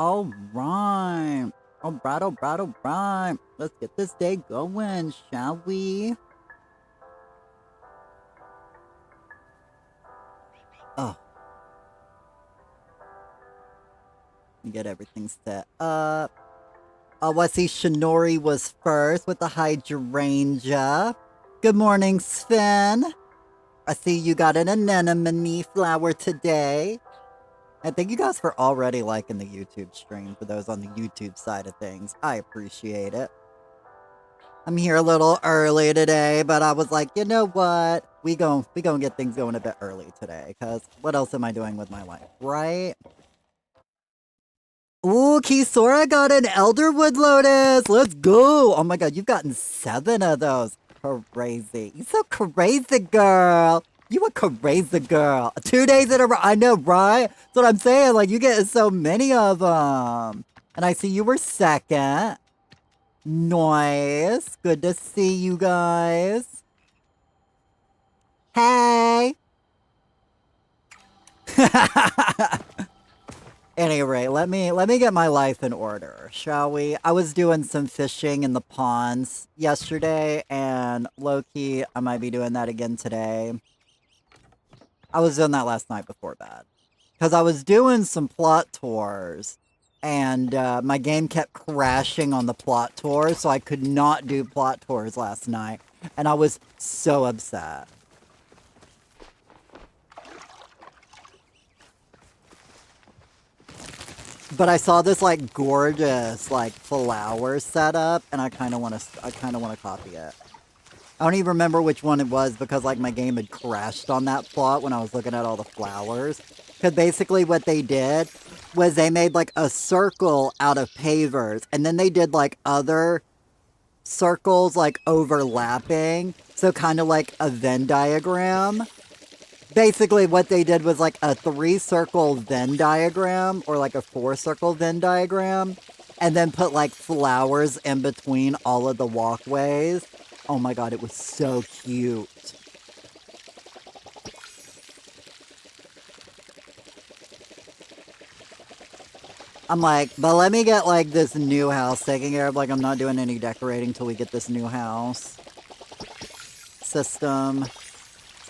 All right. All right, all right, all right. Let's get this day going, shall we? Oh. Get everything set up. Oh, I see Shinori was first with the hydrangea. Good morning, Sven. I see you got an anemone flower today. And thank you guys for already liking the YouTube stream for those on the YouTube side of things. I appreciate it. I'm here a little early today, but I was like, you know what? We gon' get things going a bit early today, cause what else am I doing with my life, right? Ooh, Kisora got an Elderwood Lotus. Let's go. Oh my god, you've gotten 7 of those. Crazy. You so crazy, girl. You a crazy girl. 2 days in a row. I know, right? That's what I'm saying. Like, you get so many of them. And I see you were second. Nice. Good to see you guys. Hey. Anyway, let me get my life in order, shall we? I was doing some fishing in the ponds yesterday, and low-key, I might be doing that again today. I was doing that last night before bed. Because I was doing some plot tours, and my game kept crashing on the plot tours, so I could not do plot tours last night. And I was so upset. But I saw this like gorgeous like flower setup, and I kind of want to copy it. I don't even remember which one it was because like my game had crashed on that plot when I was looking at all the flowers. Because basically what they did was they made like a circle out of pavers, and then they did like other circles like overlapping, so kind of like a Venn diagram. Basically what they did was like a 3-circle Venn diagram or like a 4-circle Venn diagram, and then put like flowers in between all of the walkways. Oh my god, it was so cute. I'm like, but let me get like this new house taken care of. Like, I'm not doing any decorating till we get this new house system.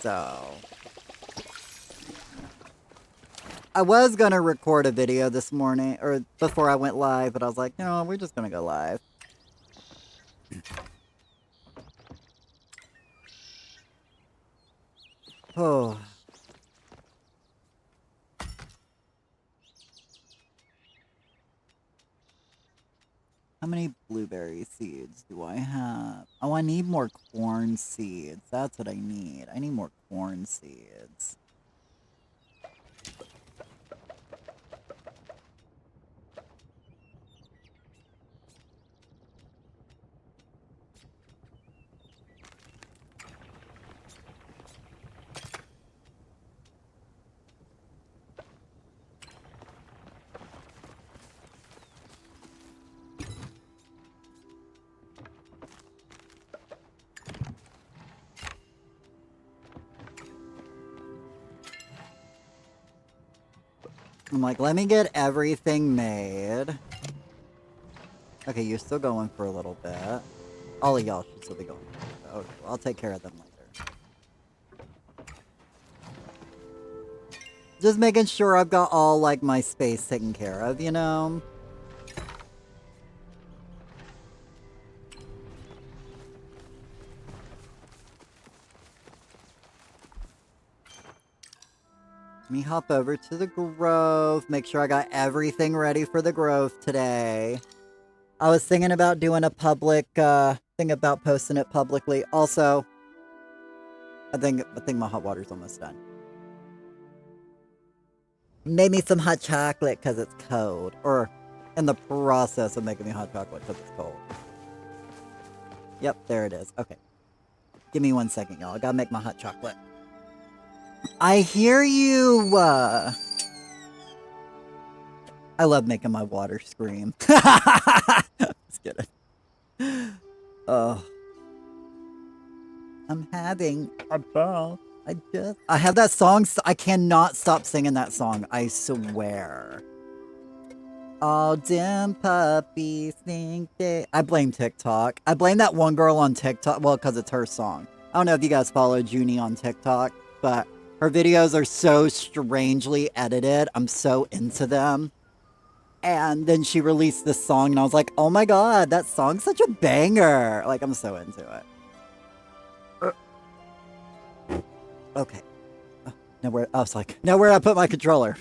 So I was gonna record a video this morning, or before I went live, but I was like, no, we're just gonna go live. Oh. How many blueberry seeds do I have? Oh, I need more corn seeds. That's what I need. I need more corn seeds. I'm like, let me get everything made. Okay, you're still going for a little bit. All of y'all should still be going for a little bit. Okay, well, I'll take care of them later. Just making sure I've got all, like, my space taken care of, you know? Let me hop over to the Grove, make sure I got everything ready for the Grove today. I was thinking about doing a public, thing about posting it publicly. Also, I think my hot water's almost done. Made me some hot chocolate because it's cold. Or in the process of making me hot chocolate because it's cold. Yep, there it is. Okay. Give me 1 second, y'all. I gotta make my hot chocolate. I hear you! I love making my water scream. Just kidding. Oh. I'm having a ball. I have that song. I cannot stop singing that song. I swear. All dim puppies think they... I blame TikTok. I blame that one girl on TikTok. Well, because it's her song. I don't know if you guys follow Junie on TikTok, but her videos are so strangely edited. I'm so into them. And then she released this song, and I was like, oh my god, that song's such a banger. Like, I'm so into it. Okay. Nowhere. I was like, nowhere I put my controller.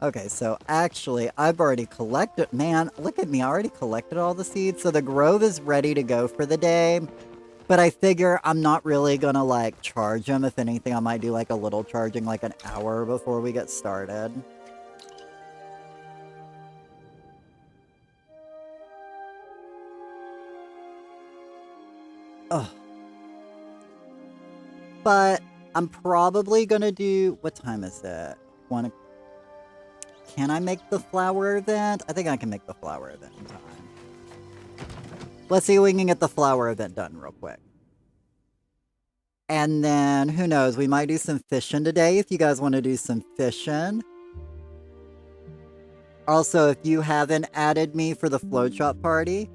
Okay, so actually, I've already collected... Man, look at me. I already collected all the seeds. So the grove is ready to go for the day. But I figure I'm not really gonna, like, charge them. If anything, I might do, like, a little charging, like, an hour before we get started. Ugh. But I'm probably gonna do... What time is it? Can I make the flower event? I think I can make the flower event in time. Let's see if we can get the flower event done real quick. And then, who knows, we might do some fishing today if you guys want to do some fishing. Also, if you haven't added me for the flow chop party,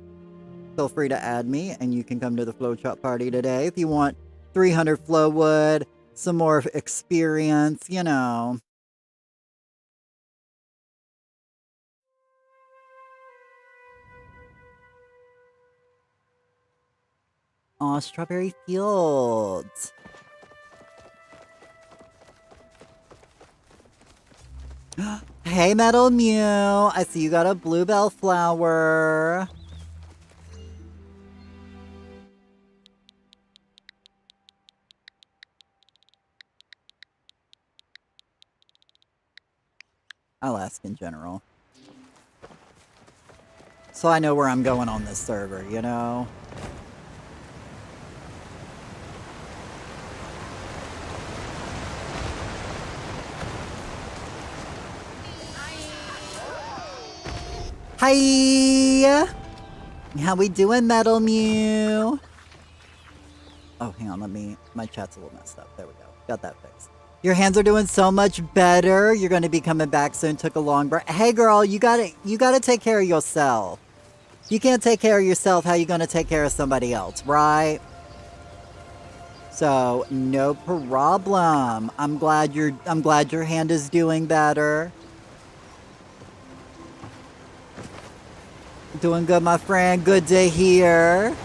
feel free to add me and you can come to the flow chop party today if you want 300 flow wood, some more experience, you know. Aw, Strawberry Fields. Hey, Metal Mew. I see you got a bluebell flower. I'll ask in general. So I know where I'm going on this server, you know? Hi! How we doing, Metal Mew? Oh, hang on, my chat's a little messed up. There we go. Got that fixed. Your hands are doing so much better. You're gonna be coming back soon. Took a long break. Hey girl, you gotta take care of yourself. If you can't take care of yourself, how you gonna take care of somebody else, right? So, no problem. I'm glad your hand is doing better. Doing good, my friend. Good to hear.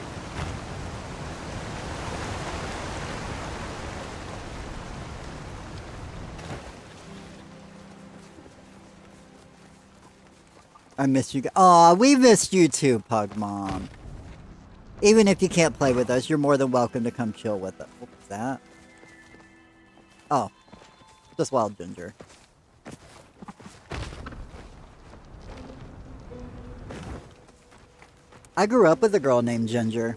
I missed you guys. Aw, we missed you too, Pug Mom. Even if you can't play with us, you're more than welcome to come chill with us. What was that? Oh, just Wild Ginger. I grew up with a girl named Ginger.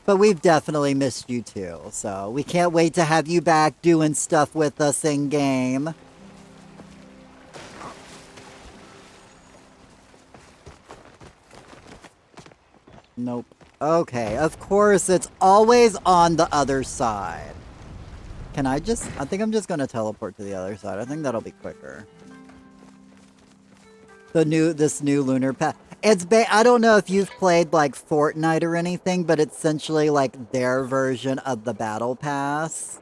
But we've definitely missed you too, so we can't wait to have you back doing stuff with us in-game. Nope. Okay, of course, it's always on the other side. Can I think I'm just gonna teleport to the other side. I think that'll be quicker. This new lunar path. I don't know if you've played like Fortnite or anything, but it's essentially like their version of the battle pass.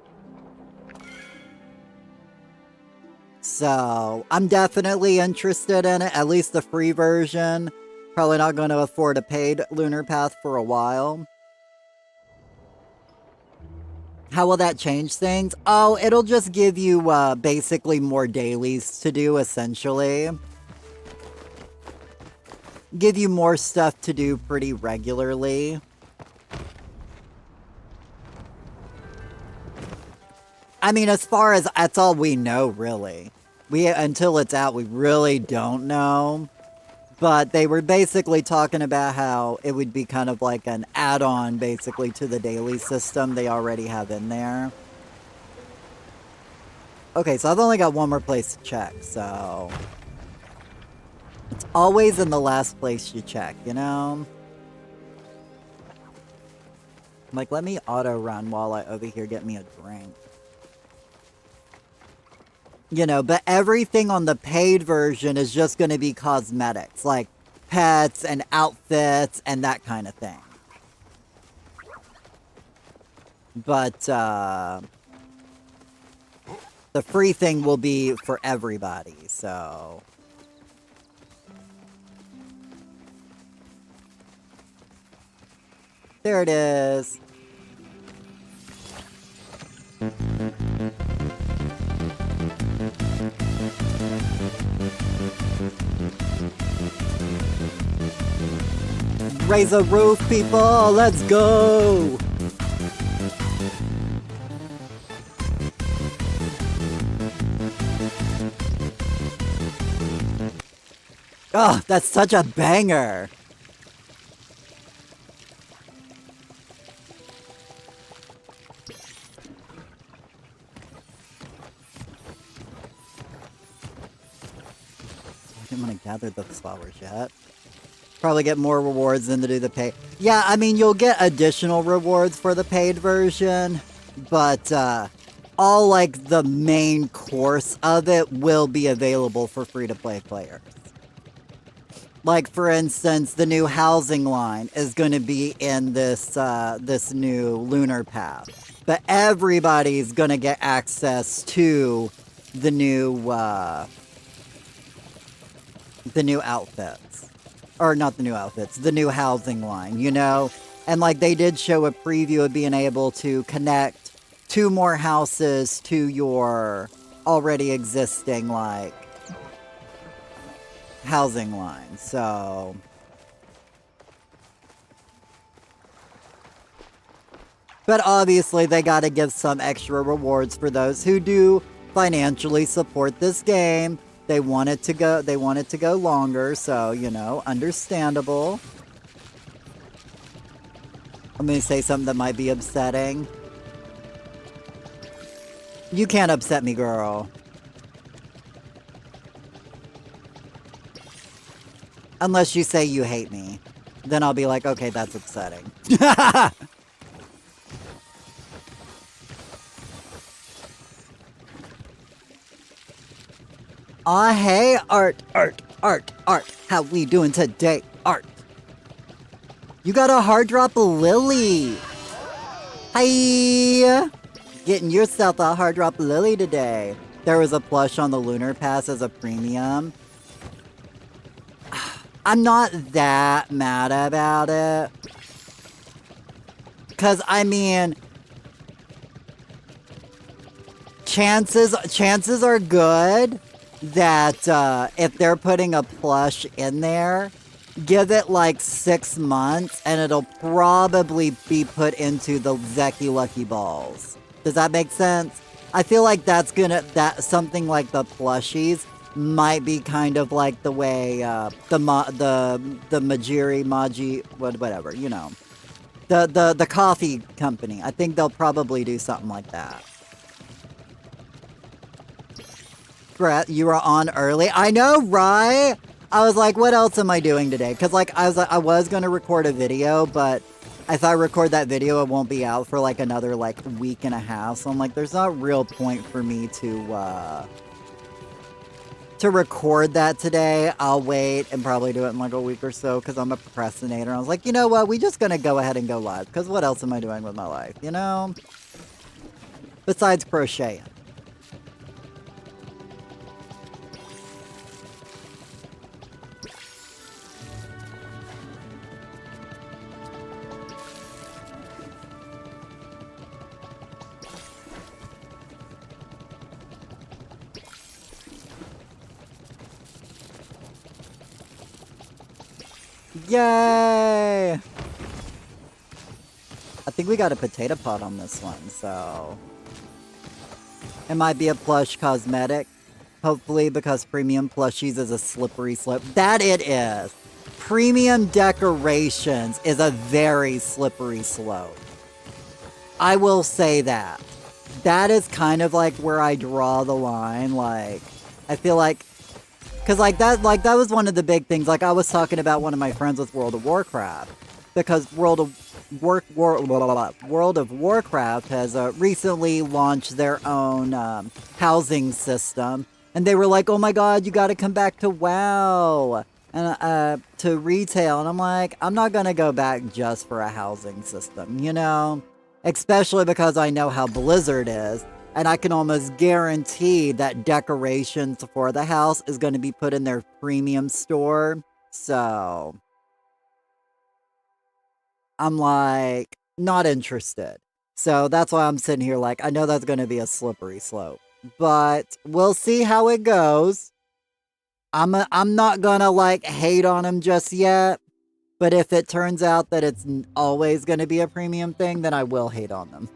So, I'm definitely interested in it, at least the free version. Probably not going to afford a paid lunar path for a while. How will that change things? Oh, it'll just give you basically more dailies to do, essentially. Give you more stuff to do pretty regularly. I mean, as far as that's all we know, really. Until it's out, we really don't know. But they were basically talking about how it would be kind of like an add-on, basically, to the daily system they already have in there. Okay, so I've only got one more place to check, so... It's always in the last place you check, you know? Like, let me auto-run while I over here get me a drink. You know, but everything on the paid version is just going to be cosmetics, like pets and outfits and that kind of thing. But, the free thing will be for everybody, so... There it is. Raise a roof, people! Let's go! Oh, that's such a banger! I didn't want to gather the flowers yet. Probably get more rewards than to do the pay. Yeah, I mean, you'll get additional rewards for the paid version, but all like the main course of it will be available for free-to-play players. Like, for instance, the new housing line is going to be in this this new lunar path, but everybody's going to get access to the new outfits. Or not the new outfits, the new housing line, you know? And like they did show a preview of being able to connect 2 more houses to your already existing like housing line. So but obviously they got to give some extra rewards for those who do financially support this game. They want it to go longer, so, you know, understandable. I'm gonna say something that might be upsetting. You can't upset me, girl. Unless you say you hate me. Then I'll be like, okay, that's upsetting. Hey, Art. How we doing today, Art? You got a hard drop lily. Hi. Getting yourself a hard drop lily today. There was a plush on the Lunar Pass as a premium. I'm not that mad about it. Because, I mean... Chances are good that if they're putting a plush in there, give it like 6 months and it'll probably be put into the Zeki Lucky Balls. Does that make sense? I feel like that's something like the plushies might be kind of like the way the Maji, whatever, you know. The coffee company. I think they'll probably do something like that. Brett, you were on early. I know, right? I was like, what else am I doing today? Because like I was gonna record a video, but if I record that video, it won't be out for like another like week and a half. So I'm like, there's not real point for me to record that today. I'll wait and probably do it in like a week or so because I'm a procrastinator. I was like, you know what? We're just gonna go ahead and go live because what else am I doing with my life? You know? Besides crocheting. Yay! I think we got a potato pot on this one, so... It might be a plush cosmetic, hopefully, because premium plushies is a slippery slope. That it is! Premium decorations is a very slippery slope. I will say that. That is kind of like where I draw the line, like... I feel like... Because, that was one of the big things. Like, I was talking about one of my friends with World of Warcraft. Because World of World of Warcraft has recently launched their own housing system, and they were like, "Oh my God, you got to come back to WoW and to retail." And I'm like, I'm not gonna go back just for a housing system, you know, especially because I know how Blizzard is. And I can almost guarantee that decorations for the house is going to be put in their premium store. So I'm like, not interested. So that's why I'm sitting here like, I know that's going to be a slippery slope. But we'll see how it goes. I'm not going to like hate on him just yet. But if it turns out that it's always going to be a premium thing, then I will hate on them.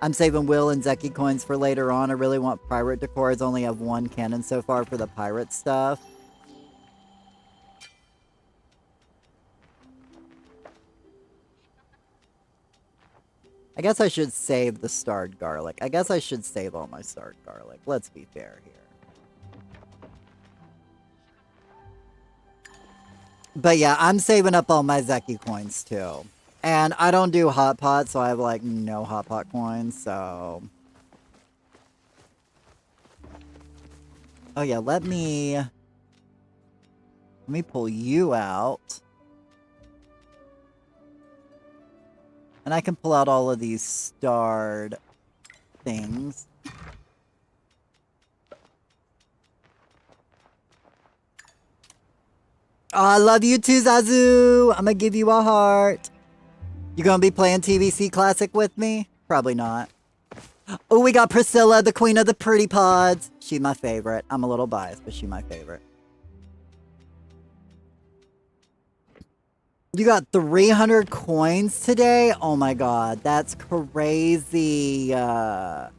I'm saving Will and Zeki coins for later on. I really want pirate decor. I only have one cannon so far for the pirate stuff. I guess I should save the starred garlic. I guess I should save all my starred garlic. Let's be fair here. But yeah, I'm saving up all my Zeki coins too. And I don't do hot pot, so I have like no hot pot coins, so... Oh yeah, let me pull you out. And I can pull out all of these starred things. Oh, I love you too, Zazu! I'm gonna give you a heart. You gonna be playing TBC Classic with me? Probably not. Oh, we got Priscilla, the queen of the pretty pods. She's my favorite. I'm a little biased, but she's my favorite. You got 300 coins today? Oh my god, that's crazy. I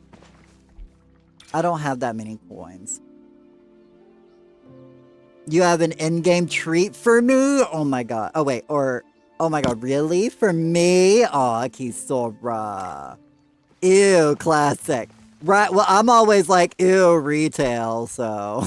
don't have that many coins. You have an in-game treat for me? Oh my god. Oh wait, or... Oh my god, really? For me? Aw, Kisora. Ew, classic. Right, well, I'm always like, ew, retail, so...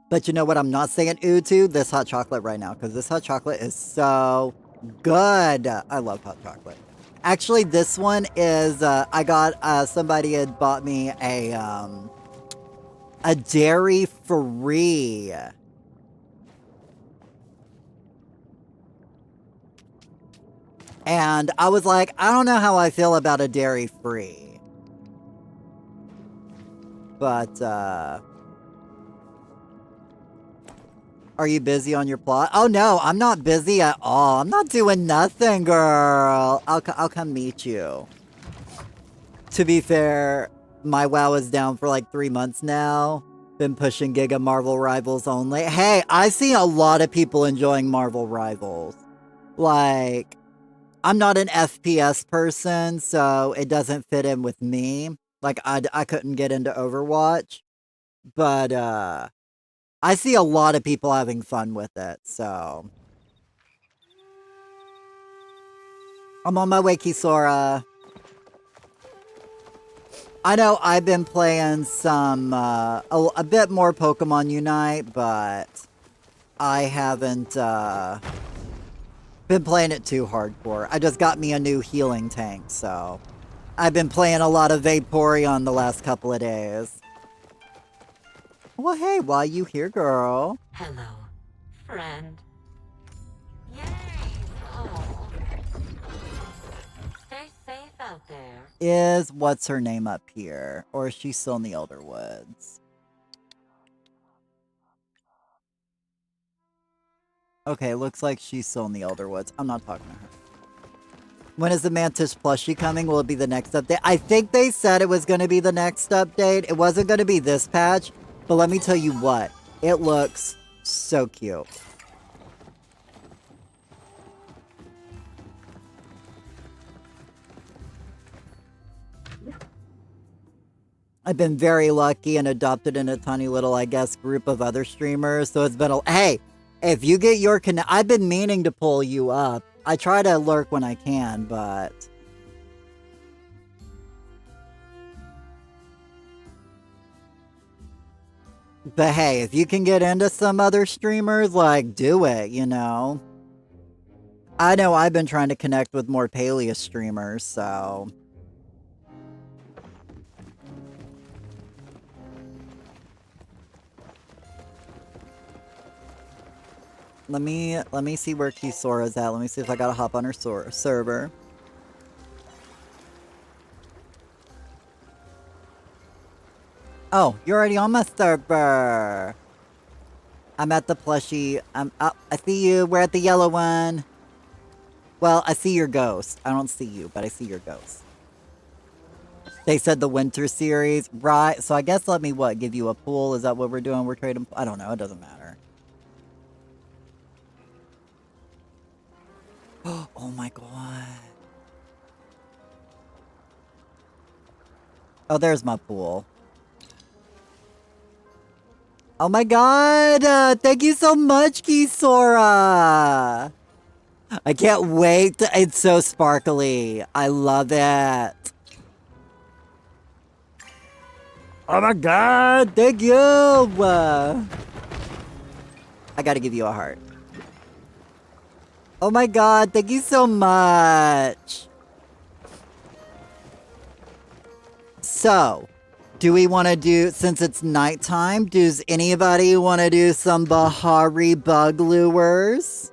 But you know what I'm not saying ew to? This hot chocolate right now, because this hot chocolate is so good. I love hot chocolate. Actually, this one is, I got, somebody had bought me a dairy-free. And I was like, I don't know how I feel about a dairy-free. But, are you busy on your plot? Oh no, I'm not busy at all. I'm not doing nothing, girl. I'll come meet you. To be fair, my WoW is down for like 3 months now. Been pushing Giga Marvel Rivals only. Hey, I see a lot of people enjoying Marvel Rivals. Like, I'm not an FPS person, so it doesn't fit in with me. Like, I couldn't get into Overwatch. But, I see a lot of people having fun with it, so... I'm on my way, Kisora. I know I've been playing some, a bit more Pokemon Unite, but I haven't, been playing it too hardcore. I just got me a new healing tank, so... I've been playing a lot of Vaporeon the last couple of days. Well, hey, why you here, girl? Hello, friend. Yay! Oh. Stay safe out there. Is what's her name up here? Or is she still in the Elder Woods? Okay, looks like she's still in the Elder Woods. I'm not talking to her. When is the Mantis plushie coming? Will it be the next update? I think they said it was going to be the next update. It wasn't going to be this patch. But let me tell you what, it looks so cute. I've been very lucky and adopted in a tiny little, I guess, group of other streamers. So it's been a... Hey, if you get your I've been meaning to pull you up. I try to lurk when I can, but... But hey, if you can get into some other streamers, like, do it, you know? I know I've been trying to connect with more Palea streamers, so... Let me see where Kisora's at. Let me see if I gotta hop on her server. Oh, you're already on my server. I'm at the plushie. I see you. We're at the yellow one. Well, I see your ghost. I don't see you, but I see your ghost. They said the winter series. Right. So I guess let me, give you a pool? Is that what we're doing? We're trading? I don't know. It doesn't matter. Oh my god. Oh, there's my pool. Oh my god! Thank you so much, Kisora! I can't wait. It's so sparkly. I love it. Oh my god! Thank you! I gotta give you a heart. Oh my god, thank you so much! So, do we want to do, since it's nighttime, does anybody want to do some Bahari bug lures?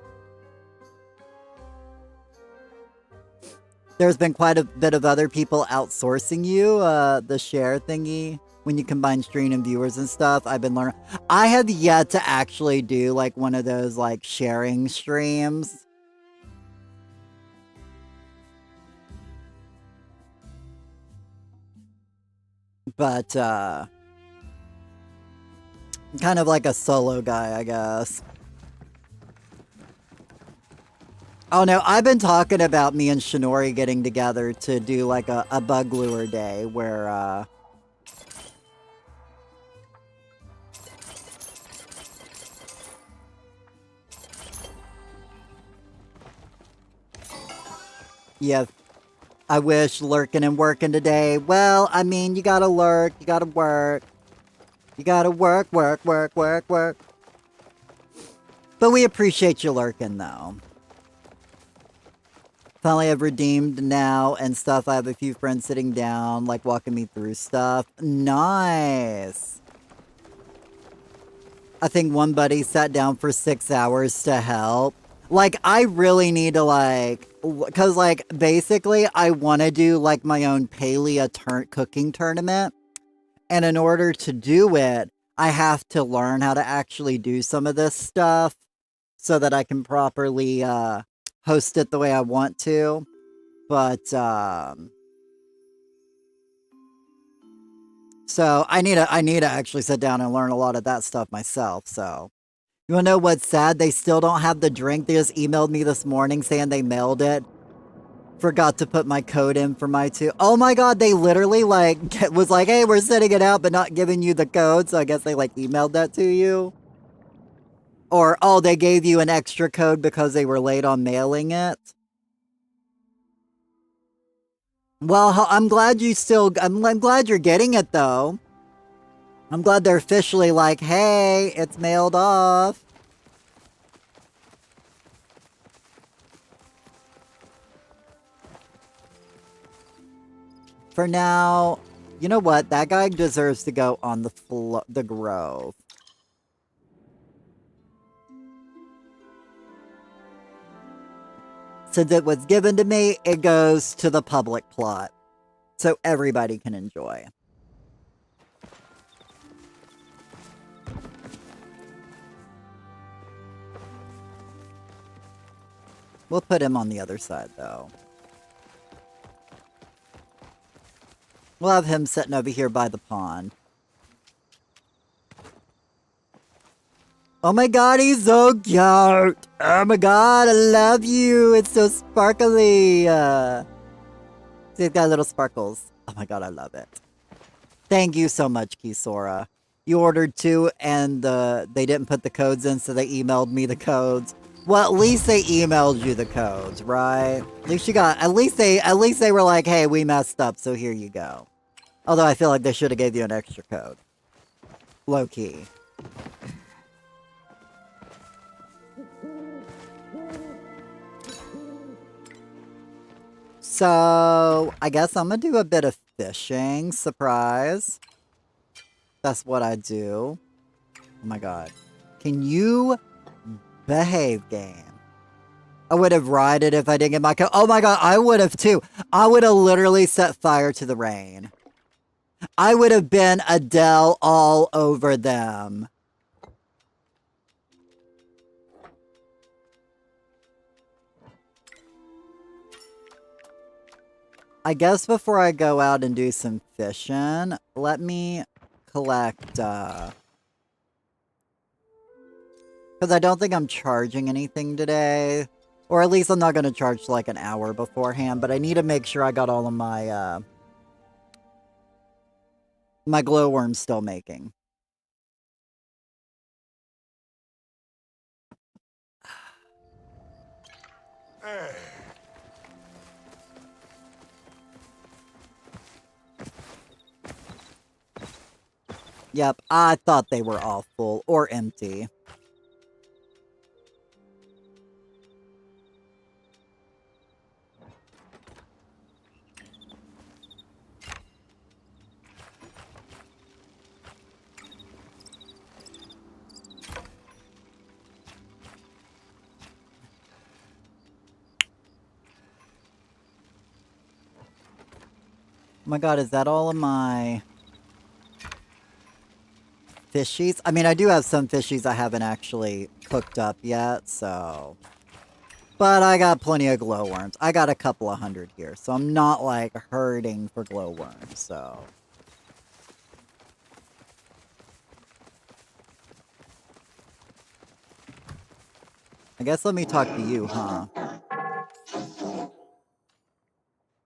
There's been quite a bit of other people outsourcing you, the share thingy. When you combine stream and viewers and stuff, I've been learning. I have yet to actually do, like, one of those, like, sharing streams. But, kind of like a solo guy, I guess. Oh no, I've been talking about me and Shinori getting together to do like a bug lure day where, yeah, I wish lurking and working today. Well, I mean, you gotta lurk, you gotta work. You gotta work. But we appreciate you lurking, though. Finally, I've redeemed now and stuff. I have a few friends sitting down, like, walking me through stuff. Nice! I think one buddy sat down for 6 hours to help. Like, I really need to, like... Because, like, basically, I want to do, like, my own Palea cooking tournament. And in order to do it, I have to learn how to actually do some of this stuff so that I can properly host it the way I want to. But, so I need to actually sit down and learn a lot of that stuff myself, so. You wanna know what's sad? They still don't have the drink. They just emailed me this morning saying they mailed it. Forgot to put my code in for my two. Oh my god, they literally, like, was like, hey, we're sending it out, but not giving you the code, so I guess they, like, emailed that to you. Or, oh, they gave you an extra code because they were late on mailing it. Well, I'm glad you still, I'm glad you're getting it, though. I'm glad they're officially like, hey, it's mailed off. For now, you know what? That guy deserves to go on the Grove. Since it was given to me, it goes to the public plot. So everybody can enjoy. We'll put him on the other side, though. We'll have him sitting over here by the pond. Oh my god, he's so cute! Oh my god, I love you! It's so sparkly! See, it's got little sparkles. Oh my god, I love it. Thank you so much, Kisora. You ordered two, and they didn't put the codes in, so they emailed me the codes. Well, at least they emailed you the codes, right? At least you got, at least they were like, hey, we messed up, so here you go. Although I feel like they should have gave you an extra code. Low key. So, I guess I'm gonna do a bit of fishing. Surprise. That's what I do. Oh my god. Can you behave, game? I would have rided if I didn't get my code. Oh my god, I would have too. I would have literally set fire to the rain. I would have been Adele all over them. I guess before I go out and do some fishing, let me collect, because I don't think I'm charging anything today. Or at least I'm not going to charge like an hour beforehand, but I need to make sure I got all of my, my glowworms still making. Yep, I thought they were all full or empty. Oh my god, is that all of my fishies? I mean, I do have some fishies I haven't actually cooked up yet, so... But I got plenty of glowworms. I got a couple of hundred here, so I'm not, like, hurting for glowworms, so... I guess let me talk to you, huh?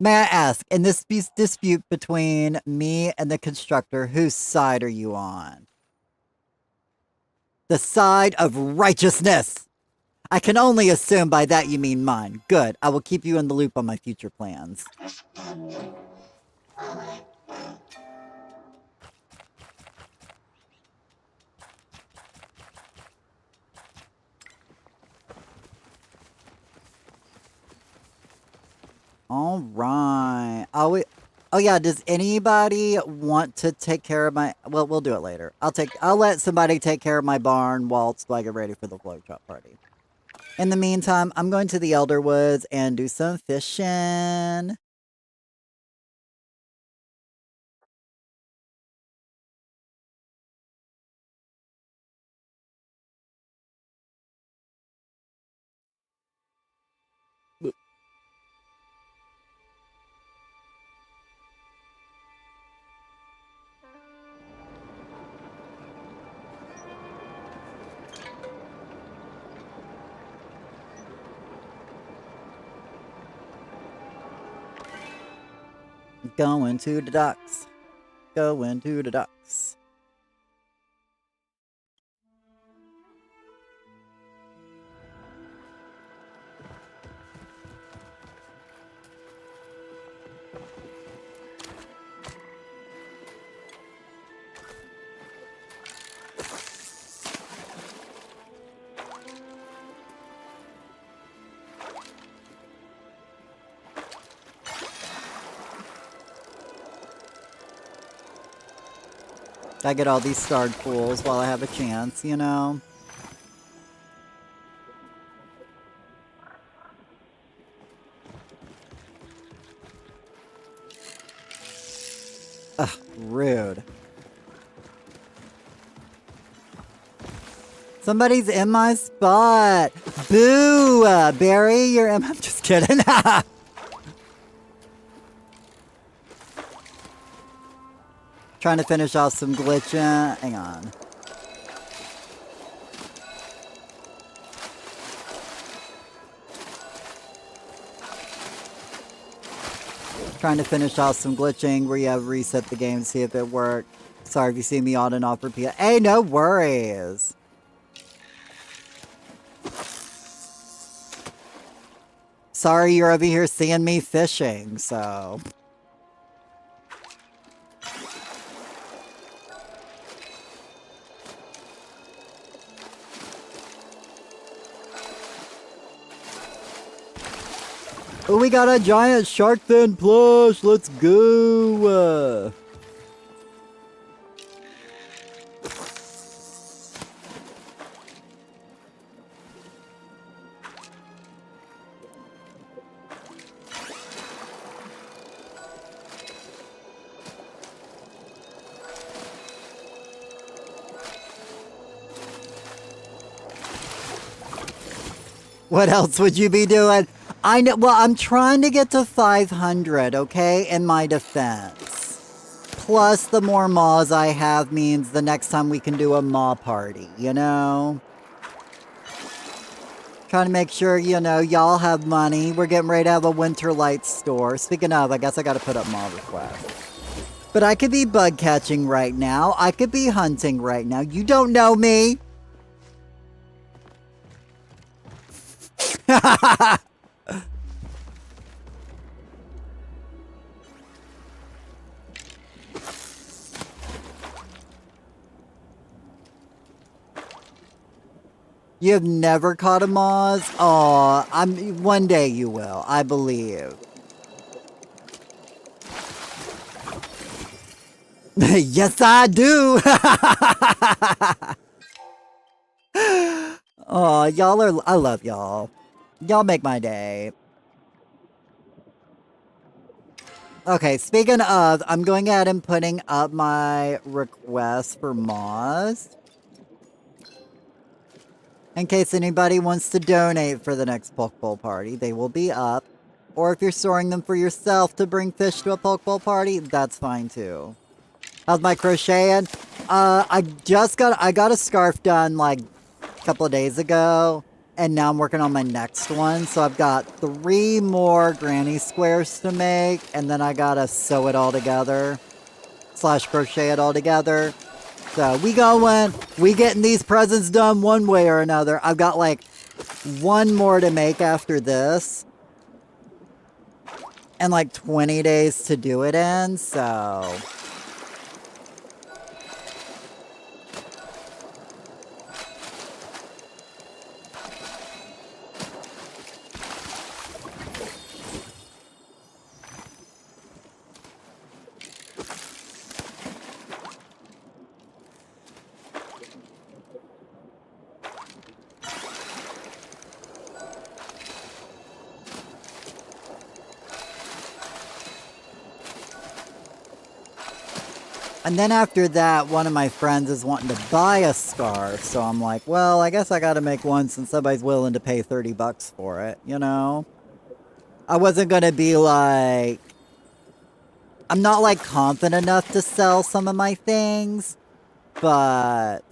May I ask, in this dispute between me and the constructor, whose side are you on? The side of righteousness! I can only assume by that you mean mine. Good, I will keep you in the loop on my future plans. Alright. Oh yeah, does anybody want to take care of my... Well, we'll do it later. I'll let somebody take care of my barn whilst I get ready for the flow chop party. In the meantime, I'm going to the Elder Woods and do some fishing. Going to the docks. Going to the docks. I get all these starred pools while I have a chance, you know? Ugh, rude. Somebody's in my spot. Boo! Barry, you're in... I'm just kidding. Trying to finish off some glitching. Hang on. Trying to finish off some glitching where you have reset the game to see if it worked. Sorry if you see me on and off repeat. Hey, no worries. sorry you're over here seeing me fishing, so. Oh, we got a giant shark fin plush. Let's go. What else would you be doing? I know. Well, I'm trying to get to 500, okay, in my defense. Plus, the more maws I have means the next time we can do a maw party, you know? Trying to make sure, you know, y'all have money. We're getting ready to have a Winter Lights store. Speaking of, I guess I gotta put up maw requests. But I could be bug catching right now. I could be hunting right now. You don't know me. You have never caught a moz? Aw, one day you will, I believe. Yes, I do. Oh, I love y'all. Y'all make my day. Okay, speaking of, I'm going ahead and putting up my request for moz. In case anybody wants to donate for the next Pokeball party, they will be up. Or if you're storing them for yourself to bring fish to a Pokeball party, that's fine too. How's my crocheting? I got a scarf done like a couple of days ago, and now I'm working on my next one. So I've got 3 more granny squares to make, and then I gotta sew it all together, / crochet it all together. So we getting these presents done one way or another. I've got like 1 more to make after this. And like 20 days to do it in, so. And then after that, one of my friends is wanting to buy a scarf, so I'm like, well, I guess I gotta make one since somebody's willing to pay 30 bucks for it, you know? I wasn't gonna be like... I'm not like confident enough to sell some of my things, but...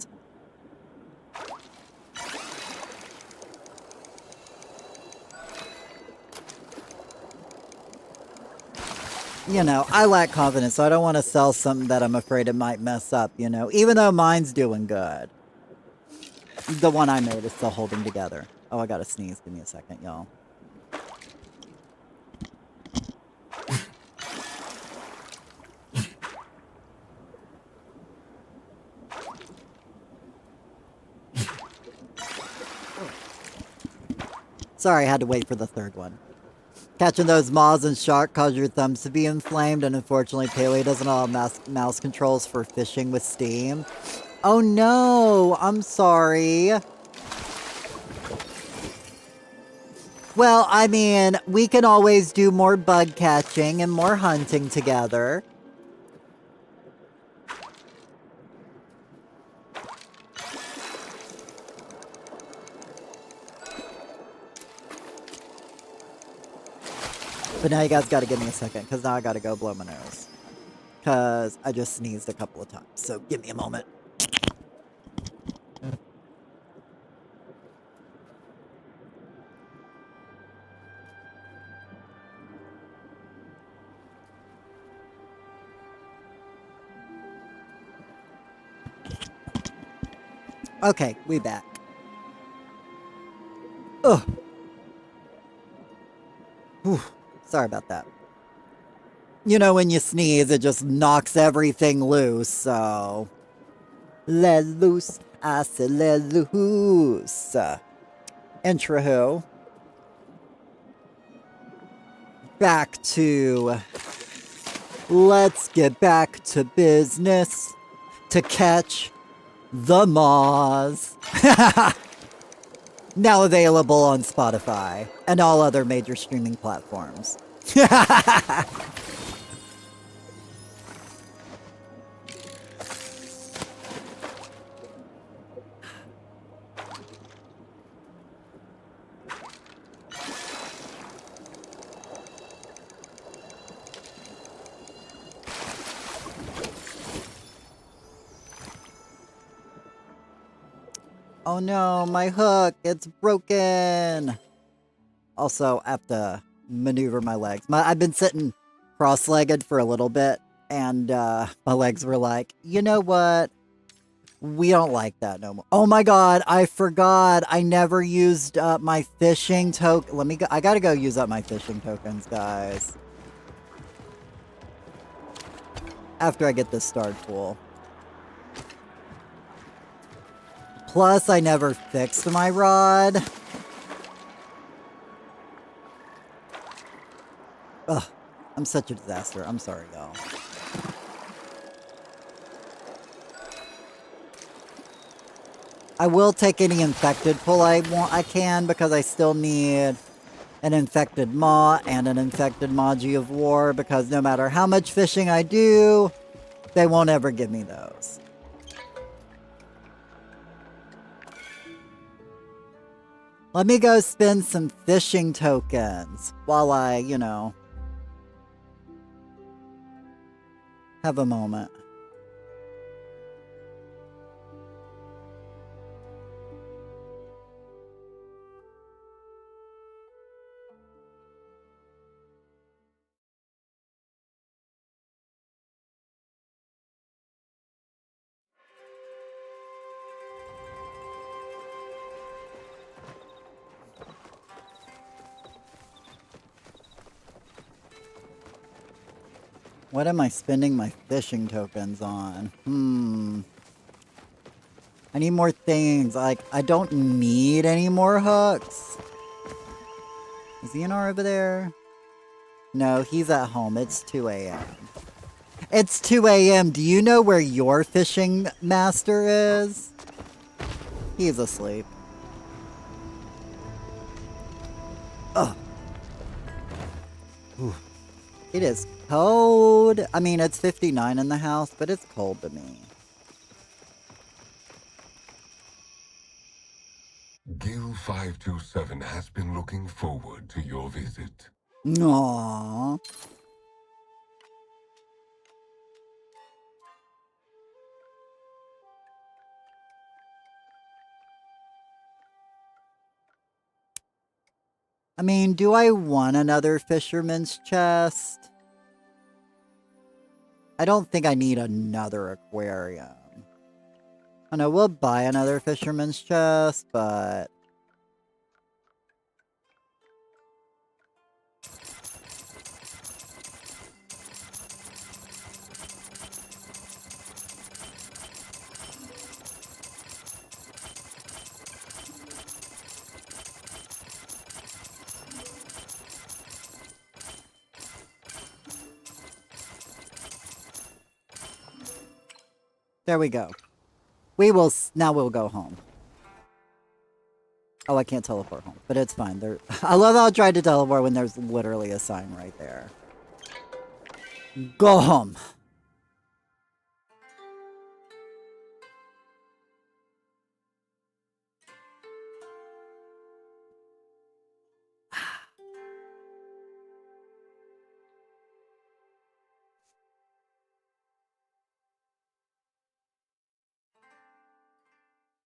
You know, I lack confidence, so I don't want to sell something that I'm afraid it might mess up, you know? Even though mine's doing good. The one I made is still holding together. Oh, I gotta sneeze. Give me a second, y'all. Sorry, I had to wait for the third one. Catching those moths and shark cause your thumbs to be inflamed, and unfortunately Paley doesn't allow mouse controls for fishing with Steam. Oh no, I'm sorry. Well, I mean, we can always do more bug catching and more hunting together. But now you guys gotta give me a second, because now I gotta go blow my nose. Because I just sneezed a couple of times, so give me a moment. Okay, we back. Ugh. Sorry about that. You know, when you sneeze, it just knocks everything loose, so... Let loose. I said let loose. Intraho. Back to... Let's get back to business. To catch the moths. Now available on Spotify and all other major streaming platforms. Oh no, my hook, it's broken. Also, I have to maneuver my legs. I've been sitting cross-legged for a little bit, and my legs were like, you know what? We don't like that no more. Oh my god, I forgot. I never used up my fishing token. Let me go. I gotta go use up my fishing tokens, guys. After I get this starred pool. Plus, I never fixed my rod. Ugh, I'm such a disaster. I'm sorry, y'all. I will take any infected pull I can, because I still need an infected maw and an infected Magi of War, because no matter how much fishing I do, they won't ever give me those. Let me go spend some fishing tokens while I, you know, have a moment. What am I spending my fishing tokens on? I need more things. Like, I don't need any more hooks. Is Eonar over there? No, he's at home. It's 2 a.m. It's 2 a.m. Do you know where your fishing master is? He's asleep. Ugh. Ooh. It is cold. I mean, it's 59 in the house, but it's cold to me. Gil 527 has been looking forward to your visit. Aww. I mean, do I want another fisherman's chest? I don't think I need another aquarium. I know we'll buy another fisherman's chest, but... There we go. Now we'll go home. Oh, I can't teleport home, but it's fine. I love how I tried to teleport when there's literally a sign right there. Go home.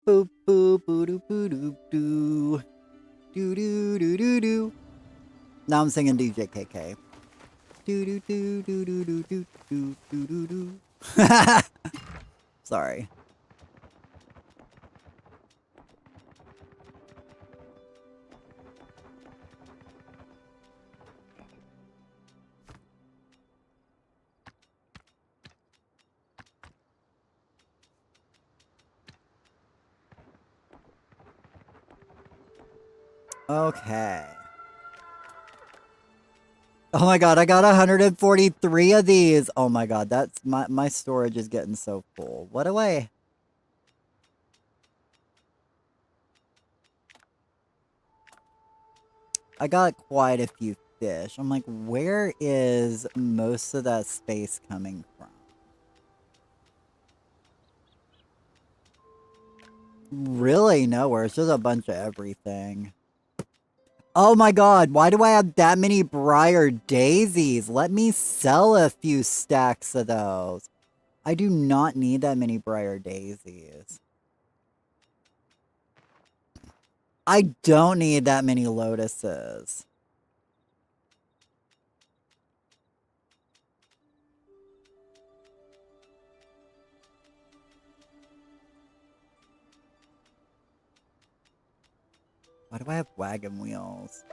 Boop boop boo doo boo doo doo. Doo doo doo doo doo. Now I'm singing DJ KK. Doo doo doo doo doo doo doo doo doo doo doo. Sorry. Okay. Oh my god, I got 143 of these. Oh my god, that's my storage is getting so full. What do I... I got quite a few fish. I'm like, where is most of that space coming from? Really nowhere. It's just a bunch of everything. Oh my god, why do I have that many briar daisies? Let me sell a few stacks of those. I do not need that many briar daisies. I don't need that many lotuses. Why do I have wagon wheels?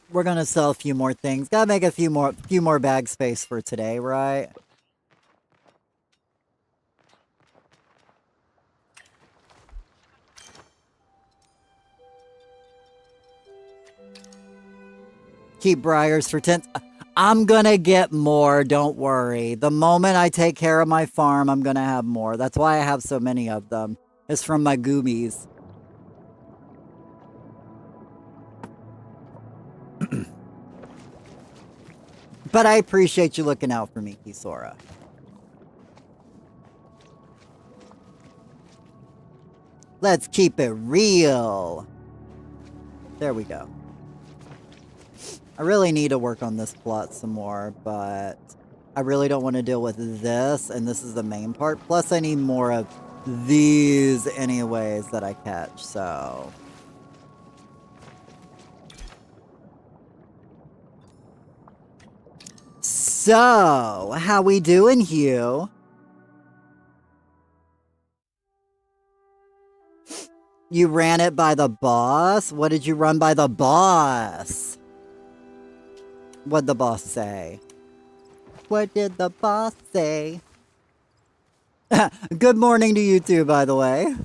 We're gonna sell a few more things. Gotta make a few more bag space for today, right? Keep briars for 10. I'm gonna get more, don't worry. The moment I take care of my farm, I'm gonna have more. That's why I have so many of them. It's from my goobies. But I appreciate you looking out for me, Kisora. Let's keep it real. There we go. I really need to work on this plot some more, but I really don't want to deal with this, and this is the main part. Plus, I need more of these anyways that I catch, so... So, how we doing, Hugh? You ran it by the boss? What did you run by the boss? What'd the boss say? What did the boss say? Good morning to you too, by the way.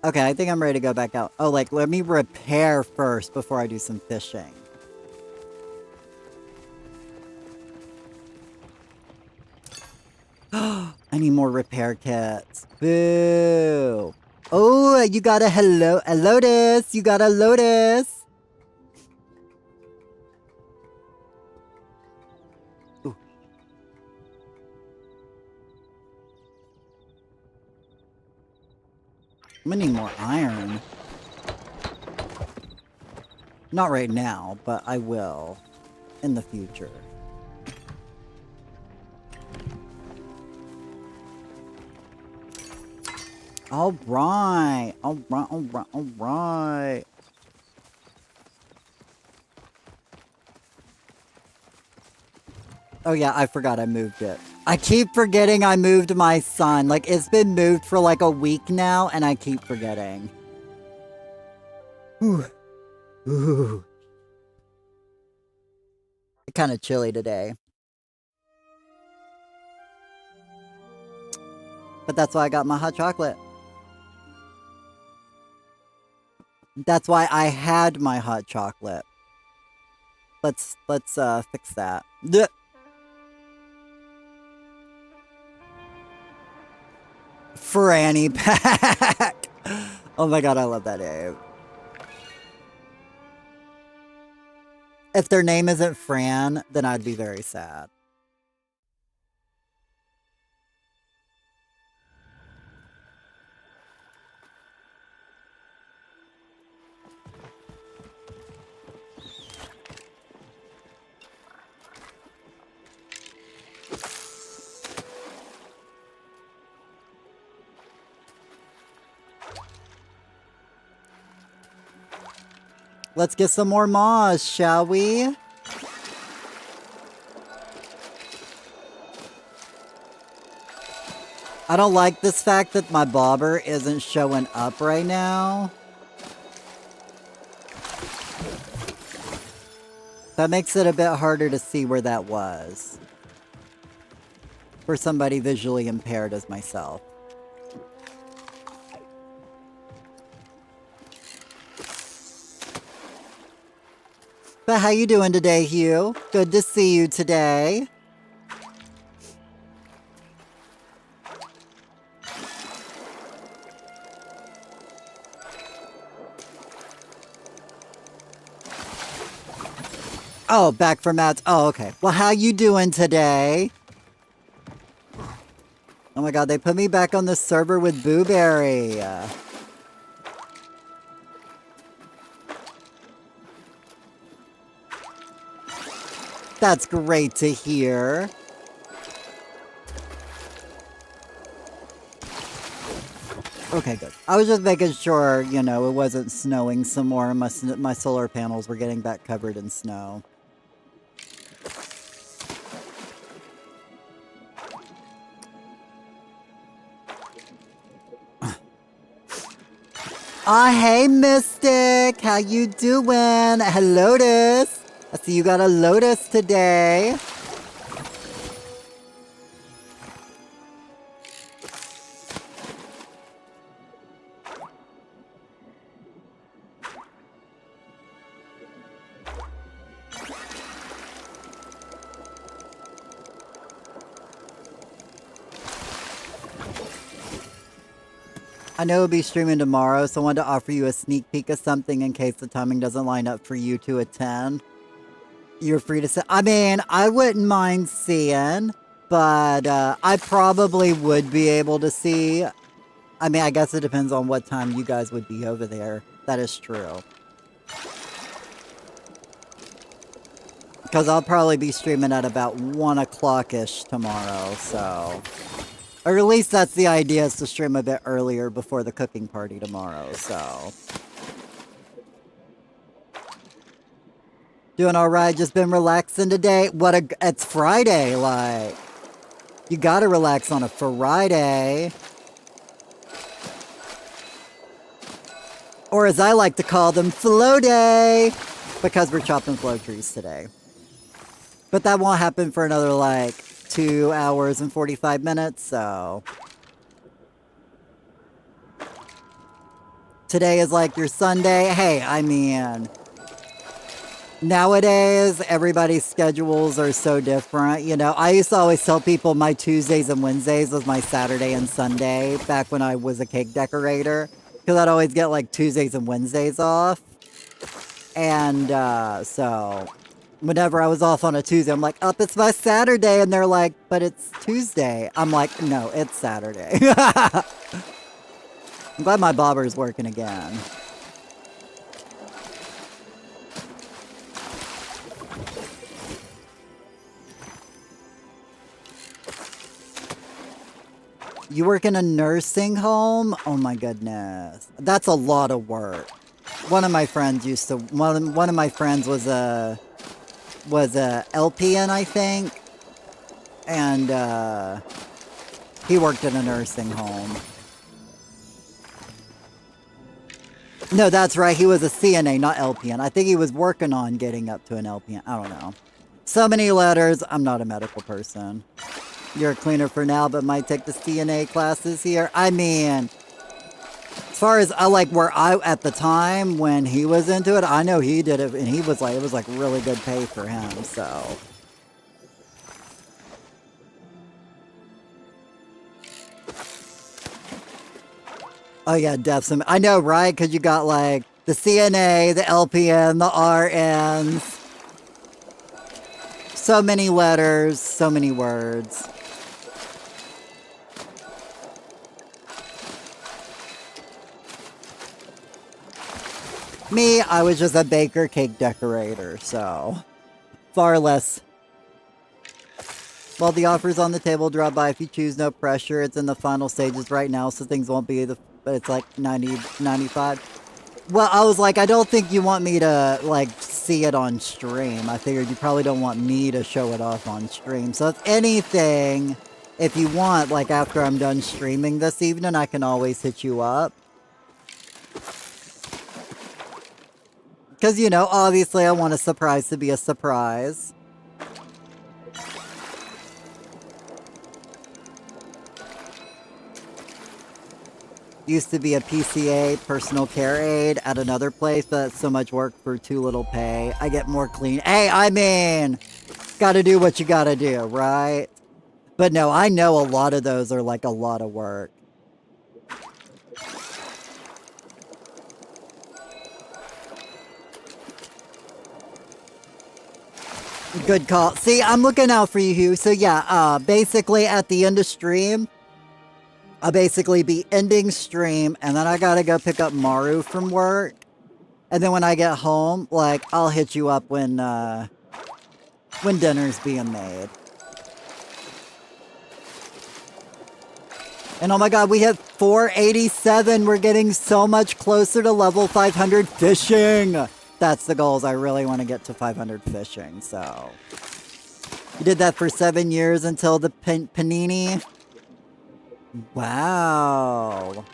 Okay, I think I'm ready to go back out. Oh, like, let me repair first before I do some fishing. I need more repair kits. Boo. Oh, you got a lotus. You got a lotus. Ooh. I'm gonna need more iron. Not right now, but I will in the future. All right. All right, all right, all right. Oh yeah, I forgot I moved it. I keep forgetting I moved my sun. Like, it's been moved for like a week now, and I keep forgetting. Ooh. Ooh. It's kind of chilly today. But that's why I got my hot chocolate. That's why I had my hot chocolate. Let's fix that. Blech. Franny Pack. Oh my god, I love that name. If their name isn't Fran, then I'd be very sad. Let's get some more moss, shall we? I don't like this fact that my bobber isn't showing up right now. That makes it a bit harder to see where that was. For somebody visually impaired as myself. But how you doing today, Hugh? Good to see you today. Oh, back from Matt's. Oh, okay. Well, how you doing today? Oh my god, they put me back on the server with Booberry. That's great to hear. Okay, good. I was just making sure, you know, it wasn't snowing some more and my solar panels were getting back covered in snow. Hey, Mystic! How you doing? Hello, Lotus! I see you got a Lotus today. I know we'll be streaming tomorrow, so I wanted to offer you a sneak peek of something in case the timing doesn't line up for you to attend. You're free to say. I mean, I wouldn't mind seeing, but I probably would be able to see. I mean, I guess it depends on what time you guys would be over there. That is true. Because I'll probably be streaming at about 1 o'clock-ish tomorrow, so... Or at least that's the idea, is to stream a bit earlier before the cooking party tomorrow, so... Doing alright, just been relaxing today. It's Friday, like... You gotta relax on a Friday. Or as I like to call them, Flow Day! Because we're chopping flow trees today. But that won't happen for another, like, 2 hours and 45 minutes, so... Today is like your Sunday. Hey, I mean... Nowadays, everybody's schedules are so different, you know? I used to always tell people my Tuesdays and Wednesdays was my Saturday and Sunday, back when I was a cake decorator. Because I'd always get, like, Tuesdays and Wednesdays off. And, so... Whenever I was off on a Tuesday, I'm like, it's my Saturday. And they're like, but it's Tuesday. I'm like, no, it's Saturday. I'm glad my bobber's working again. You work in a nursing home? Oh my goodness. That's a lot of work. One of my friends used to, one of my friends was a LPN, I think, and he worked in a nursing home. No, that's right, he was a CNA, not LPN. I think he was working on getting up to an LPN. I don't know. So many letters. I'm not a medical person. You're a cleaner for now, but might take the CNA classes here. I mean, as far as at the time when he was into it, I know he did it, and he was like, it was like really good pay for him, so. Oh yeah, definitely. I know, right? Because you got like the CNA, the LPN, the RNs. So many letters, so many words. Me, I was just a baker cake decorator, so far less. Well, the offer's on the table. Drop by if you choose. No pressure. It's in the final stages right now, so things won't be but it's like 90, 95. Well, I was like, I don't think you want me to, like, see it on stream. I figured you probably don't want me to show it off on stream. So if anything, if you want, like, after I'm done streaming this evening, I can always hit you up. Because, you know, obviously I want a surprise to be a surprise. Used to be a PCA, personal care aide, at another place, but that's so much work for too little pay. I get more clean. Hey, I mean, gotta do what you gotta do, right? But no, I know a lot of those are like a lot of work. Good call. See, I'm looking out for you, Hugh. So yeah, basically at the end of stream, I'll basically be ending stream, and then I gotta go pick up Maru from work. And then when I get home, like, I'll hit you up when dinner's being made. And oh my god, we hit 487. We're getting so much closer to level 500 fishing. That's the goals. I really want to get to 500 fishing, so. You did that for 7 years until the Panini. Wow.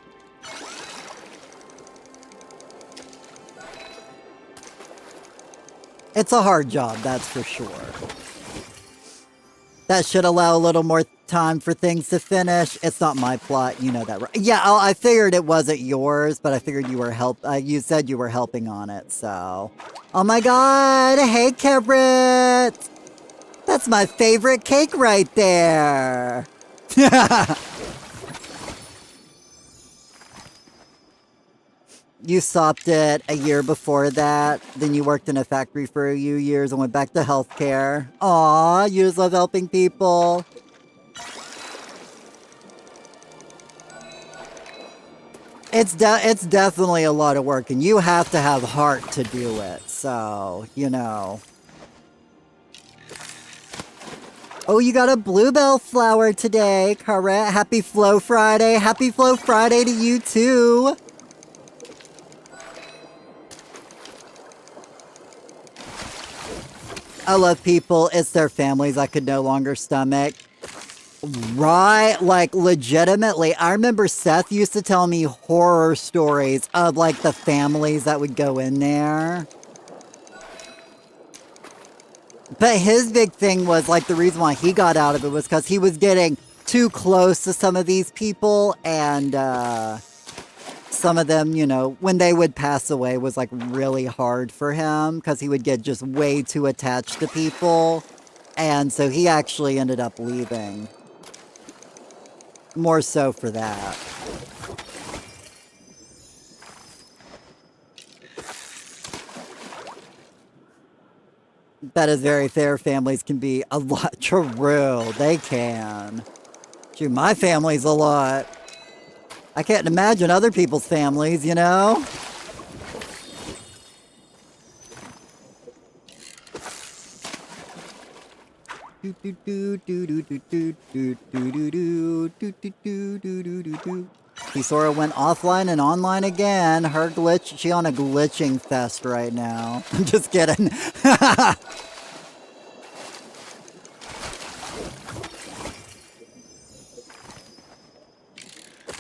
It's a hard job, that's for sure. That should allow a little more time for things to finish. It's not my plot, you know that, right? Yeah, I figured it wasn't yours, but I figured you were you said you were helping on it, so. Oh my god, hey Carrot! That's my favorite cake right there! You stopped it a year before that, then you worked in a factory for a few years and went back to healthcare. Aw, you just love helping people. It's definitely a lot of work, and you have to have heart to do it, so, you know. Oh, you got a bluebell flower today, correct? Happy Flow Friday. Happy Flow Friday to you, too. I love people. It's their families I could no longer stomach. Right? Like, legitimately. I remember Seth used to tell me horror stories of, like, the families that would go in there. But his big thing was, like, the reason why he got out of it was because he was getting too close to some of these people, and, some of them, you know, when they would pass away was, like, really hard for him, because he would get just way too attached to people, and so he actually ended up leaving. More so for that. That is very fair. Families can be a lot. True, they can. Shoot, my family's a lot. I can't imagine other people's families, you know? Kisora went offline and online again. Her glitch, she on a glitching fest right now. I'm just kidding.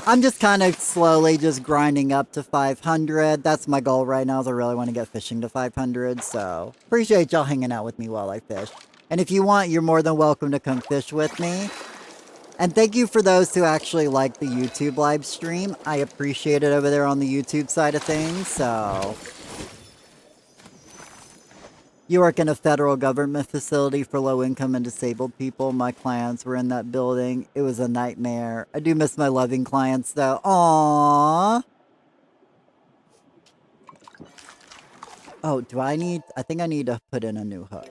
I'm just kind of slowly just grinding up to 500. That's my goal right now, is I really want to get fishing to 500, so appreciate y'all hanging out with me while I fish. And if you want, you're more than welcome to come fish with me. And thank you for those who actually like the YouTube live stream. I appreciate it over there on the YouTube side of things, so. You work in a federal government facility for low-income and disabled people. My clients were in that building. It was a nightmare. I do miss my loving clients, though. Aww. Oh, I think I need to put in a new hook.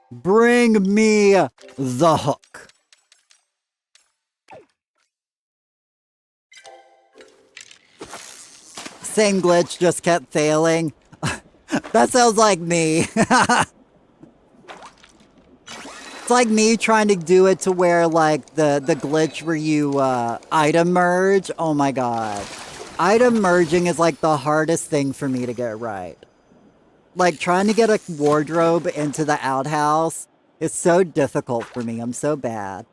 Bring me the hook. Same glitch, just kept failing. That sounds like me. It's like me trying to do it to where, like, the glitch where you, item merge. Oh my god. Item merging is, like, the hardest thing for me to get right. Like, trying to get a wardrobe into the outhouse is so difficult for me. I'm so bad.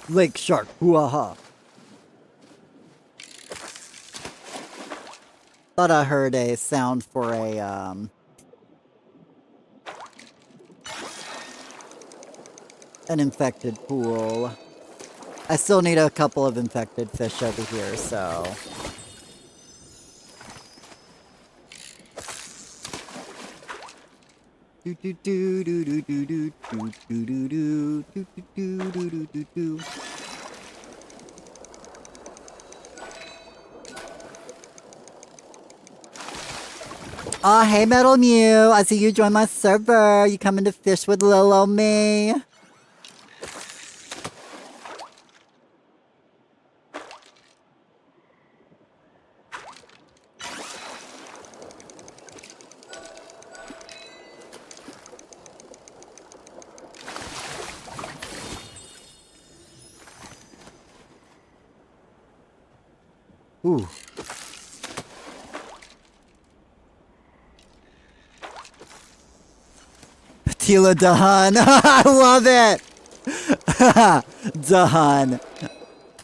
Lake shark, hoo-ha-ha. Thought I heard a sound for a, an infected pool. I still need a couple of infected fish over here, so... Do do do do do do do do do do do do do do do do do. Aw, hey Metal Mew, I see you joined my server. You coming to fish with Lilo me? Ooh. Tila Dahan. I love it. Dahan.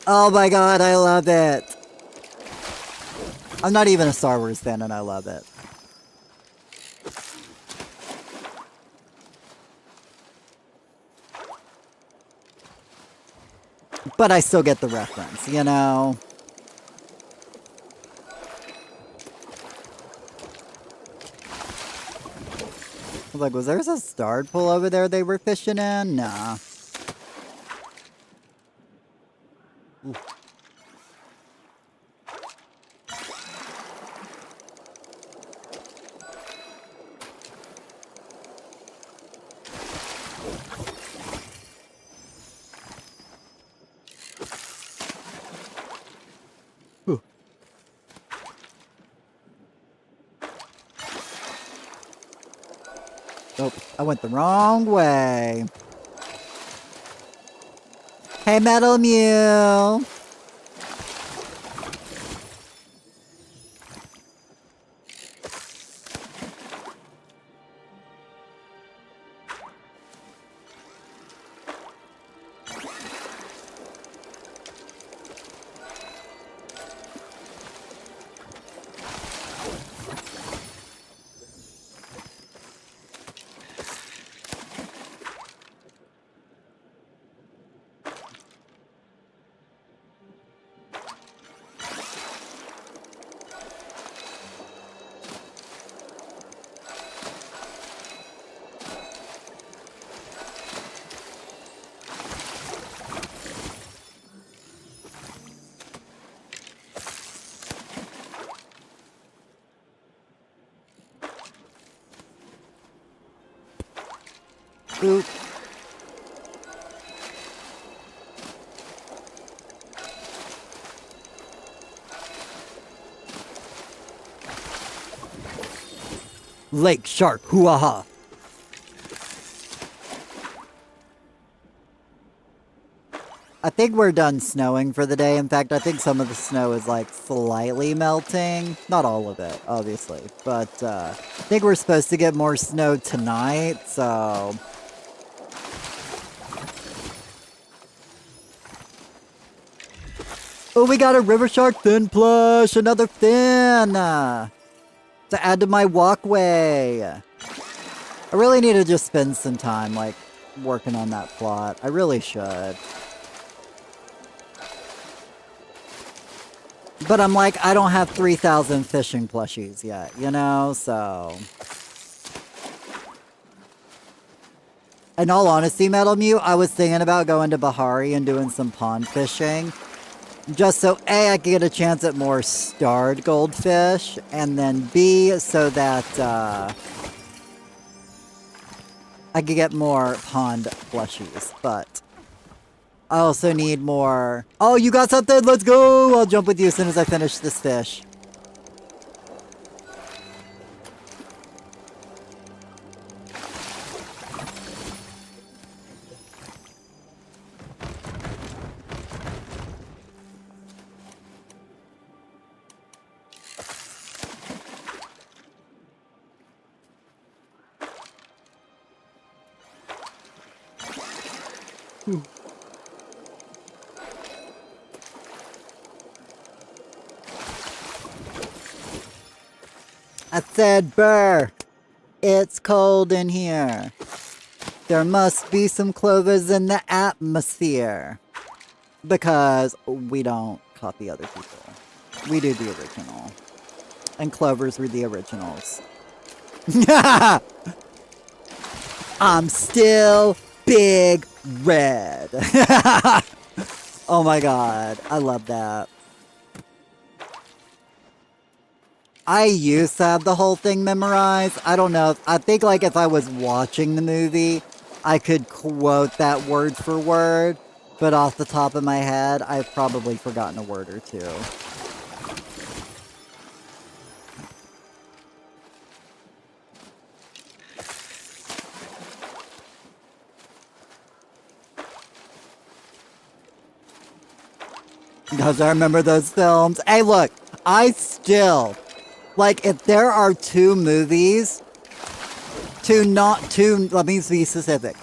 Oh my god, I love it. I'm not even a Star Wars fan and I love it. But I still get the reference, you know? I was like, was there a starred pool over there they were fishing in? Nah. Ooh. Ooh. Oh, I went the wrong way. Hey, Metal Mew. Boop. Lake shark, hoo-ha-ha. I think we're done snowing for the day. In fact, I think some of the snow is like slightly melting. Not all of it, obviously. But I think we're supposed to get more snow tonight, so... Oh, we got a river shark fin plush! Another fin! To add to my walkway. I really need to just spend some time, like, working on that plot. I really should. But I'm like, I don't have 3,000 fishing plushies yet, you know? So... In all honesty, Metal Mew, I was thinking about going to Bahari and doing some pond fishing. Just so A, I could get a chance at more starred goldfish, and then B, so that I could get more pond plushies, but I also need more... Oh, you got something? Let's go! I'll jump with you as soon as I finish this fish. I said, Burr, it's cold in here. There must be some clovers in the atmosphere. Because we don't copy other people. We do the original. And clovers were the originals. I'm still big red. Oh my god, I love that. I used to have the whole thing memorized. I don't know. I think like if I was watching the movie, I could quote that word for word. But off the top of my head, I've probably forgotten a word or two. Because I remember those films. Hey, look, I still, like, if there are two movies, let me be specific.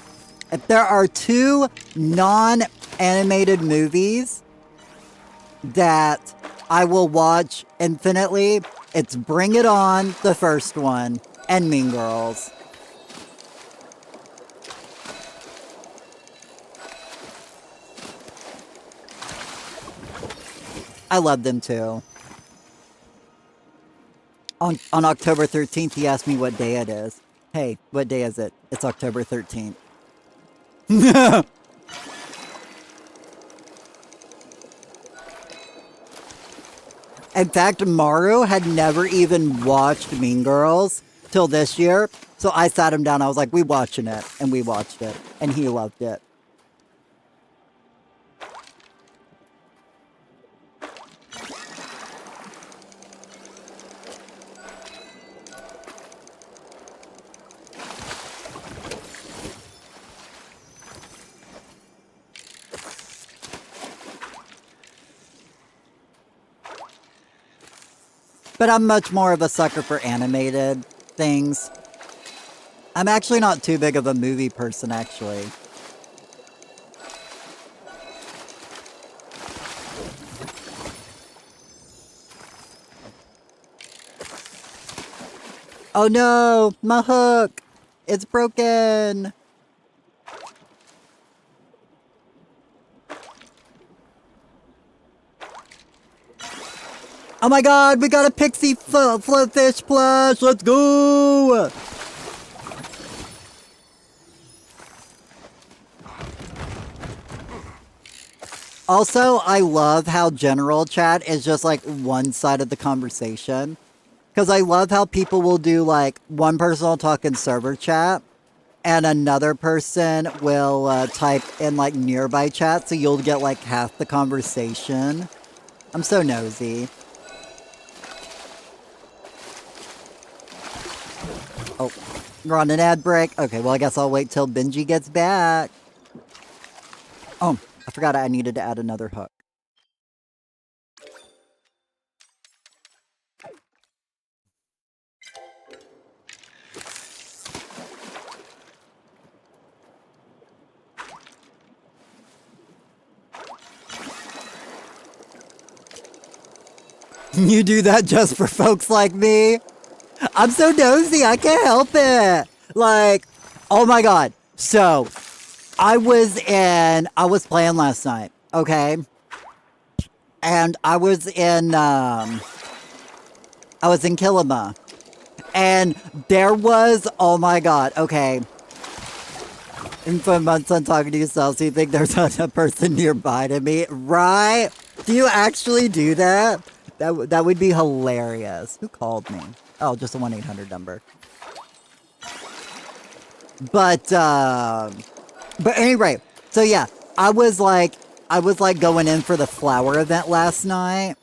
If there are two non-animated movies that I will watch infinitely, it's Bring It On, the first one, and Mean Girls. I love them too. On October 13th, he asked me what day it is. Hey, what day is it? It's October 13th. In fact, Maru had never even watched Mean Girls till this year. So I sat him down. I was like, we watching it. And we watched it. And he loved it. But I'm much more of a sucker for animated things. I'm actually not too big of a movie person, actually. Oh no, my hook! It's broken! Oh my god, we got a pixie floatfish plush! Let's go! Also, I love how general chat is just like one side of the conversation. Because I love how people will do like one person will talk in server chat and another person will type in like nearby chat, so you'll get like half the conversation. I'm so nosy. Oh, we're on an ad break. Okay, well, I guess I'll wait till Benji gets back. Oh, I forgot I needed to add another hook. You do that just for folks like me? I'm so nosy, I can't help it. Like, oh my god. So, I was playing last night, okay? And I was in Kilima. And there was, oh my god, okay. In 5 months I'm talking to yourself, so you think there's a person nearby to me, right? Do you actually do that? That would be hilarious. Who called me? Oh, just a 1-800 number. But anyway, so yeah, I was like going in for the flower event last night.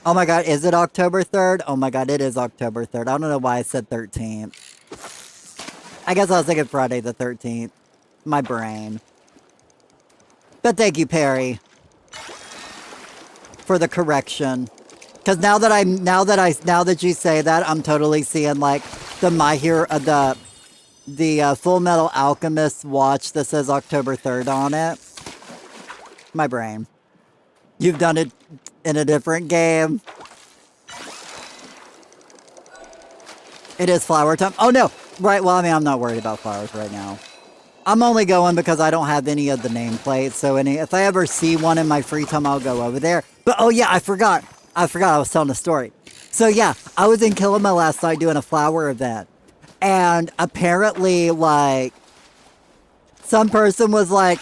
Oh my god, is it October 3rd? Oh my god, it is October 3rd. I don't know why I said 13th. I guess I was thinking Friday the 13th. My brain. But thank you, Perry, for the correction. Because now that you say that, I'm totally seeing like the Full Metal Alchemist watch that says October 3rd on it. My brain. You've done it in a different game. It is flower time. Oh no! Right, well, I mean, I'm not worried about flowers right now. I'm only going because I don't have any of the nameplates, so if I ever see one in my free time, I'll go over there. But oh yeah, I forgot I was telling a story. So yeah, I was in Killima last night doing a flower event, and apparently, like, some person was like,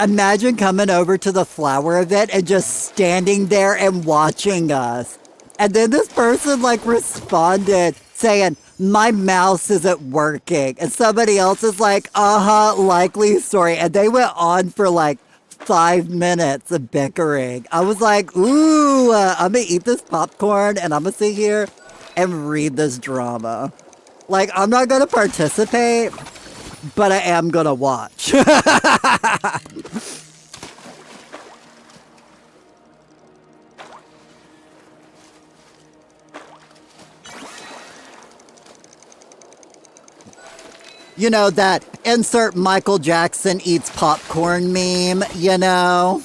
imagine coming over to the flower event and just standing there and watching us. And then this person like responded saying, my mouse isn't working. And somebody else is like, likely story. And they went on for like 5 minutes of bickering. I was like, ooh, I'm gonna eat this popcorn and I'm gonna sit here and read this drama. Like, I'm not gonna participate, but I am gonna watch. You know, that insert Michael Jackson eats popcorn meme, you know?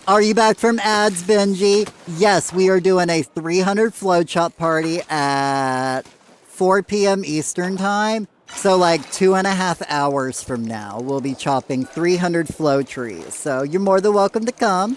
Are you back from ads, Benji? Yes, we are doing a 300 flow chop party at 4 p.m. Eastern time. So like 2.5 hours from now, we'll be chopping 300 flow trees. So you're more than welcome to come.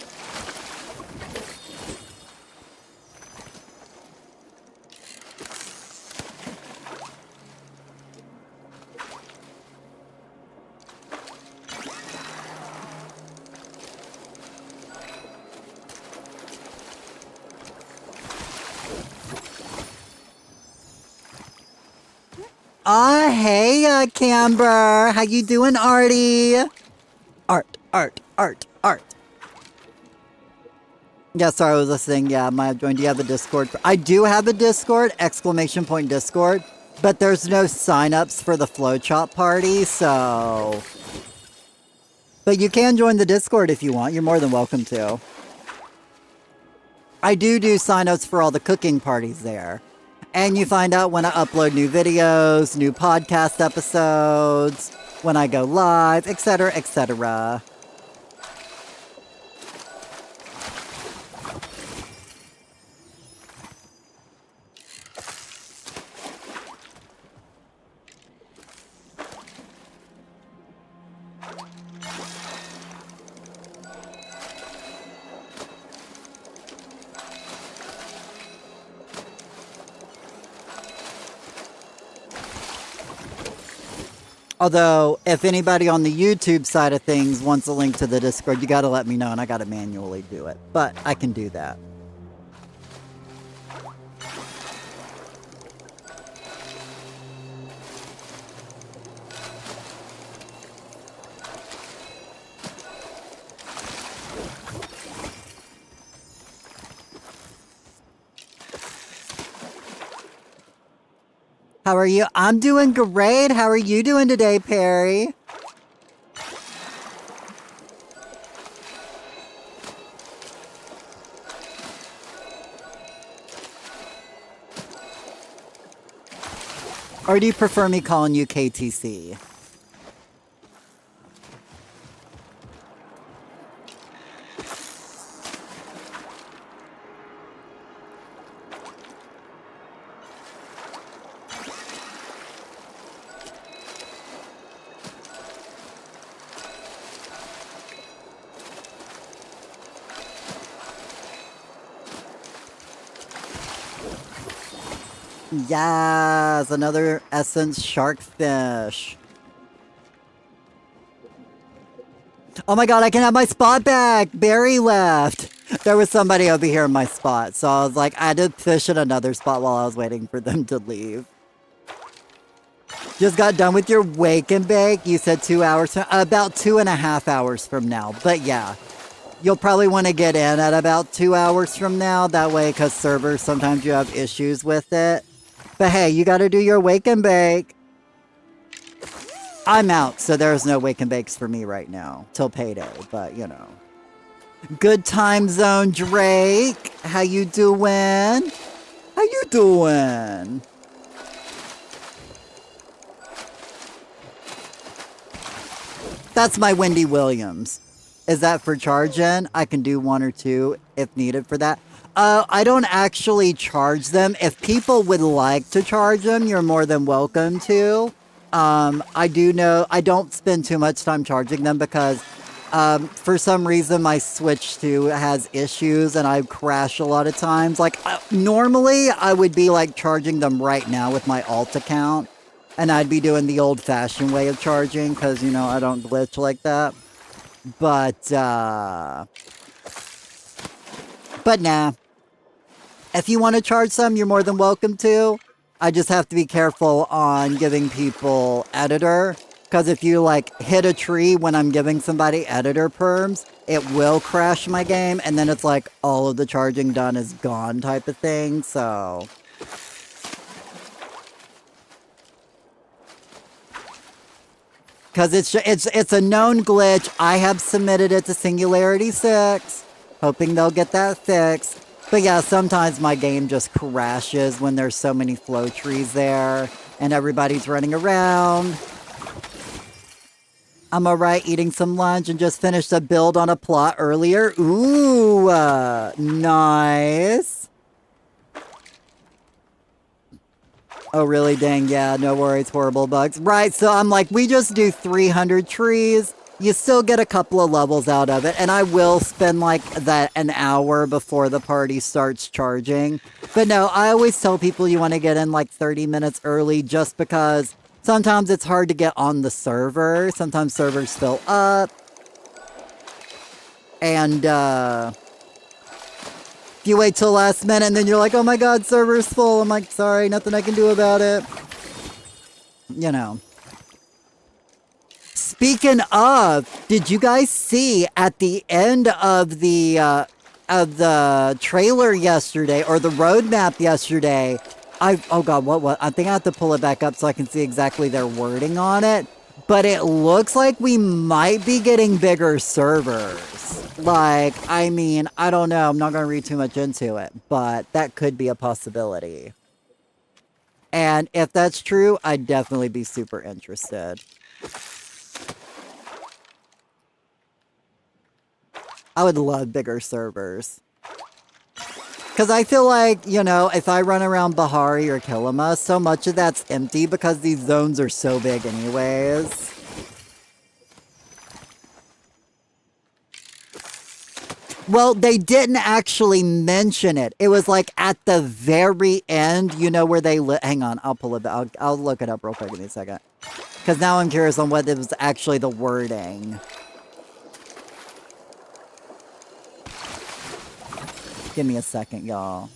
Hey, Camber. How you doing, Artie? Art. Yeah, sorry, I was listening. Yeah, I might have joined. Do you have the Discord? I do have a Discord, ! Discord, but there's no sign-ups for the Flow Chop party, so... But you can join the Discord if you want. You're more than welcome to. I do sign-ups for all the cooking parties there. And you find out when I upload new videos, new podcast episodes, when I go live, etc., etc. Although, if anybody on the YouTube side of things wants a link to the Discord, you gotta let me know and I gotta manually do it. But I can do that. How are you? I'm doing great. How are you doing today, Perry? Or do you prefer me calling you KTC? Yes, another essence sharkfish. Oh my god, I can have my spot back! Barry left! There was somebody over here in my spot, so I was like, I had to fish in another spot while I was waiting for them to leave. Just got done with your wake and bake? You said 2 hours, about 2.5 hours from now, but yeah. You'll probably want to get in at about 2 hours from now, that way, because servers, sometimes you have issues with it. But hey, you gotta do your wake and bake. I'm out, so there's no wake and bakes for me right now. Till payday, but you know. Good time zone, Drake. How you doing? How you doing? That's my Wendy Williams. Is that for charge in? I can do 1 or 2 if needed for that. I don't actually charge them. If people would like to charge them, you're more than welcome to. I do know I don't spend too much time charging them because for some reason my Switch 2 has issues and I crash a lot of times. Like normally I would be like charging them right now with my alt account and I'd be doing the old-fashioned way of charging because, you know, I don't glitch like that. But nah. If you want to charge some, you're more than welcome to. I just have to be careful on giving people editor. Because if you, like, hit a tree when I'm giving somebody editor perms, it will crash my game. And then it's like, all of the charging done is gone type of thing. So... Because it's a known glitch. I have submitted it to Singularity 6. Hoping they'll get that fixed. But yeah, sometimes my game just crashes when there's so many flow trees there and everybody's running around. I'm alright eating some lunch and just finished a build on a plot earlier. Ooh, nice. Oh, really? Dang, yeah, no worries, horrible bugs. Right, so I'm like, we just do 300 trees. You still get a couple of levels out of it, and I will spend like an hour before the party starts charging. But no, I always tell people you want to get in like 30 minutes early just because sometimes it's hard to get on the server. Sometimes servers fill up. And if you wait till last minute and then you're like, oh my god, server's full. I'm like, sorry, nothing I can do about it. You know. Speaking of, did you guys see at the end of the trailer yesterday or the roadmap yesterday? Oh god, what? I think I have to pull it back up so I can see exactly their wording on it. But it looks like we might be getting bigger servers. Like, I mean, I don't know. I'm not going to read too much into it, but that could be a possibility. And if that's true, I'd definitely be super interested. I would love bigger servers. Because I feel like, you know, if I run around Bahari or Kilima, so much of that's empty because these zones are so big anyways. Well, they didn't actually mention it. It was like at the very end, you know, where they... Hang on, I'll pull it up. I'll look it up real quick. Give me a second. Because now I'm curious on what it was actually the wording. Give me a second, y'all.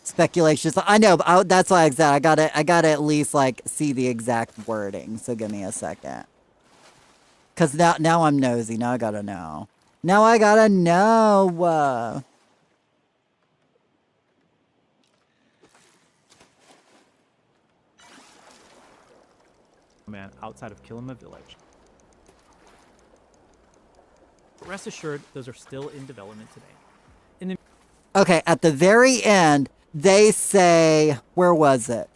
Speculations. I know, but that's why I gotta at least like see the exact wording. So give me a second. Cause now I'm nosy. Now I gotta know. Now I gotta know. Man, outside of Kilima Village. But rest assured, those are still in development today. Okay, at the very end, they say, where was it?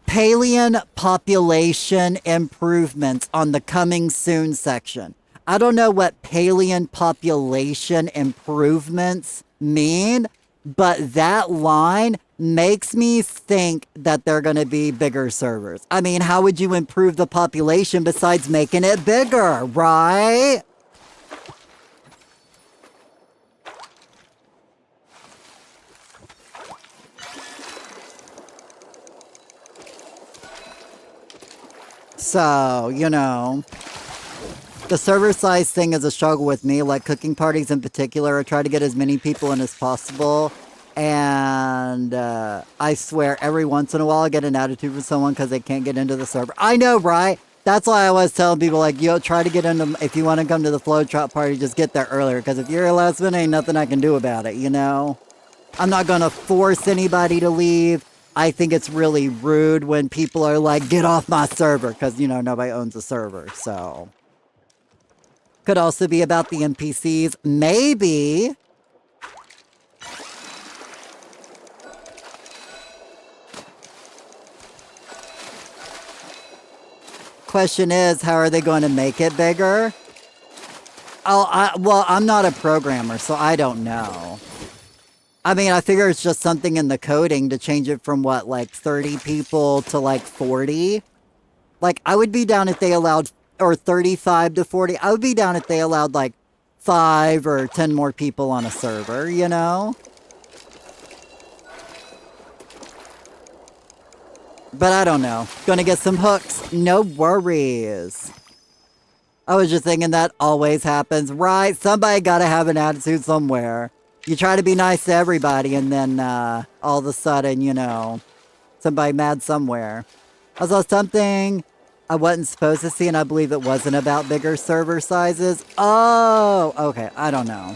Palian population improvements on the coming soon section. I don't know what Palian population improvements mean, but that line makes me think that they're going to be bigger servers. I mean, how would you improve the population besides making it bigger, right? So, you know, the server size thing is a struggle with me, like cooking parties in particular. I try to get as many people in as possible. And I swear, every once in a while I get an attitude from someone because they can't get into the server. I know, right? That's why I was telling people, like, yo, try to get into, if you want to come to the Flow Trap party, just get there earlier. Because if you're a last minute, ain't nothing I can do about it, you know? I'm not going to force anybody to leave. I think it's really rude when people are like, get off my server, because, you know, nobody owns a server, so. Could also be about the NPCs. Maybe. Question is, how are they going to make it bigger? Well, I'm not a programmer, so I don't know. I mean, I figure it's just something in the coding to change it from what, like 30 people to like 40? Like, I would be down if they allowed, or 35 to 40. I would be down if they allowed like 5 or 10 more people on a server, you know? But I don't know. Gonna get some hooks. No worries. I was just thinking that always happens, right? Somebody gotta have an attitude somewhere. You try to be nice to everybody and then all of a sudden, you know, somebody mad somewhere. I saw something I wasn't supposed to see and I believe it wasn't about bigger server sizes. Oh, okay. I don't know.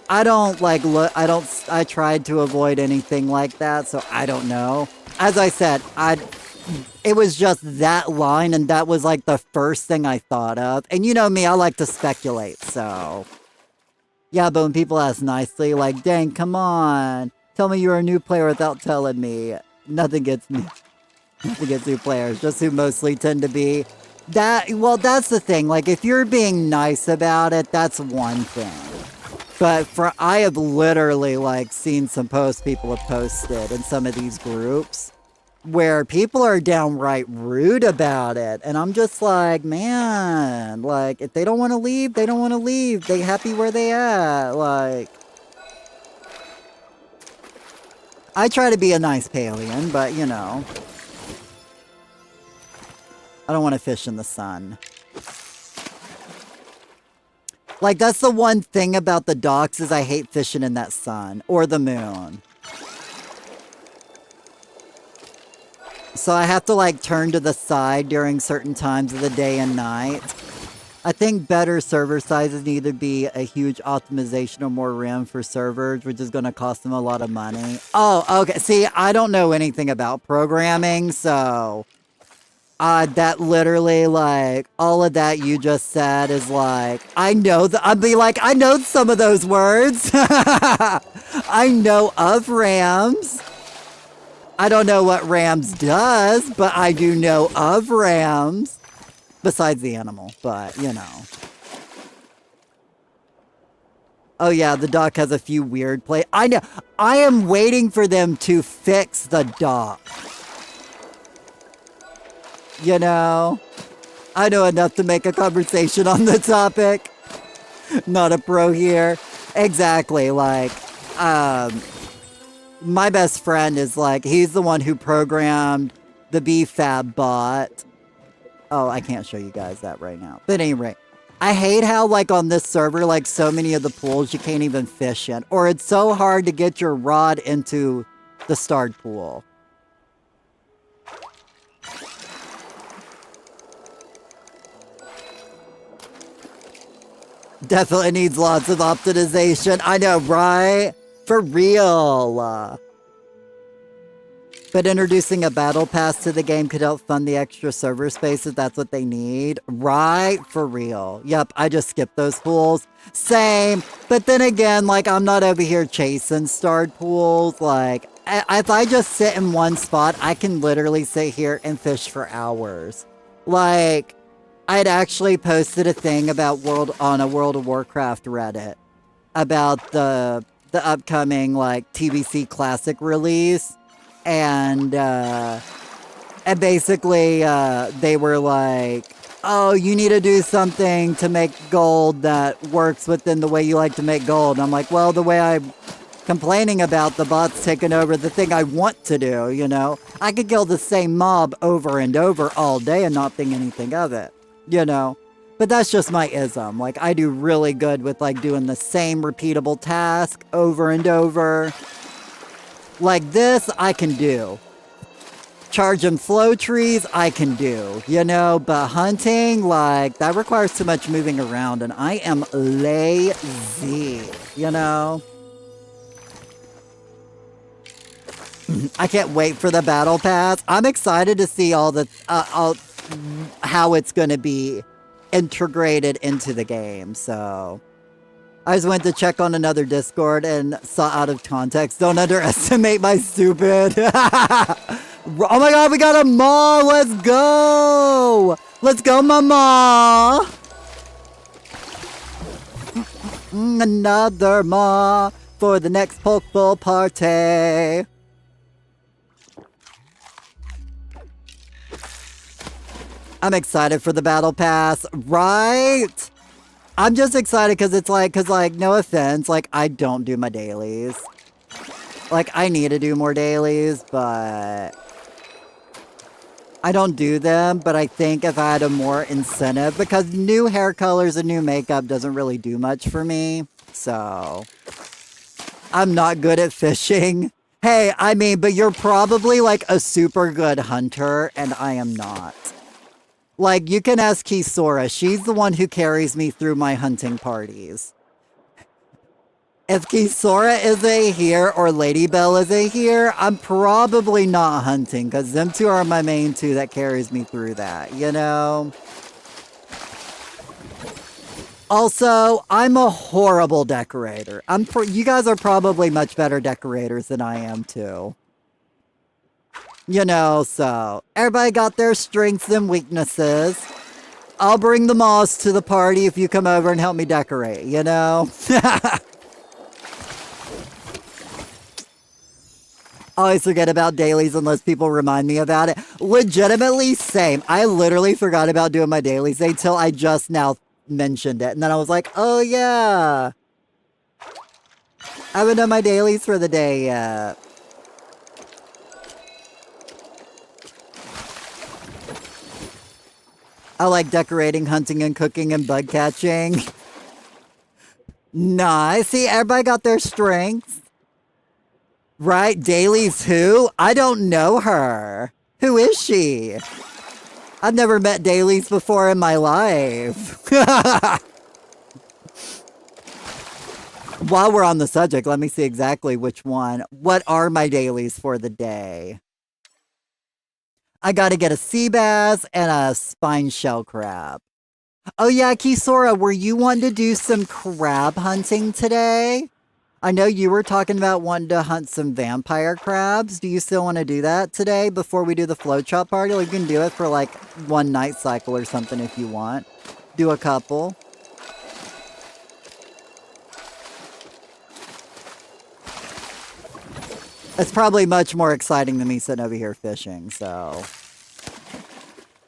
I don't like look, I tried to avoid anything like that, so I don't know. As I said, it was just that line, and that was like the first thing I thought of. And you know me, I like to speculate, so. Yeah, but when people ask nicely, like, dang, come on, tell me you're a new player without telling me. Nothing gets new players, just who mostly tend to be. Well, that's the thing, like, if you're being nice about it, that's one thing. But I have literally, like, seen some posts people have posted in some of these groups where people are downright rude about it. And I'm just like, man, like, if they don't want to leave, they don't want to leave. They happy where they at. Like, I try to be a nice Palian, but, you know, I don't want to fish in the sun. Like, that's the one thing about the docks is I hate fishing in that sun. Or the moon. So I have to, like, turn to the side during certain times of the day and night. I think better server sizes need to be a huge optimization or more RAM for servers, which is going to cost them a lot of money. Oh, okay. See, I don't know anything about programming, so... that literally, like, all of that you just said is like, I know I'd be like, I know some of those words. I know of Rams. I don't know what Rams does, but I do know of Rams. Besides the animal, but, you know. Oh yeah, the dock has a few weird I know. I am waiting for them to fix the dock. You know, I know enough to make a conversation on the topic. Not a pro here. Exactly, like, my best friend is like, he's the one who programmed the BFAB bot. Oh, I can't show you guys that right now. But anyway, I hate how, like, on this server, like, so many of the pools you can't even fish in. Or it's so hard to get your rod into the starred pool. Definitely needs lots of optimization. I know, right? For real. But introducing a battle pass to the game could help fund the extra server space if that's what they need. Right? For real. Yep, I just skipped those pools. Same. But then again, like, I'm not over here chasing starred pools. Like, if I just sit in one spot, I can literally sit here and fish for hours. Like... I had actually posted a thing about on a World of Warcraft Reddit about the upcoming, like, TBC Classic release, and basically they were like, oh, you need to do something to make gold that works within the way you like to make gold. And I'm like, well, the way I'm complaining about the bots taking over the thing I want to do, you know? I could kill the same mob over and over all day and not think anything of it. You know, but that's just my ism. Like, I do really good with, like, doing the same repeatable task over and over. Like this, I can do. Charging flow trees, I can do. You know, but hunting, like, that requires too much moving around, and I am lazy, you know? I can't wait for the battle pass. I'm excited to see all the, how it's going to be integrated into the game, so... I just went to check on another Discord and saw out of context. Don't underestimate my stupid... Oh my god, we got a maw! Let's go! Let's go, mama! Another maw for the next Pokeball party. I'm excited for the battle pass, right? I'm just excited because it's like, no offense, like, I don't do my dailies. Like, I need to do more dailies, but I don't do them, but I think if I had a more incentive, because new hair colors and new makeup doesn't really do much for me, so I'm not good at fishing. Hey, I mean, but you're probably like a super good hunter, and I am not. Like, you can ask Kisora. She's the one who carries me through my hunting parties. If Kisora isn't here or Lady Bell isn't here, I'm probably not hunting, because them two are my main two that carries me through that, you know? Also, I'm a horrible decorator. You guys are probably much better decorators than I am, too. You know, so everybody got their strengths and weaknesses. I'll bring the moss to the party if you come over and help me decorate, you know? Always forget about dailies unless people remind me about it. Legitimately, same. I literally forgot about doing my dailies until I just now mentioned it. And then I was like, oh yeah. I haven't done my dailies for the day yet. I like decorating, hunting, and cooking, and bug catching. Nice. See, everybody got their strengths. Right? Dailies who? I don't know her. Who is she? I've never met Dailies before in my life. While we're on the subject, let me see exactly which one. What are my dailies for the day? I gotta get a sea bass and a spine shell crab. Oh yeah, Kisora, were you wanting to do some crab hunting today? I know you were talking about wanting to hunt some vampire crabs. Do you still want to do that today before we do the flow chop party? Or you can do it for like one night cycle or something if you want. Do a couple. It's probably much more exciting than me sitting over here fishing, so.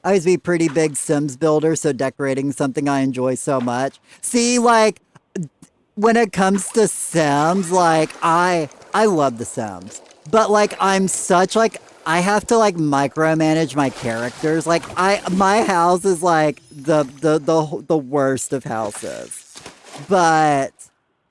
I used to be pretty big Sims builder, so decorating something I enjoy so much. See, like, when it comes to Sims, like, I love the Sims. But, like, I'm such, like, I have to, like, micromanage my characters. Like, my house is, like, the worst of houses. But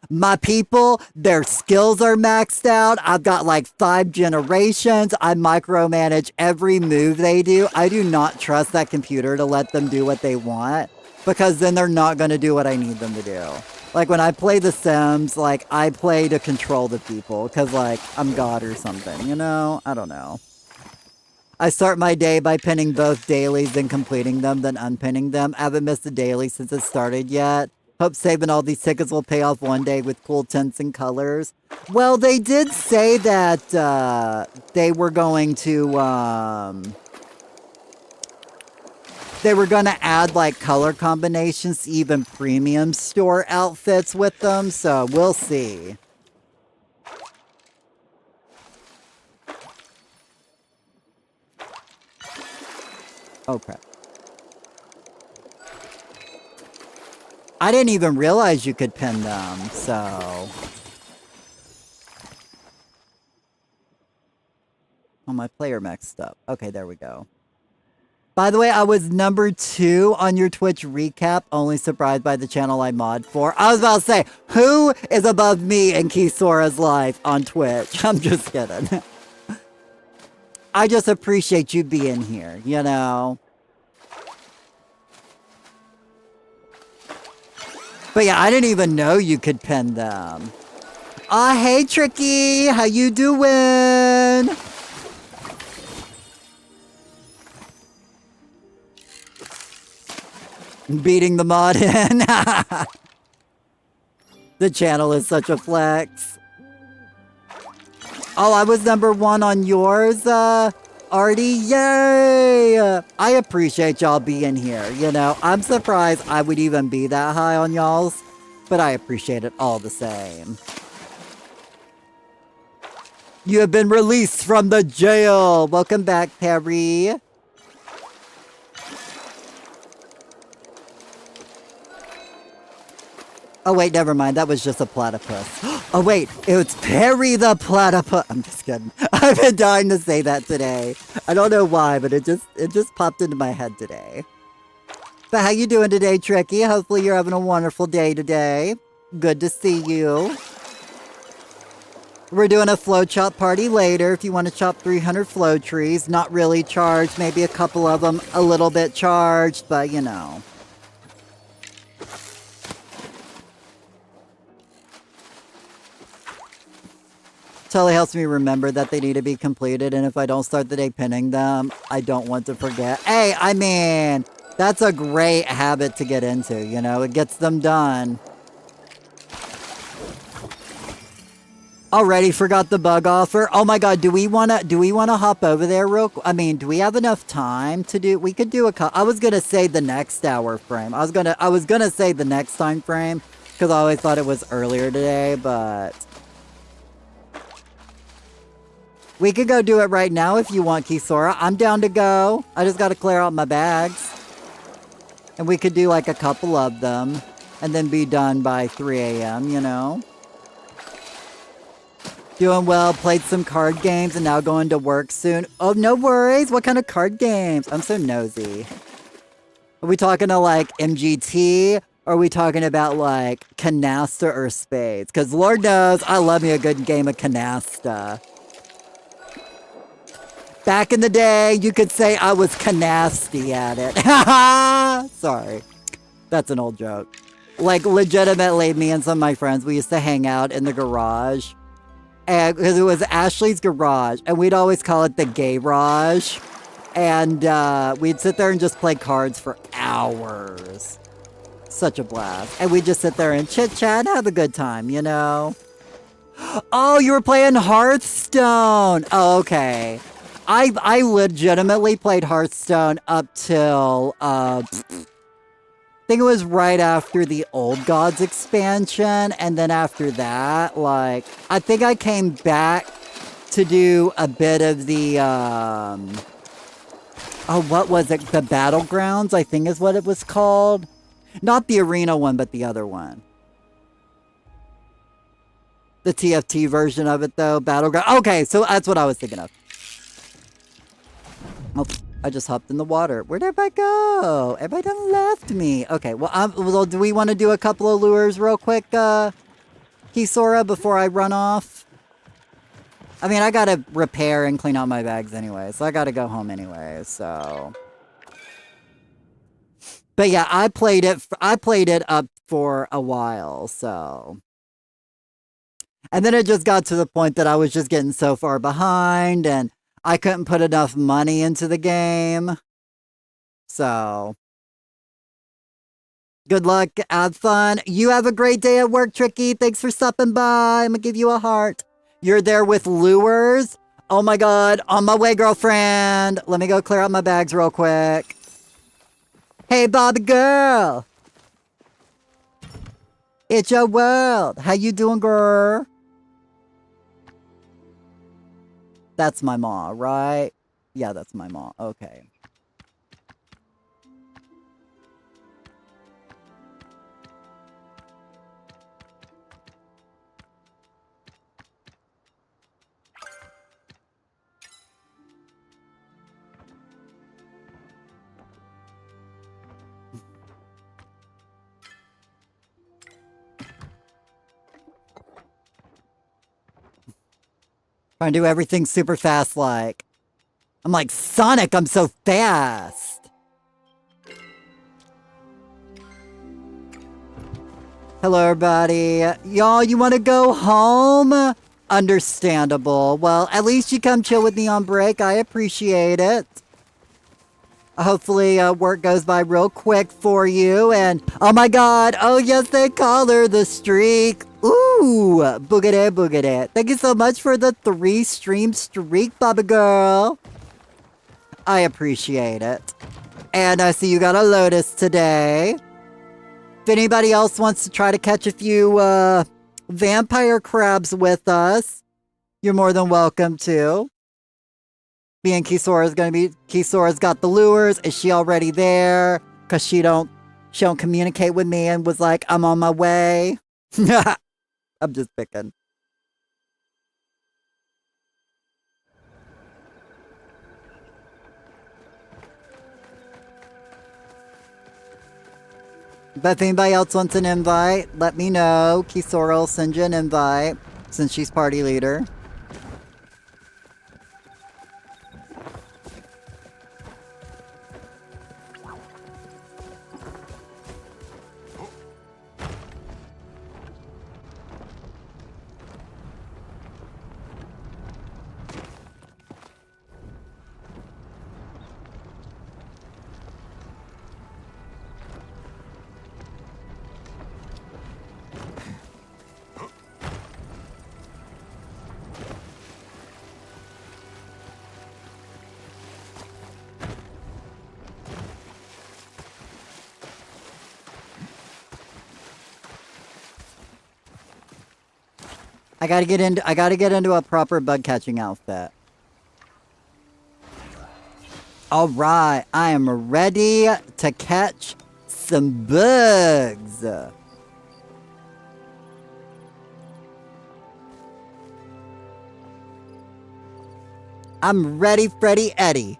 my people, their skills are maxed out. I've got like 5 generations. I micromanage every move they do. I do not trust that computer to let them do what they want, because then they're not going to do what I need them to do. Like when I play The Sims, like I play to control the people because like I'm God or something, you know? I don't know. I start my day by pinning both dailies, then completing them, then unpinning them. I haven't missed a daily since it started yet. Hope saving all these tickets will pay off one day with cool tints and colors. Well, they did say that they were going to add like color combinations to even premium store outfits with them, so we'll see. Okay. I didn't even realize you could pin them, so. Oh, my player mixed up. Okay, there we go. By the way, I was number 2 on your Twitch recap, only surprised by the channel I mod for. I was about to say, who is above me in Kisora's life on Twitch? I'm just kidding. I just appreciate you being here, you know? But yeah, I didn't even know you could pin them. Aw, hey Tricky, how you doing? Beating the mod in. The channel is such a flex. Oh, I was number 1 on yours, Artie. Yay! I appreciate y'all being here, you know. I'm surprised I would even be that high on y'all's, but I appreciate it all the same. You have been released from the jail. Welcome back, Perry. Oh, wait, never mind. That was just a platypus. Oh, wait, it's Perry the platypus. I'm just kidding. I've been dying to say that today. I don't know why, but it just popped into my head today. But how you doing today, Tricky? Hopefully you're having a wonderful day today. Good to see you. We're doing a flow chop party later if you want to chop 300 flow trees. Not really charged, maybe a couple of them a little bit charged, but you know. Totally helps me remember that they need to be completed, and if I don't start the day pinning them, I don't want to forget. Hey, I mean, that's a great habit to get into, you know? It gets them done. Already forgot the bug offer. Oh my god, do we wanna hop over there I mean, do we have enough time to do? We could do I was gonna say the next hour frame. I was gonna say the next time frame because I always thought it was earlier today, but we could go do it right now if you want, Kisora. I'm down to go. I just gotta clear out my bags. And we could do like a couple of them and then be done by 3 a.m., you know? Doing well, played some card games and now going to work soon. Oh, no worries. What kind of card games? I'm so nosy. Are we talking to like MGT? Or are we talking about like canasta or spades? Because Lord knows I love me a good game of canasta. Back in the day, you could say I was canasty at it. Sorry. That's an old joke. Like, legitimately, me and some of my friends, we used to hang out in the garage. And because it was Ashley's garage. And we'd always call it the gay-rage. And we'd sit there and just play cards for hours. Such a blast. And we'd just sit there and chit-chat and have a good time, you know? Oh, you were playing Hearthstone! Oh, okay. I legitimately played Hearthstone up till, I think it was right after the Old Gods expansion, and then after that, like, I think I came back to do a bit of the, oh, what was it? The Battlegrounds, I think is what it was called. Not the arena one, but the other one. The TFT version of it, though, Battleground. Okay, so that's what I was thinking of. Oh, I just hopped in the water. Where'd everybody go? Everybody done left me. Okay, well, do we want to do a couple of lures real quick, Kisora, before I run off? I mean, I gotta repair and clean out my bags anyway, so I gotta go home anyway, so. But yeah, I played it up for a while, so. And then it just got to the point that I was just getting so far behind, and I couldn't put enough money into the game. So. Good luck. Have fun. You have a great day at work, Tricky. Thanks for stopping by. I'm gonna give you a heart. You're there with lures? Oh my god. On my way, girlfriend. Let me go clear out my bags real quick. Hey, Bobby girl. It's your world. How you doing, girl? That's my ma, right? Yeah, that's my ma. Okay. Trying to do everything super fast like. I'm like, Sonic, I'm so fast. Hello, everybody. Y'all, you want to go home? Understandable. Well, at least you come chill with me on break. I appreciate it. Hopefully, work goes by real quick for you. And, oh my god. Oh, yes, they call her the Streak. Ooh, boogity boogity. Thank you so much for the 3-stream streak, Baba Girl. I appreciate it. And I see you got a Lotus today. If anybody else wants to try to catch a few vampire crabs with us, You're more than welcome to. Me and Kisora's got the lures. Is she already there? Cause she don't communicate with me and was like, I'm on my way. I'm just picking. But if anybody else wants an invite, let me know. Kisora will send you an invite since she's party leader. I gotta get into a proper bug catching outfit. Alright, I am ready to catch some bugs. I'm ready, Freddy Eddie.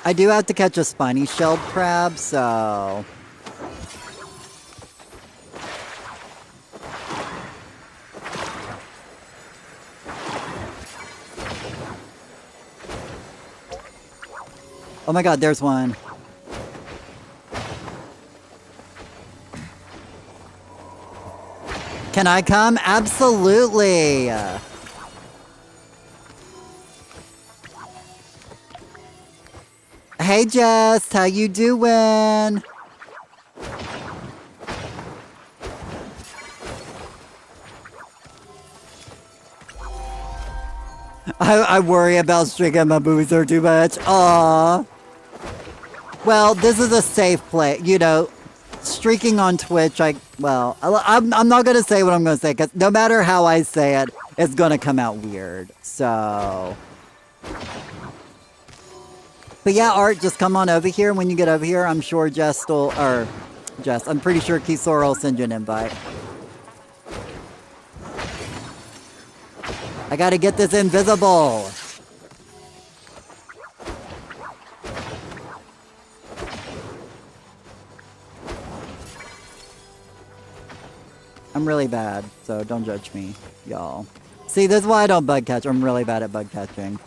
I do have to catch a spiny shelled crab, so... Oh my god, there's one. Can I come? Absolutely! Hey Jess, how you doing? I worry about streaking my boozer too much. Aww. Well, this is a safe play. You know, streaking on Twitch, I'm not going to say what I'm going to say, because no matter how I say it, it's going to come out weird. So... But yeah, Art, just come on over here. When you get over here, I'm sure I'm pretty sure Kisora will send you an invite. I gotta get this invisible. I'm really bad, so don't judge me, y'all. See, this is why I don't bug catch. I'm really bad at bug catching.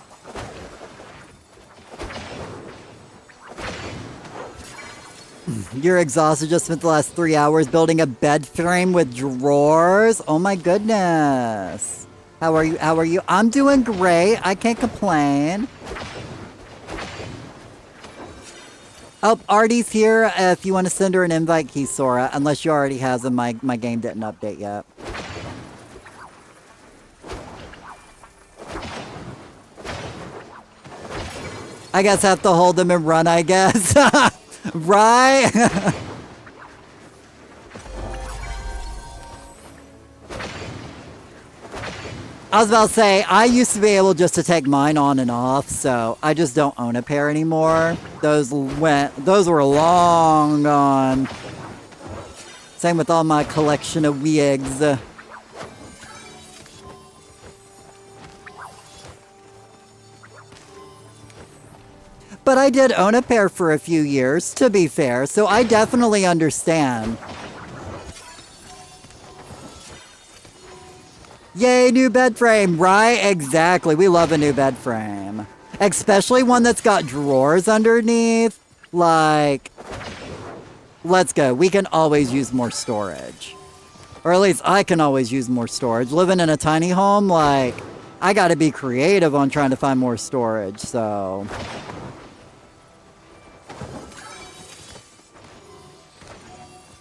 You're exhausted, just spent the last 3 hours building a bed frame with drawers? Oh my goodness. How are you? I'm doing great. I can't complain. Oh, Artie's here. If you want to send her an invite, Kisora. Unless she already has them. My game didn't update yet. I guess I have to hold them and run, I guess. Right? I was about to say, I used to be able just to take mine on and off, so I just don't own a pair anymore. Those were long gone. Same with all my collection of wigs. But I did own a pair for a few years, to be fair, so I definitely understand. Yay, new bed frame, right? Exactly, we love a new bed frame. Especially one that's got drawers underneath. Like, let's go, we can always use more storage. Or at least I can always use more storage. Living in a tiny home, like, I gotta be creative on trying to find more storage, so...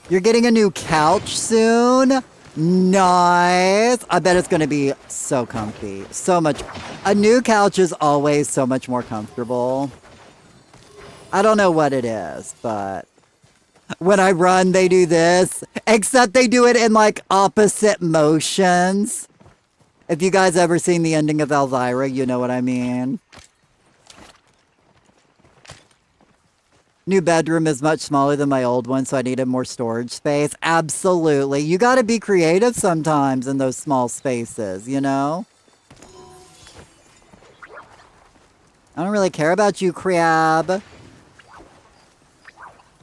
You're getting a new couch soon? Nice. I bet it's going to be so comfy. So much. A new couch is always so much more comfortable. I don't know what it is, but when I run, they do this. Except they do it in like opposite motions. If you guys ever seen the ending of Elvira, you know what I mean. New bedroom is much smaller than my old one, so I needed more storage space. Absolutely. You gotta be creative sometimes in those small spaces, you know? I don't really care about you, crab.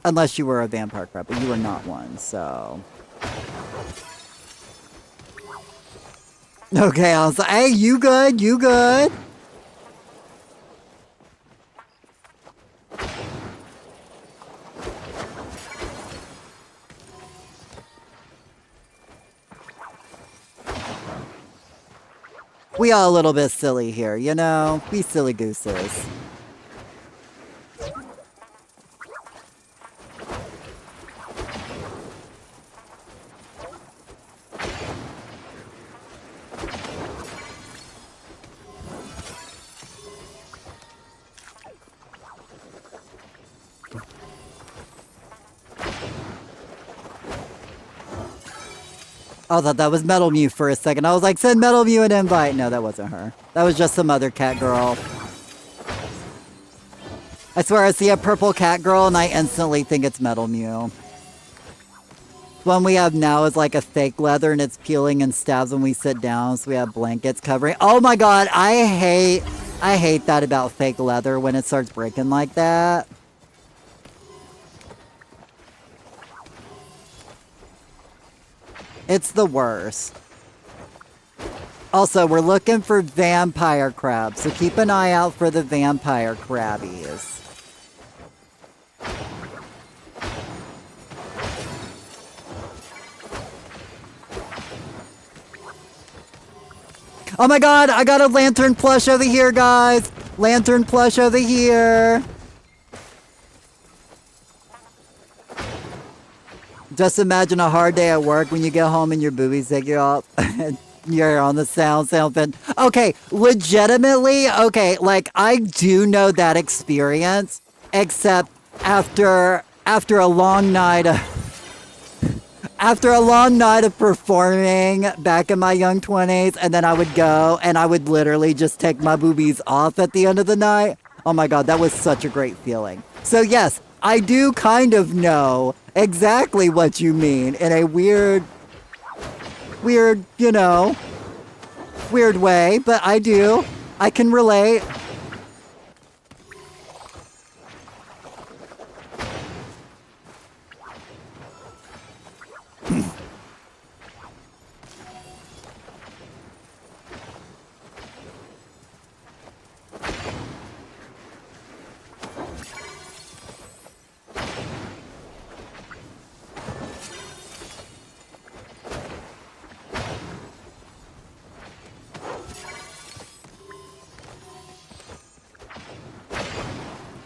Unless you were a vampire crab, but you were not one, so... Okay, I was like, hey, you good? You good? We are a little bit silly here, you know? Be silly gooses. I thought that was Metal Mew for a second. I was like, send Metal Mew an invite. No, that wasn't her. That was just some other cat girl. I swear I see a purple cat girl and I instantly think it's Metal Mew. The one we have now is like a fake leather and it's peeling and stabs when we sit down, so we have blankets covering. Oh my god, I hate that about fake leather when it starts breaking like that. It's the worst. Also, we're looking for vampire crabs, so keep an eye out for the vampire crabbies. Oh my god, I got a lantern plush over here, guys! Lantern plush over here! Just imagine a hard day at work when you get home and your boobies take you off. You're on the sound fin. Okay, legitimately, okay, like, I do know that experience, except after a long night of... After a long night of performing back in my young 20s, and then I would go, and I would literally just take my boobies off at the end of the night. Oh my god, that was such a great feeling. So yes, I do kind of know exactly what you mean in a weird, you know, weird way, but I do. I can relate.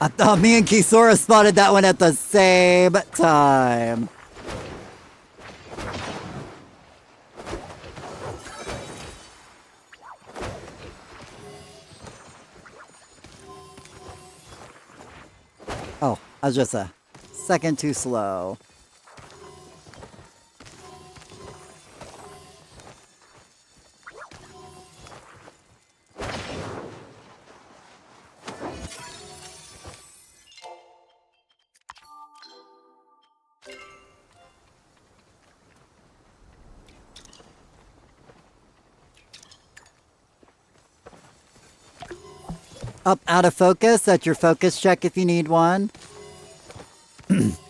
I thought me and Kisora spotted that one at the same time. Oh, I was just a second too slow. Up out of focus. That's your focus check if you need one.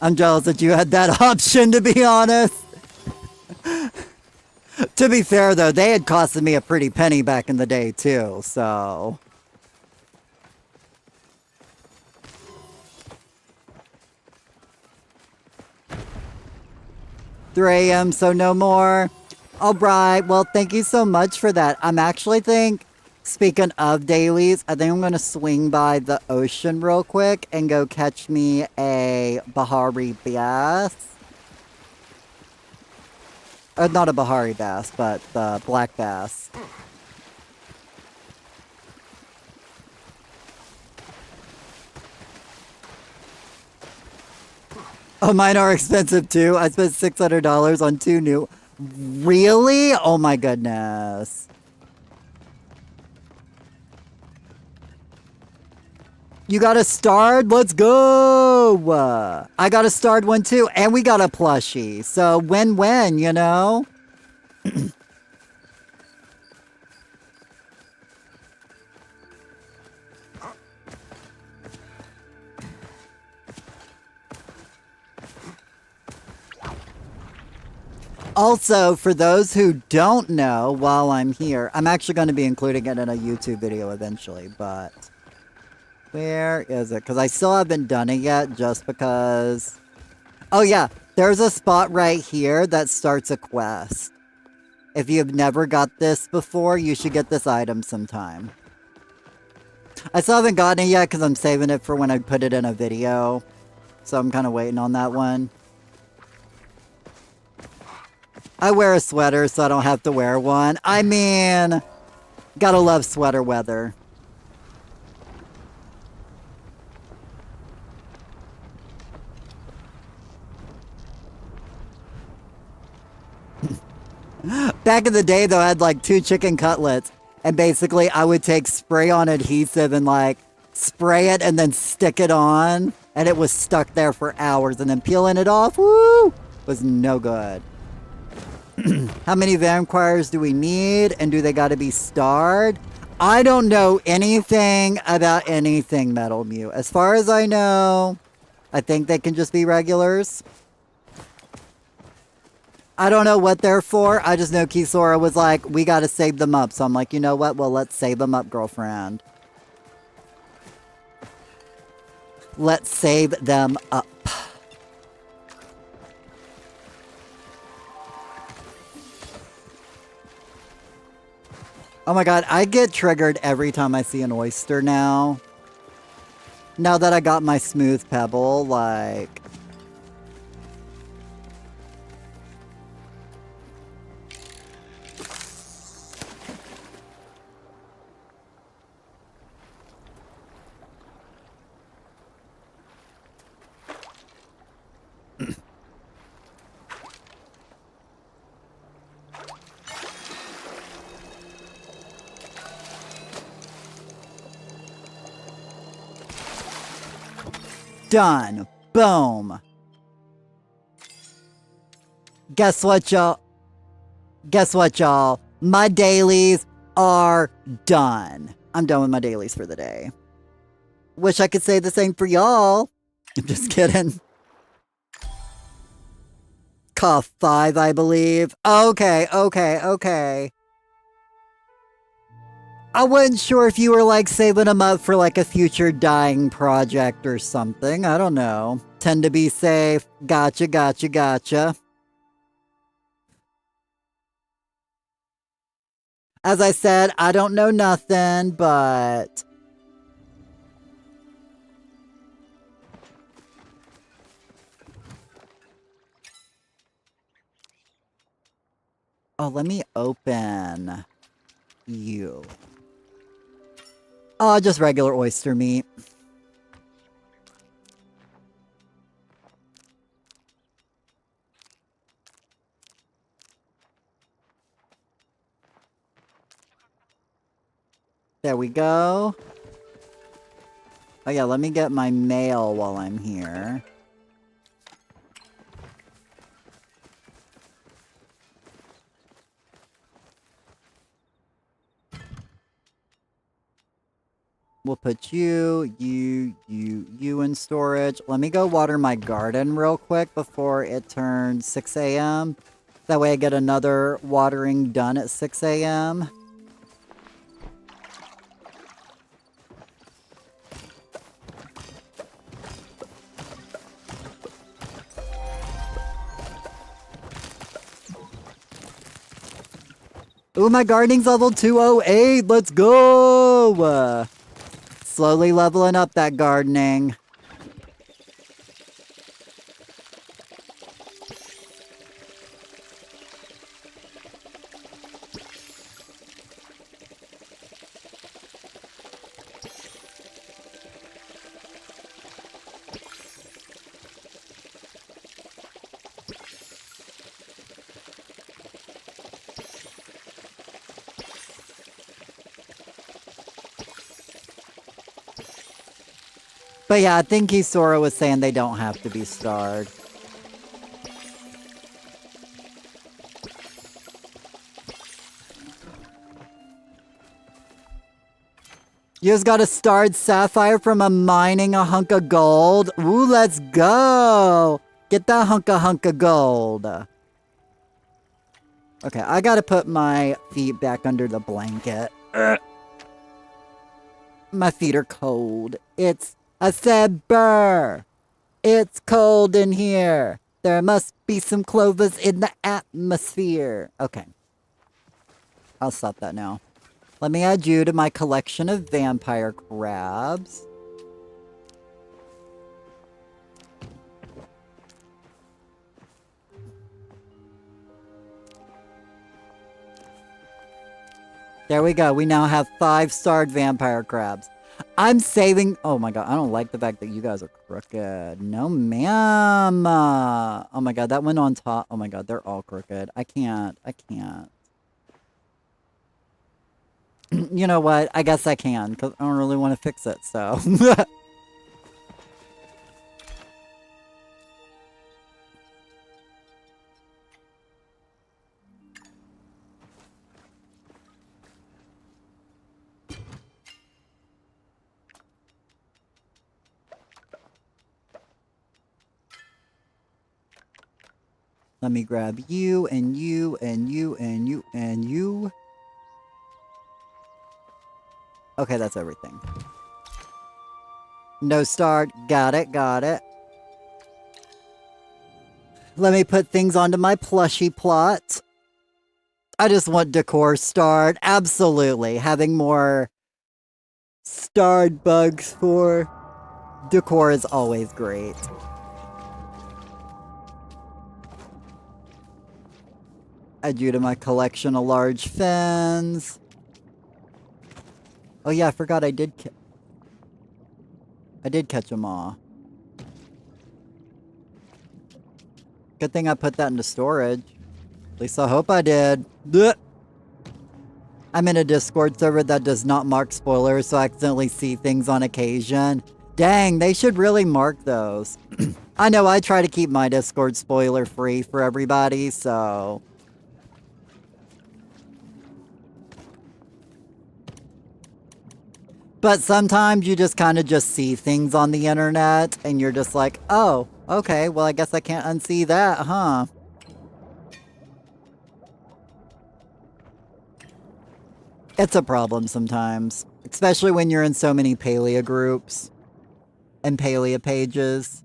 I'm jealous that you had that option, to be honest. To be fair, though, they had costed me a pretty penny back in the day, too, so... 3 a.m., so no more. Alright, well, thank you so much for that. I'm actually speaking of dailies, I think I'm going to swing by the ocean real quick and go catch me a Bahari bass. Not a Bahari bass, but the black bass. Oh, mine are expensive too. I spent $600 on 2 new. Really? Oh my goodness. You got a starred? Let's go! I got a starred one too, and we got a plushie. So win-win, you know? Also, for those who don't know, while I'm here, I'm actually going to be including it in a YouTube video eventually, but... Where is it? Because I still haven't done it yet, just because... Oh yeah, there's a spot right here that starts a quest. If you've never got this before, you should get this item sometime. I still haven't gotten it yet because I'm saving it for when I put it in a video. So I'm kind of waiting on that one. I wear a sweater so I don't have to wear one. I mean, gotta love sweater weather. Back in the day, though, I had like 2 chicken cutlets. And basically, I would take spray-on adhesive and like spray it and then stick it on. And it was stuck there for hours. And then peeling it off, woo, was no good. How many vampires do we need? And do they gotta be starred? I don't know anything about anything, Metal Mew. As far as I know, I think they can just be regulars. I don't know what they're for. I just know Kisora was like, we gotta save them up. So I'm like, you know what? Well, let's save them up, girlfriend. Let's save them up. Oh my god, I get triggered every time I see an oyster now. Now that I got my smooth pebble, like... Done. Boom. Guess what, y'all? Guess what, y'all? My dailies are done. I'm done with my dailies for the day. Wish I could say the same for y'all. I'm just kidding. Cough 5, I believe. Okay. I wasn't sure if you were like saving them up for like a future dying project or something. I don't know. Tend to be safe. Gotcha. As I said, I don't know nothing, but... Oh, let me open you. Oh, just regular oyster meat. There we go. Oh yeah, let me get my mail while I'm here. We'll put you in storage. Let me go water my garden real quick before it turns 6 a.m. That way I get another watering done at 6 a.m. Ooh, my gardening's level 208. Let's go! Slowly leveling up that gardening. But yeah, I think Kisora was saying they don't have to be starred. You just got a starred sapphire from mining a hunk of gold. Ooh, let's go. Get that hunk of gold. Okay, I gotta put my feet back under the blanket. My feet are cold. I said burr. It's cold in here. There must be some clovers in the atmosphere. Okay. I'll stop that now. Let me add you to my collection of vampire crabs. There we go. We now have 5-starred vampire crabs. I'm saving... Oh my god, I don't like the fact that you guys are crooked. No, ma'am. Oh my god, that went on top. Oh my god, they're all crooked. I can't. You know what? I guess I can, because I don't really want to fix it, so... Let me grab you, and you, and you, and you, and you. Okay, that's everything. No start. Got it, got it. Let me put things onto my plushie plot. I just want decor starred. Absolutely. Having more starred bugs for decor is always great. Add you to my collection of large fins. Oh yeah, I forgot I did catch them all. Good thing I put that into storage. At least I hope I did. Blech. I'm in a Discord server that does not mark spoilers, so I accidentally see things on occasion. Dang, they should really mark those. I know I try to keep my Discord spoiler free for everybody, so... But sometimes you just kind of just see things on the internet, and you're just like, oh, okay, well I guess I can't unsee that, huh? It's a problem sometimes, especially when you're in so many Palia groups and Palia pages.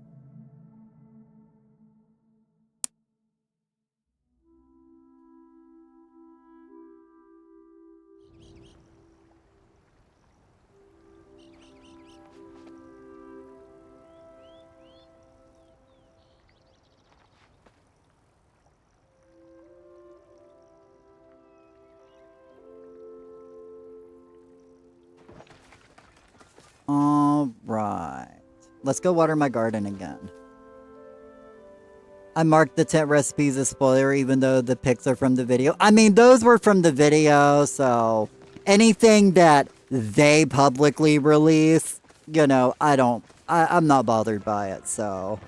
Alright. Let's go water my garden again. I marked the 10 recipes as spoiler even though the pics are from the video. I mean, those were from the video, so... Anything that they publicly release, you know, I'm not bothered by it, so...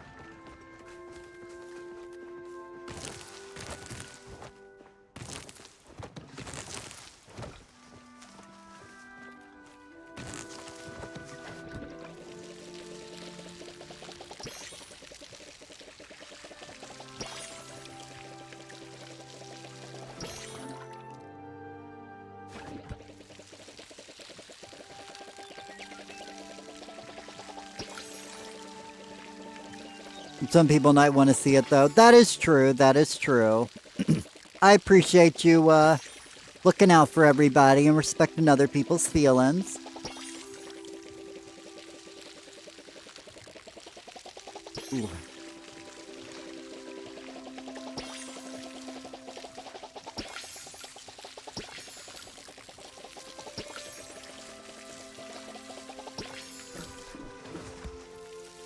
Some people might want to see it, though. That is true. That is true. I appreciate you, looking out for everybody and respecting other people's feelings. Ooh.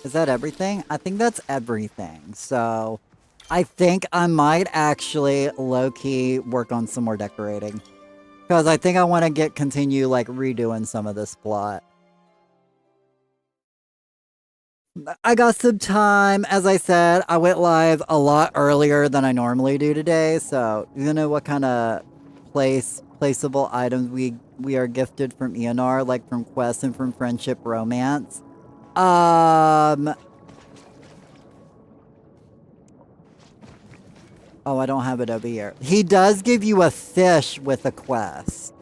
Is that everything? I think that's everything. So, I think I might actually low-key work on some more decorating. Because I think I want to continue, like, redoing some of this plot. I got some time. As I said, I went live a lot earlier than I normally do today. So, you know what kind of placeable items we are gifted from ENR, like from Quest and from Friendship Romance. Oh, I don't have it over here. He does give you a fish with a quest.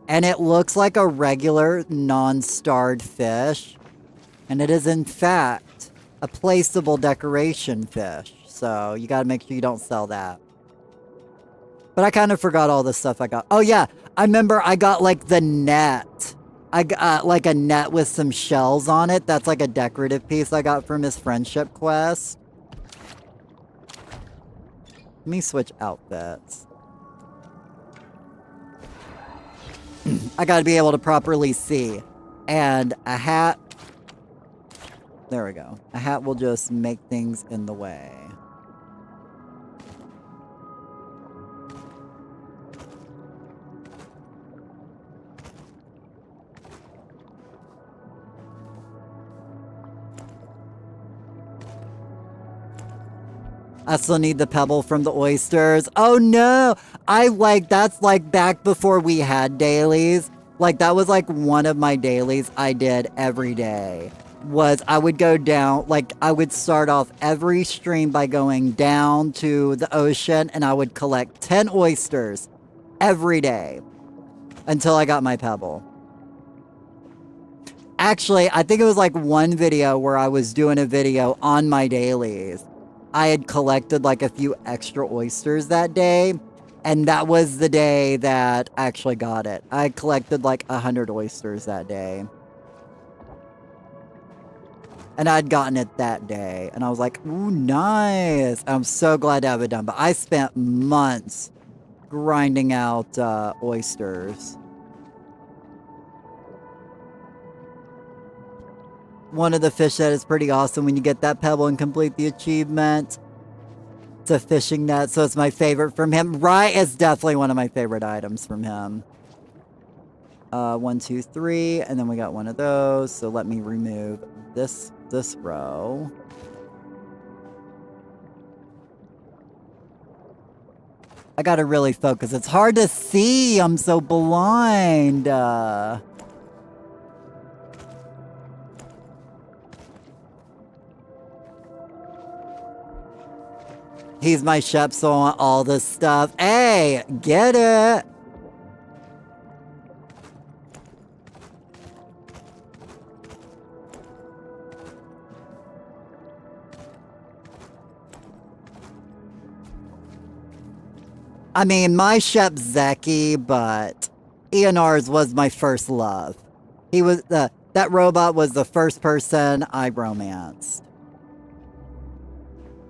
And it looks like a regular non-starred fish. And it is, in fact, a placeable decoration fish. So you gotta make sure you don't sell that. But I kind of forgot all the stuff I got. Oh, yeah. I remember I got, like, the net. I got, like, a net with some shells on it. That's, like, a decorative piece I got from his friendship quest. Let me switch outfits. I gotta be able to properly see. And a hat. There we go. A hat will just make things in the way. I still need the pebble from the oysters. Oh no! That's like back before we had dailies. Like that was like one of my dailies I did every day. Was I would go down, like I would start off every stream by going down to the ocean and I would collect 10 oysters every day until I got my pebble. Actually, I think it was like one video where I was doing a video on my dailies. I had collected like a few extra oysters that day, and that was the day that I actually got it. I collected like 100 oysters that day. And I'd gotten it that day, and I was like, ooh, nice. I'm so glad to have it done, but I spent months grinding out oysters. One of the fish that is pretty awesome when you get that pebble and complete the achievement. It's a fishing net, so it's my favorite from him. Right, it's definitely one of my favorite items from him. 1, 2, 3, and then we got one of those. So let me remove this row. I gotta really focus. It's hard to see. I'm so blind. He's my chef, so I want all this stuff. Hey, get it! I mean, my chef's Zeki, but ENR's was my first love. He was that robot was the first person I romanced.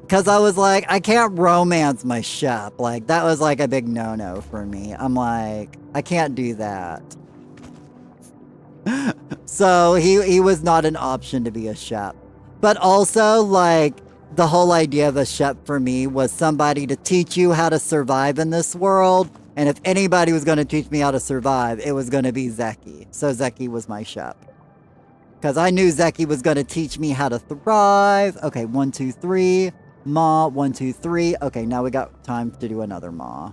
Because I was like, I can't romance my chef. Like, that was like a big no-no for me. I'm like, I can't do that. So he was not an option to be a chef. But also, like, the whole idea of a chef for me was somebody to teach you how to survive in this world. And if anybody was going to teach me how to survive, it was going to be Zeki. So Zeki was my chef. Because I knew Zeki was going to teach me how to thrive. Okay, 1, 2, 3. Maw, 1, 2, 3. Okay, now we got time to do another Maw.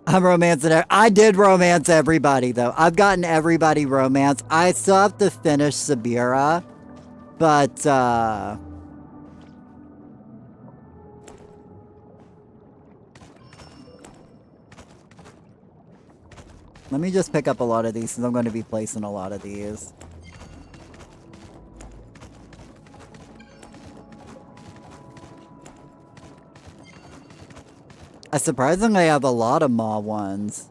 I'm romancing it. I did romance everybody, though. I've gotten everybody romance. I still have to finish Sabira, but, let me just pick up a lot of these, since I'm going to be placing a lot of these. I surprisingly have a lot of Maw ones.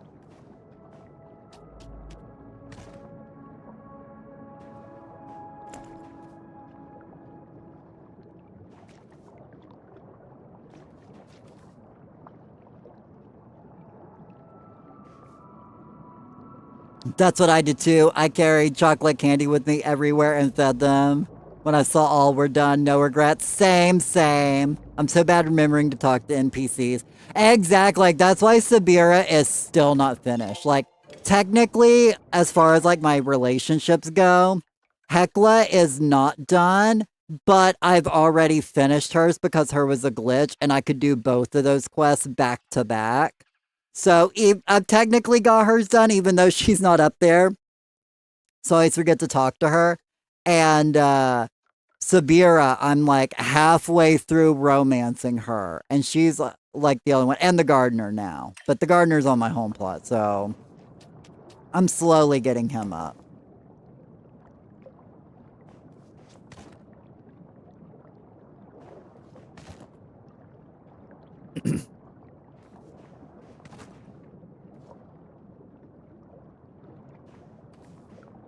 That's what I did too. I carried chocolate candy with me everywhere and fed them. When I saw all were done, no regrets. Same, same. I'm so bad remembering to talk to NPCs. Exactly. Like, that's why Sabira is still not finished. Like, technically, as far as like my relationships go, Hecla is not done, but I've already finished hers because her was a glitch and I could do both of those quests back to back. So I've technically got hers done, even though she's not up there. So I always forget to talk to her. And Sabira, I'm like halfway through romancing her. And she's like the only one. And the gardener now. But the gardener's on my home plot. So I'm slowly getting him up.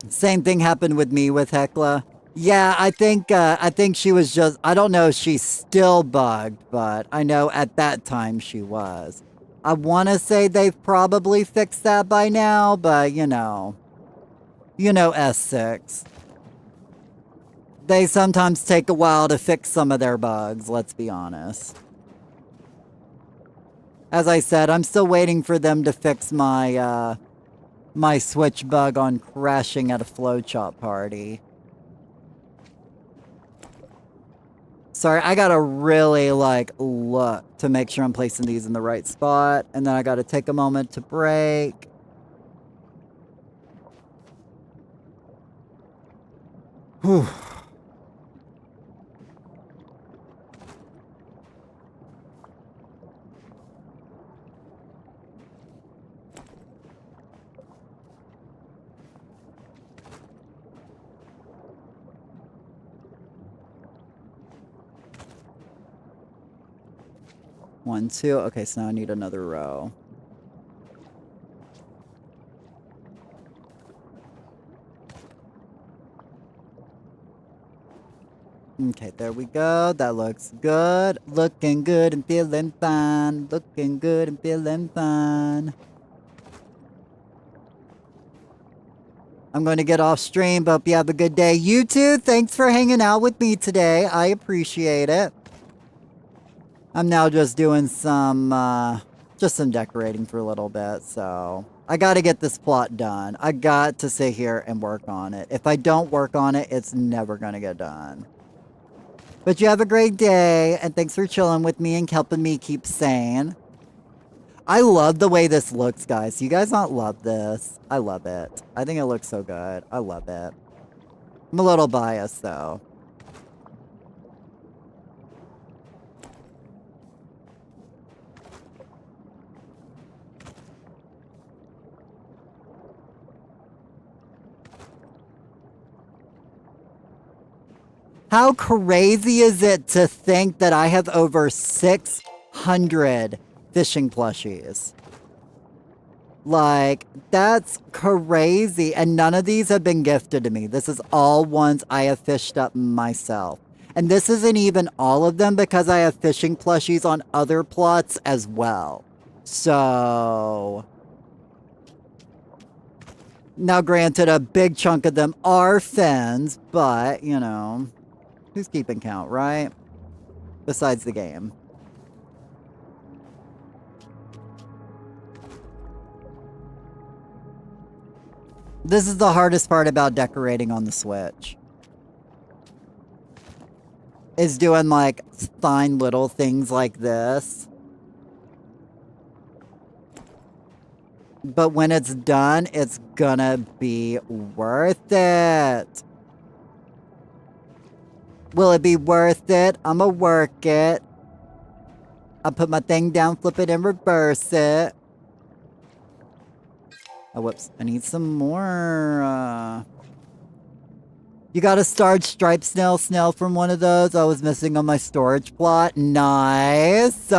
Same thing happened with me with Hecla. Yeah, I think she was just, I don't know if she's still bugged, but I know at that time she was. I want to say they've probably fixed that by now, but you know S6. They sometimes take a while to fix some of their bugs, let's be honest. As I said, I'm still waiting for them to fix my my switch bug on crashing at a flowchart party. Sorry, I gotta really like look to make sure I'm placing these in the right spot, and then I gotta take a moment to break. Whew. One, two. Okay, so now I need another row. Okay, there we go. That looks good. Looking good and feeling fine. Looking good and feeling fine. I'm going to get off stream, but hope you have a good day. You too, thanks for hanging out with me today. I appreciate it. I'm now just doing some decorating for a little bit, so I got to get this plot done. I got to sit here and work on it. If I don't work on it, it's never going to get done. But you have a great day, and thanks for chilling with me and helping me keep sane. I love the way this looks, guys. You guys not love this? I love it. I think it looks so good. I love it. I'm a little biased, though. How crazy is it to think that I have over 600 fishing plushies? Like, that's crazy. And none of these have been gifted to me. This is all ones I have fished up myself. And this isn't even all of them because I have fishing plushies on other plots as well. So... Now, granted, a big chunk of them are fins, but, you know... Who's keeping count, right? Besides the game. This is the hardest part about decorating on the Switch. Is doing like fine little things like this. But when it's done, it's gonna be worth it. Will it be worth it? I'ma work it. I'll put my thing down, flip it, and reverse it. Oh, whoops. I need some more, You got a starred striped snail from one of those I was missing on my storage plot? Nice!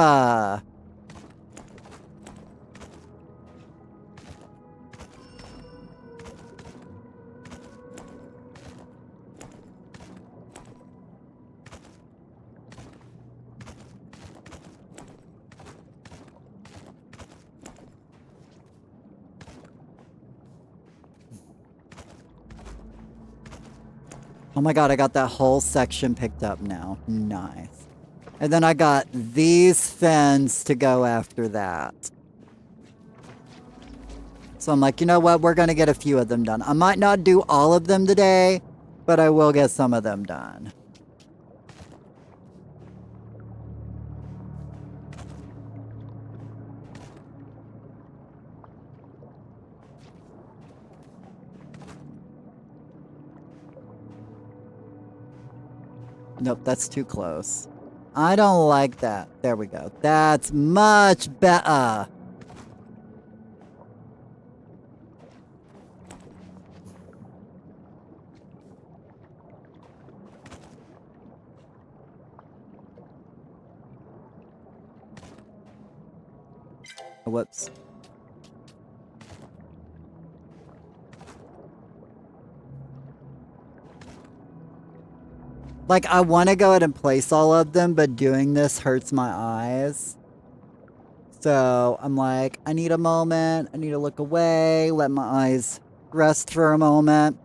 Oh my god, I got that whole section picked up now. Nice. And then I got these fins to go after that. So I'm like, you know what? We're going to get a few of them done. I might not do all of them today, but I will get some of them done. Nope, that's too close. I don't like that. There we go. That's much better. Whoops. Like, I want to go ahead and place all of them, but doing this hurts my eyes. So, I'm like, I need a moment. I need to look away, let my eyes rest for a moment,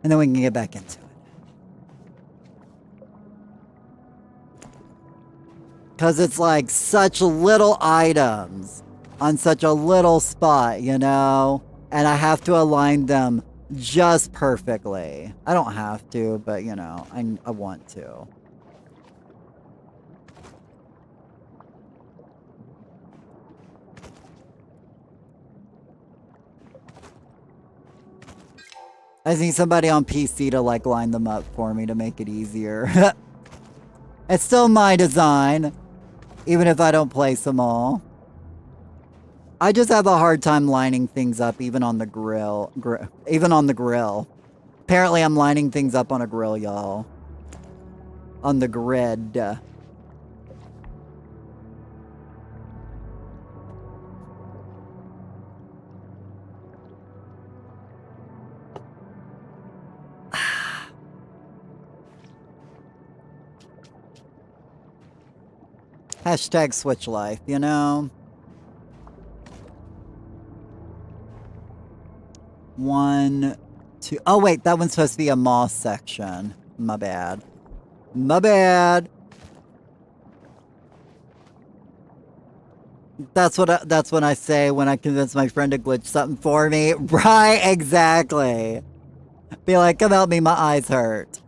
and then we can get back into it. Because it's like such little items on such a little spot, you know? And I have to align them just perfectly. I don't have to, but you know, I want to. I just need somebody on PC to like line them up for me to make it easier. It's still my design, even if I don't place them all. I just have a hard time lining things up, even on the grill. Even on the grill. Apparently, I'm lining things up on a grill, y'all. On the grid. Hashtag switch life, you know? 1, 2. Oh, wait, that one's supposed to be a moss section. My bad. My bad. That's what I say when I convince my friend to glitch something for me. Right, exactly. Be like, come help me, my eyes hurt.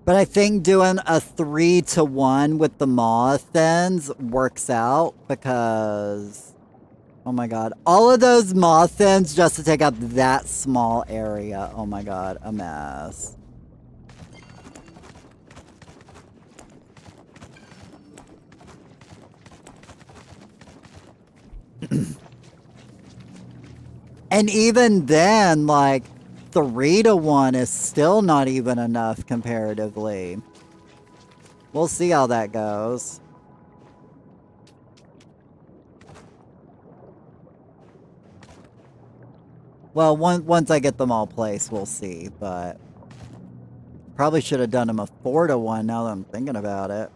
But I think doing a 3-to-1 with the moth fins works out because, oh my god, all of those moth fins just to take up that small area. Oh my god, a mess. And even then, like, 3-to-1 is still not even enough comparatively. We'll see how that goes. Well, once I get them all placed, we'll see, but probably should have done them a 4-to-1 now that I'm thinking about it.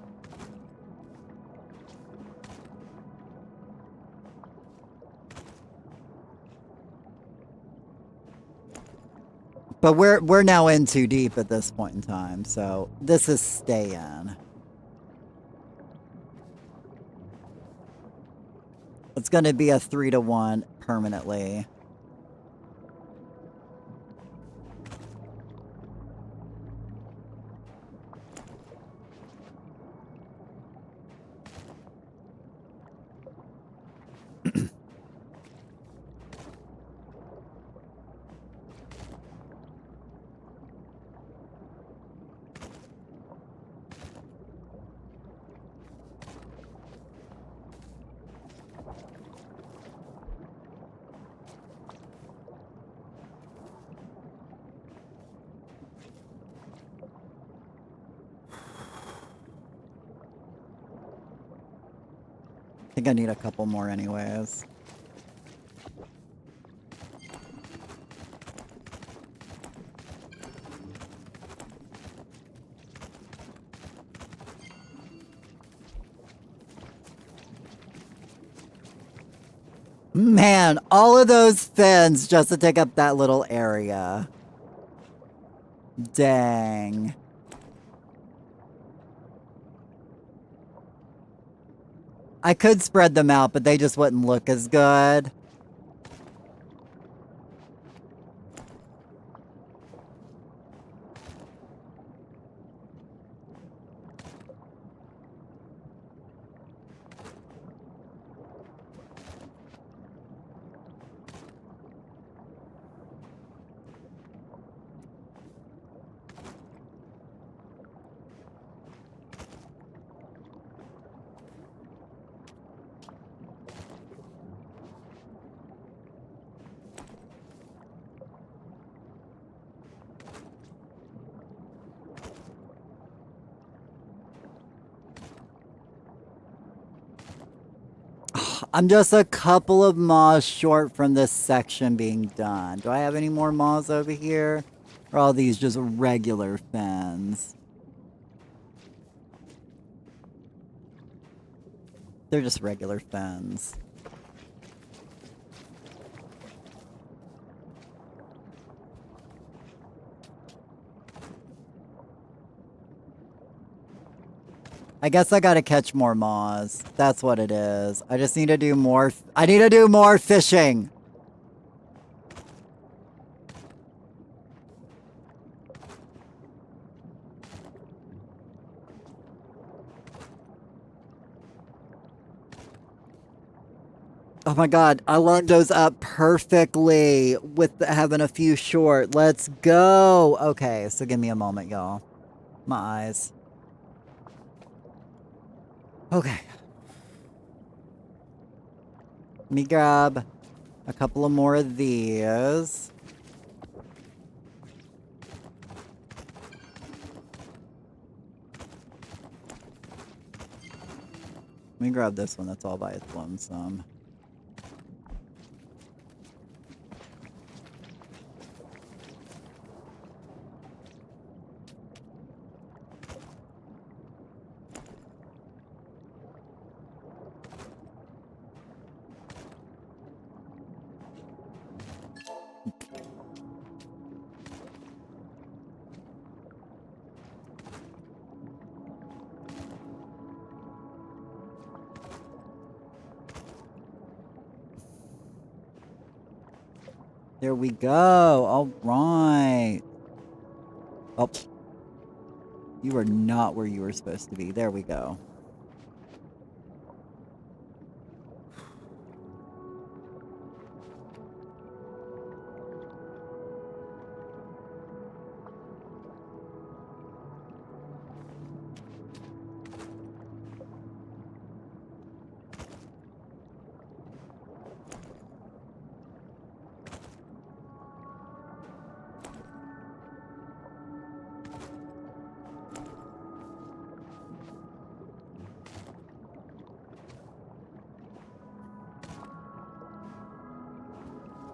But we're now in too deep at this point in time, so this is stay in. It's going to be a 3-to-1 permanently. I think I need a couple more anyways. Man, all of those fins just to take up that little area. Dang. I could spread them out, but they just wouldn't look as good. I'm just a couple of moths short from this section being done. Do I have any more moths over here? Or are all these just regular fins? They're just regular fins. I guess I gotta catch more moths. That's what it is. I just need to do more. I need to do more fishing. Oh my god, I lined those up perfectly with having a few short. Let's go. Okay, so give me a moment, y'all. My eyes. Okay. Let me grab a couple of more of these. Let me grab this one that's all by its lonesome. There we go. All right. Oh. You are not where you were supposed to be. There we go.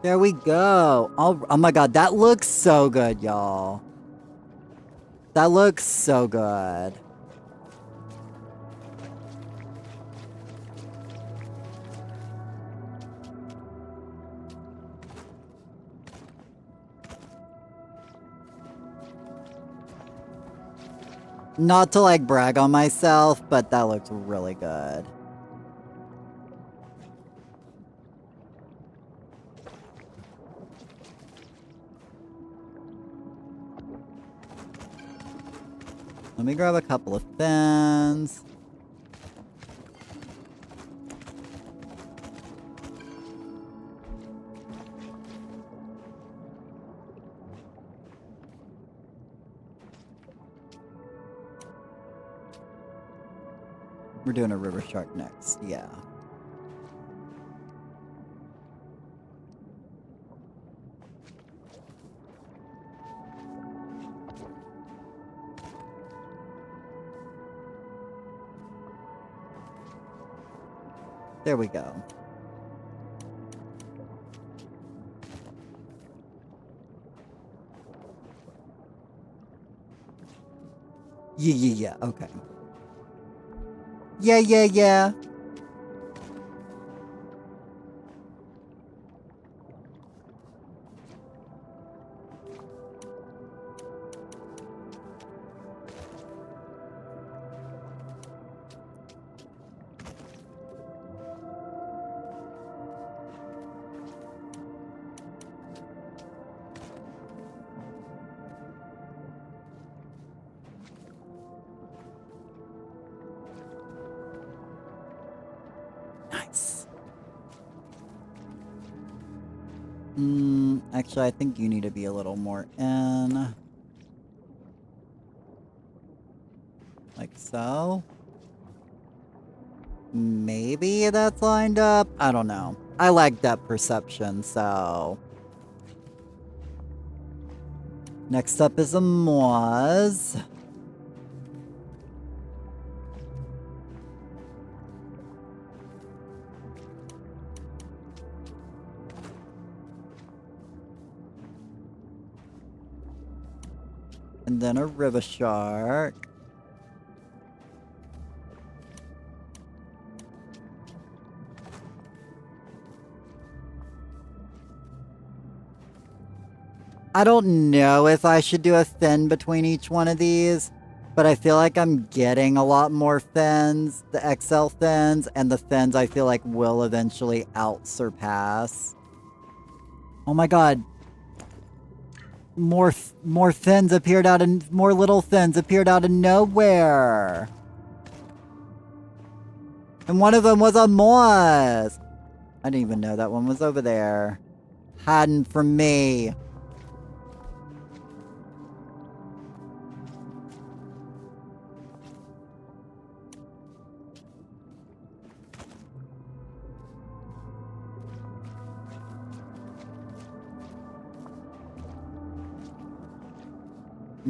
There we go. Oh my god, that looks so good, y'all. That looks so good. Not to like brag on myself, but that looks really good. Let me grab a couple of fins. We're doing a river shark next, yeah. There we go. Yeah, okay. Yeah. Actually, I think you need to be a little more in. Like so. Maybe that's lined up? I don't know. I like depth perception, so... Next up is a Moaz. And then a river shark. I don't know if I should do a fin between each one of these, but I feel like I'm getting a lot more fins, the XL fins, and the fins I feel like will eventually out-surpass. Oh my god. More fins appeared out of, more little fins appeared out of nowhere. And one of them was a Moaz. I didn't even know that one was over there. Hiding from me.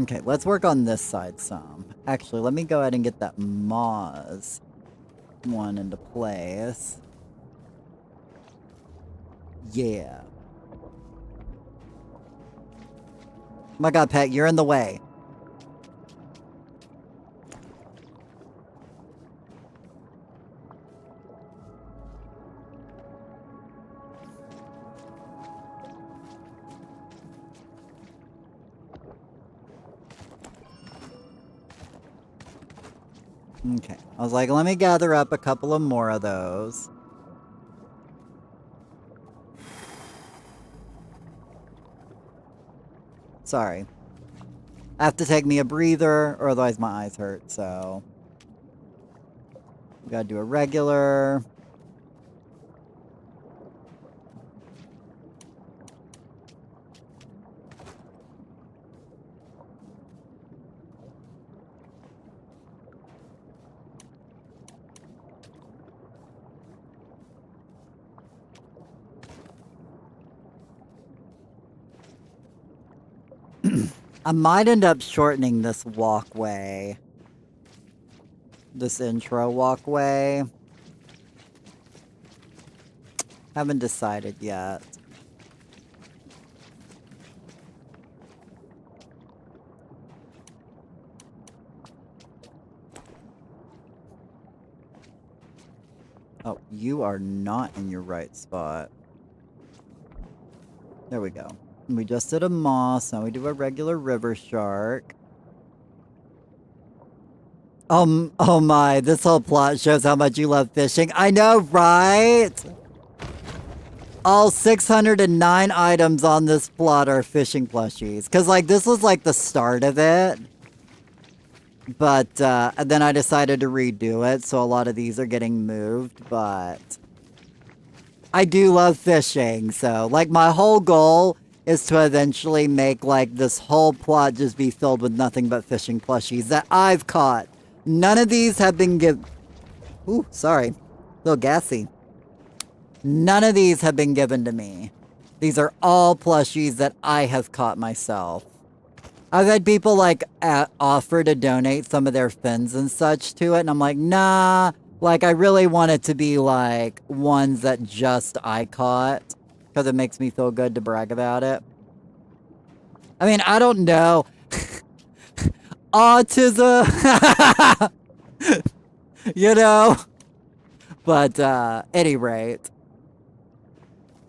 Okay, let's work on this side some. Actually, let me go ahead and get that Moz one into place. Yeah. My god, Pet, you're in the way. Okay, I was like, let me gather up a couple of more of those. Sorry. I have to take me a breather, or otherwise my eyes hurt, so... We gotta do a regular... I might end up shortening this walkway. This intro walkway. Haven't decided yet. Oh, you are not in your right spot. There we go. We just did a moss, now we do a regular river shark. Oh my, this whole plot shows how much you love fishing. I know, right? All 609 items on this plot are fishing plushies. Cause like, this was like the start of it. But, and then I decided to redo it, so a lot of these are getting moved, but... I do love fishing, so, like, my whole goal is to eventually make, like, this whole plot just be filled with nothing but fishing plushies that I've caught. None of these have been given... Ooh, sorry. A little gassy. None of these have been given to me. These are all plushies that I have caught myself. I've had people, like, offer to donate some of their fins and such to it, and I'm like, nah. Like, I really want it to be, like, ones that just I caught. Because it makes me feel good to brag about it. I mean, I don't know. Autism! You know? But, any rate.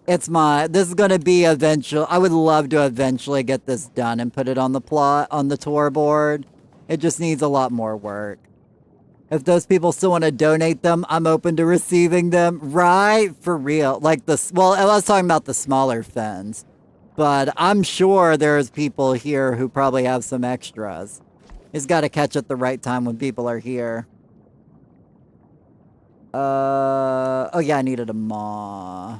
It's this is gonna be eventual. I would love to eventually get this done and put it on the plot, on the tour board. It just needs a lot more work. If those people still want to donate them, I'm open to receiving them. Right? For real. Like well, I was talking about the smaller fins. But I'm sure there's people here who probably have some extras. It's got to catch at the right time when people are here. Oh yeah, I needed a maw.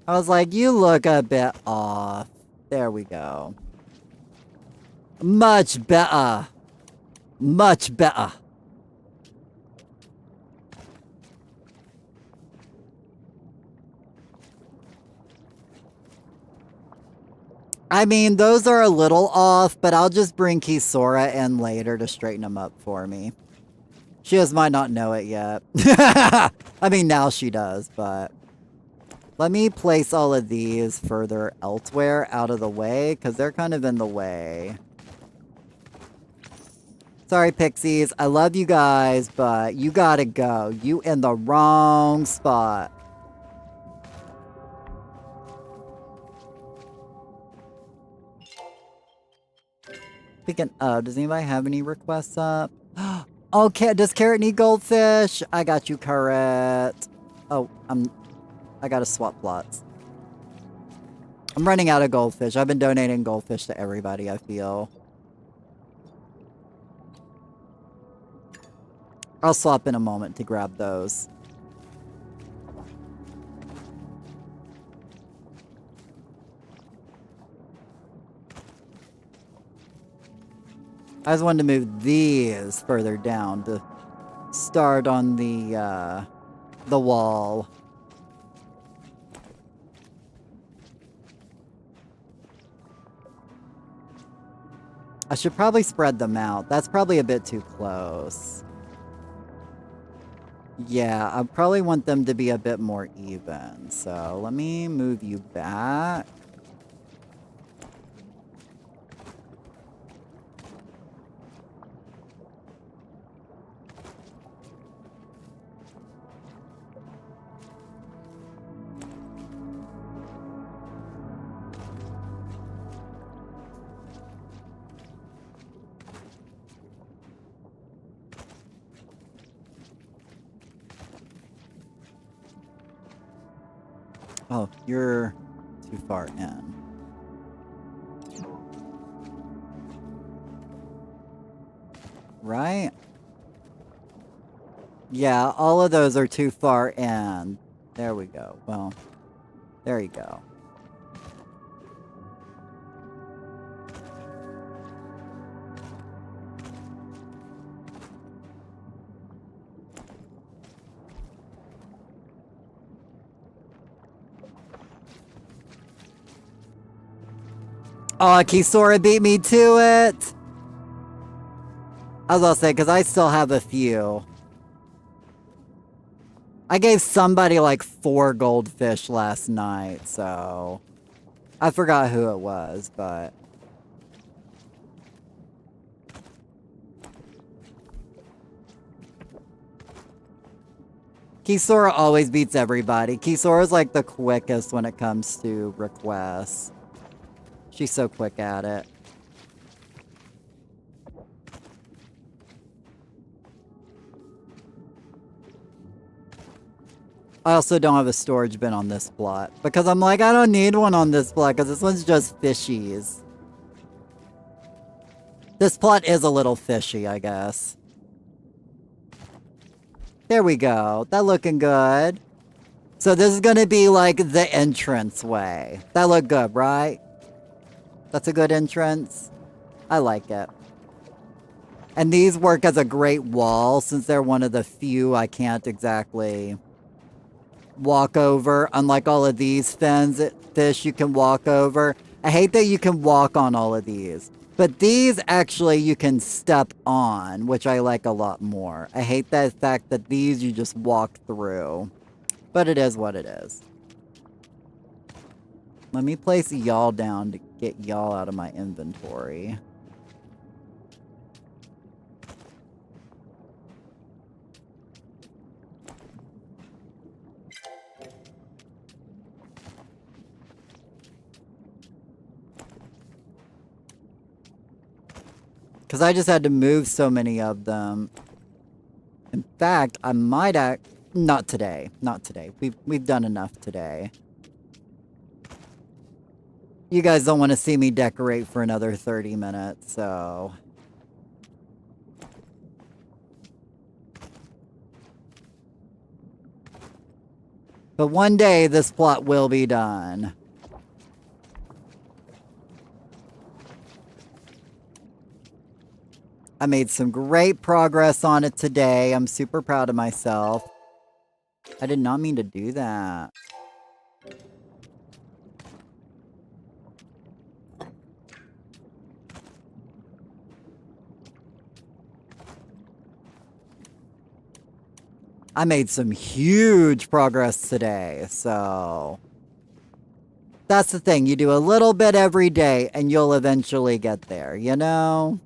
I was like, you look a bit off. There we go. Much better. Much better. I mean, those are a little off, but I'll just bring Kisora in later to straighten them up for me. She just might not know it yet. I mean, now she does, but... Let me place all of these further elsewhere out of the way, because they're kind of in the way. Sorry, Pixies. I love you guys, but you gotta go. You in the wrong spot. Speaking of, does anybody have any requests up? Okay, does Carrot need goldfish? I got you, Carrot. Oh, I gotta swap plots. I'm running out of goldfish. I've been donating goldfish to everybody, I feel. I'll swap in a moment to grab those. I just wanted to move these further down to start on the wall. I should probably spread them out. That's probably a bit too close. Yeah, I probably want them to be a bit more even. So let me move you back. Oh, you're too far in. Right? Yeah, all of those are too far in. There we go. Well, there you go. Oh, Kisora beat me to it! I was gonna say, because I still have a few. I gave somebody like 4 goldfish last night, so... I forgot who it was, but... Kisora always beats everybody. Kisora's like the quickest when it comes to requests. She's so quick at it. I also don't have a storage bin on this plot. Because I'm like, I don't need one on this plot, because this one's just fishies. This plot is a little fishy, I guess. There we go. That looking good. So this is gonna be like the entrance way. That look good, right? That's a good entrance. I like it. And these work as a great wall, since they're one of the few I can't exactly walk over. Unlike all of these fish you can walk over. I hate that you can walk on all of these. But these, actually, you can step on, which I like a lot more. I hate the fact that these you just walk through. But it is what it is. Let me place y'all down to get y'all out of my inventory. Because I just had to move so many of them. In fact, I might not today. Not today. We've done enough today. You guys don't want to see me decorate for another 30 minutes, so... But one day this plot will be done. I made some great progress on it today. I'm super proud of myself. I did not mean to do that. I made some huge progress today, so... That's the thing, you do a little bit every day and you'll eventually get there, you know?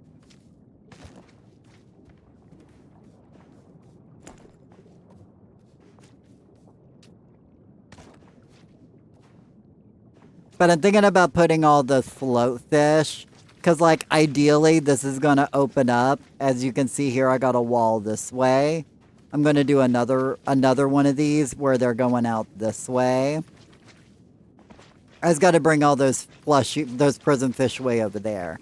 But I'm thinking about putting all the float fish, because, like, ideally this is going to open up. As you can see here, I got a wall this way. I'm going to do another one of these where they're going out this way. I just got to bring all those those prison fish way over there.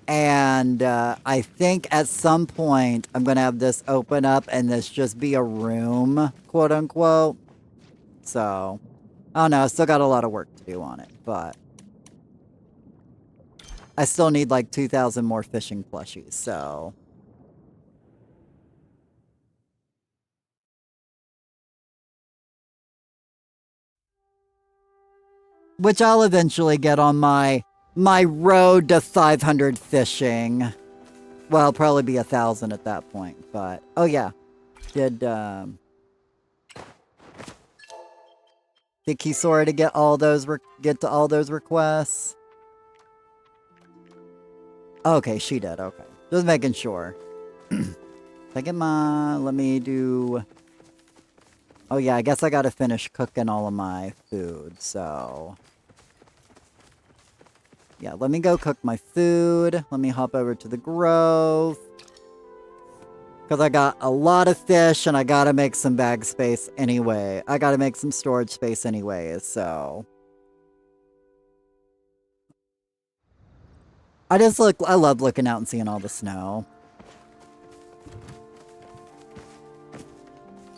And I think at some point I'm going to have this open up and this just be a room, quote unquote. So, I don't know. I still got a lot of work to do on it, but I still need like 2,000 more fishing plushies, so... Which I'll eventually get on my road to 500 fishing. Well, it'll probably be 1,000 at that point, but... Oh, yeah. Did Kisora to get to all those requests? Okay, she did, okay. Just making sure. Let me do... Oh yeah, I guess I gotta finish cooking all of my food, so... Yeah, let me go cook my food. Let me hop over to the grove. Because I got a lot of fish and I gotta make some bag space anyway. I gotta make some storage space anyways, so... I love looking out and seeing all the snow.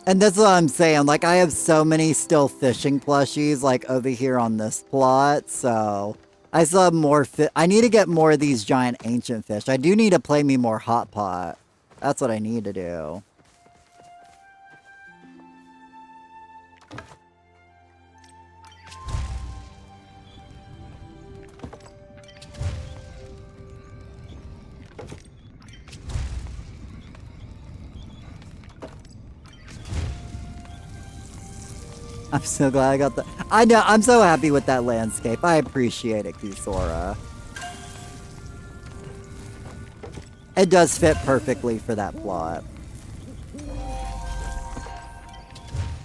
And that's what I'm saying, like, I have so many still fishing plushies, like, over here on this plot, so... I still have more I need to get more of these giant ancient fish. I do need to play me more Hot Pot. That's what I need to do. I'm so glad I got that. I know, I'm so happy with that landscape. I appreciate it, Kisora. It does fit perfectly for that plot.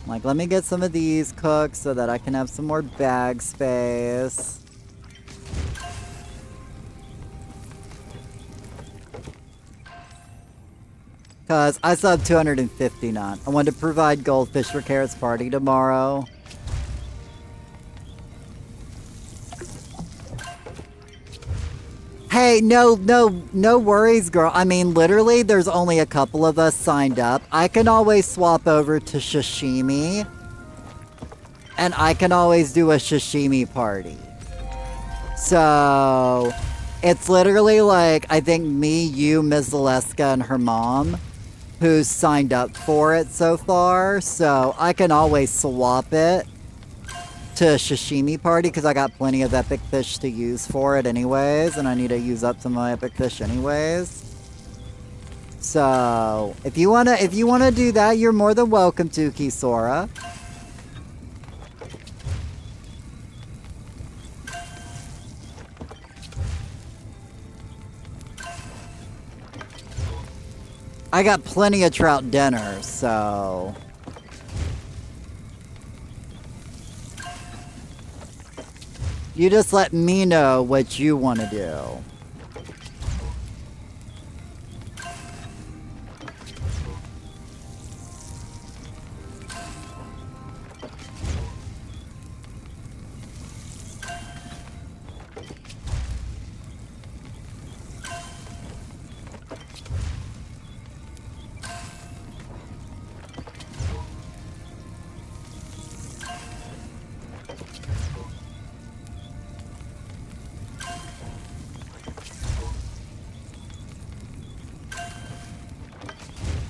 Like, let me get some of these cooked so that I can have some more bag space. Because I still have 250 none. I want to provide goldfish for Carrot's party tomorrow. Hey, no worries, girl. I mean, literally, there's only a couple of us signed up. I can always swap over to Sashimi. And I can always do a Sashimi party. So, it's literally like, I think me, you, Ms. Zaleska, and her mom, who's signed up for it so far. So, I can always swap it to Sashimi party because I got plenty of epic fish to use for it anyways, and I need to use up some of my epic fish anyways. So, if you wanna do that, you're more than welcome to, Kisora. I got plenty of trout dinners, so... You just let me know what you want to do.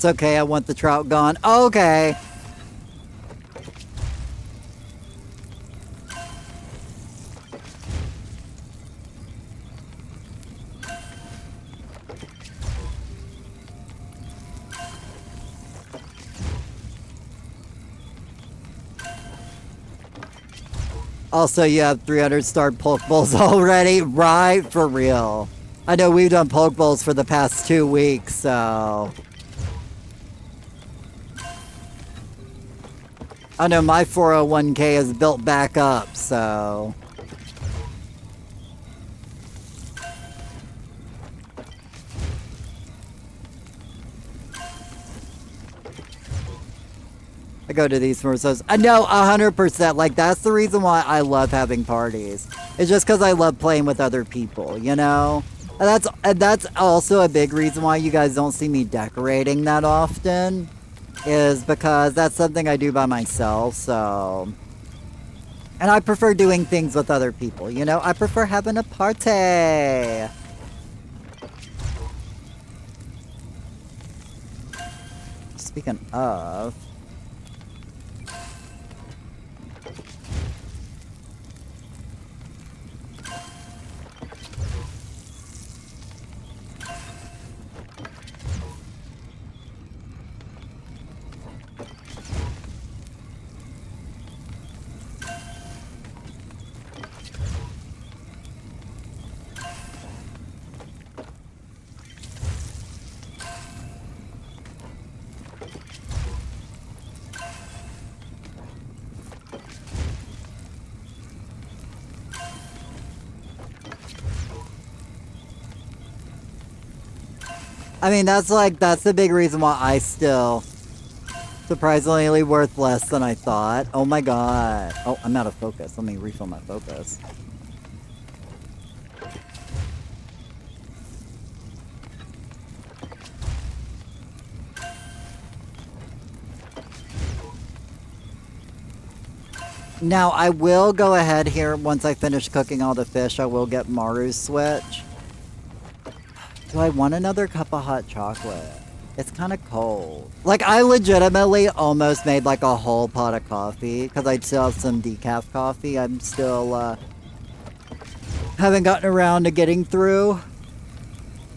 It's okay, I want the trout gone. Okay. Also, you have 300-star poke bowls already? Right? For real. I know we've done poke bowls for the past 2 weeks, so... I know my 401k is built back up, so... I go to these for those. I know 100%. Like, that's the reason why I love having parties. It's just because I love playing with other people, you know? And that's also a big reason why you guys don't see me decorating that often. Is because that's something I do by myself, so... And I prefer doing things with other people, you know? I prefer having a party! Speaking of... I mean, that's the big reason why I still surprisingly worth less than I thought. Oh my god. Oh, I'm out of focus. Let me refill my focus. Now, I will go ahead here, once I finish cooking all the fish, I will get Maru's switch. Do I want another cup of hot chocolate? It's kind of cold. Like, I legitimately almost made like a whole pot of coffee, because I still have some decaf coffee. I'm still, haven't gotten around to getting through.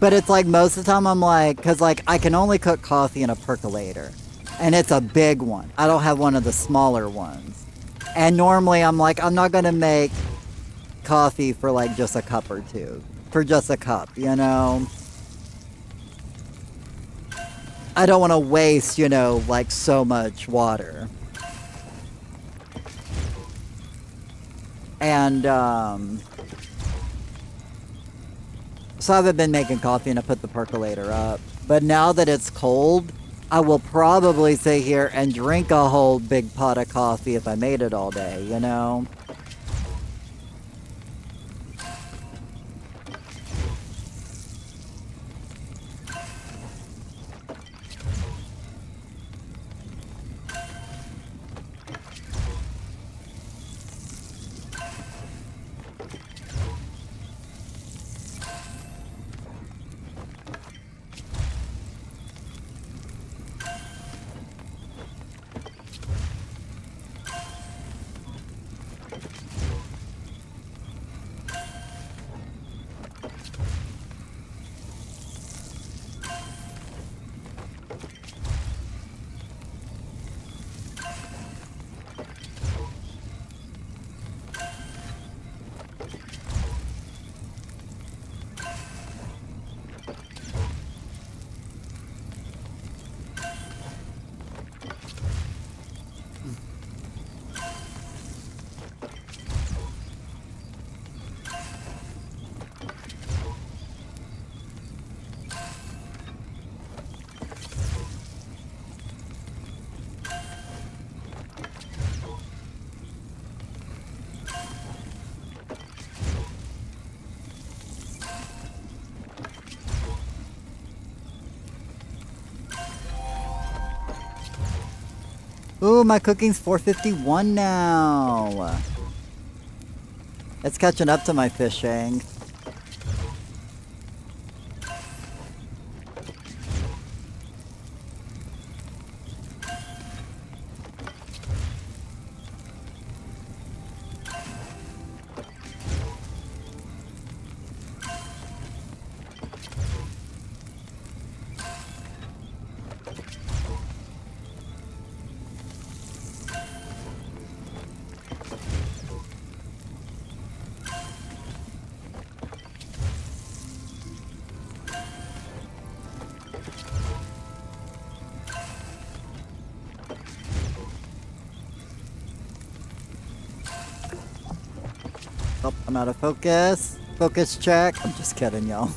But it's like, most of the time I'm like, because like, I can only cook coffee in a percolator. And it's a big one. I don't have one of the smaller ones. And normally I'm like, I'm not gonna make coffee for like just a cup or two. For just a cup, you know? I don't want to waste, you know, like so much water. And, so I haven't been making coffee and I put the percolator up. But now that it's cold, I will probably sit here and drink a whole big pot of coffee if I made it all day, you know? Ooh, my cooking's 451 now. It's catching up to my fishing. Oh, I'm out of focus. Focus check. I'm just kidding, y'all.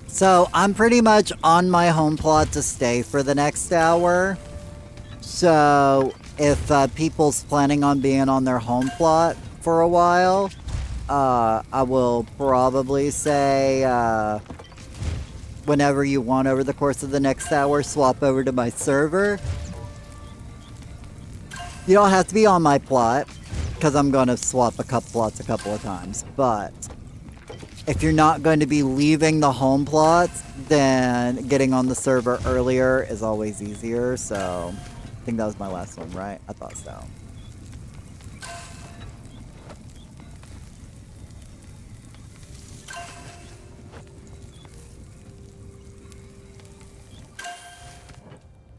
So, I'm pretty much on my home plot to stay for the next hour. So, if people's planning on being on their home plot for a while, I will probably say, whenever you want over the course of the next hour, swap over to my server. You don't have to be on my plot, because I'm going to swap plots a couple of times, but if you're not going to be leaving the home plot, then getting on the server earlier is always easier, so I think that was my last one, right? I thought so.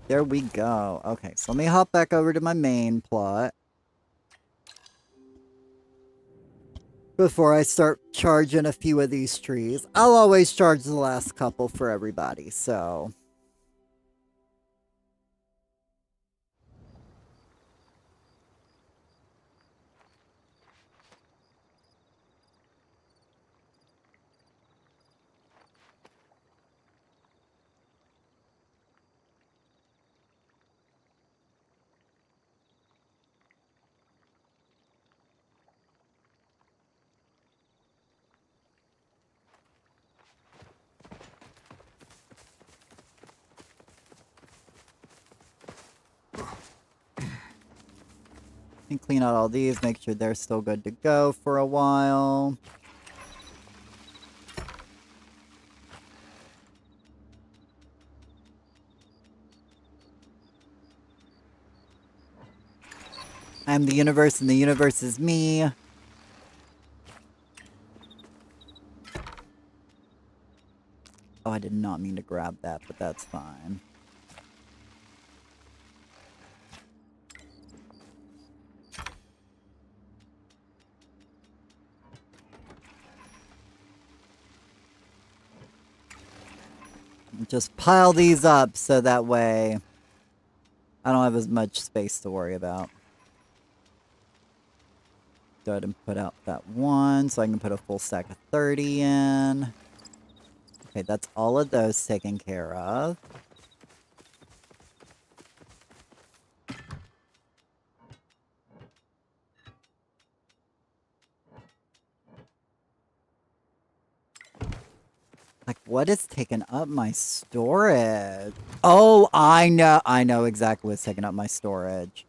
There we go. Okay, so let me hop back over to my main plot before I start charging a few of these trees. I'll always charge the last couple for everybody, so... And clean out all these, make sure they're still good to go for a while. I'm the universe and the universe is me. Oh, I did not mean to grab that, but that's fine. Just pile these up so that way I don't have as much space to worry about. Go ahead and put out that one so I can put a full stack of 30 in. Okay, that's all of those taken care of. Like, what is taking up my storage? Oh, I know exactly what's taking up my storage.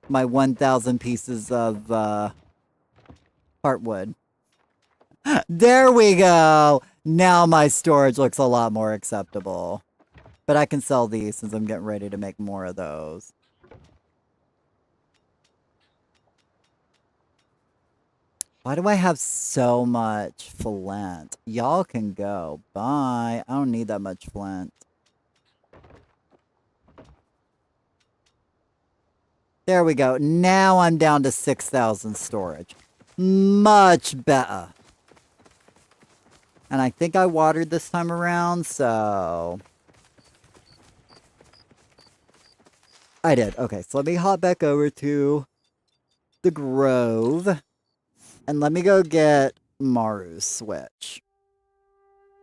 My 1,000 pieces of, heartwood. There we go! Now my storage looks a lot more acceptable. But I can sell these since I'm getting ready to make more of those. Why do I have so much flint? Y'all can go. Bye. I don't need that much flint. There we go. Now I'm down to 6,000 storage. Much better. And I think I watered this time around, so... I did. Okay, so let me hop back over to the Grove. And let me go get Maru's Switch.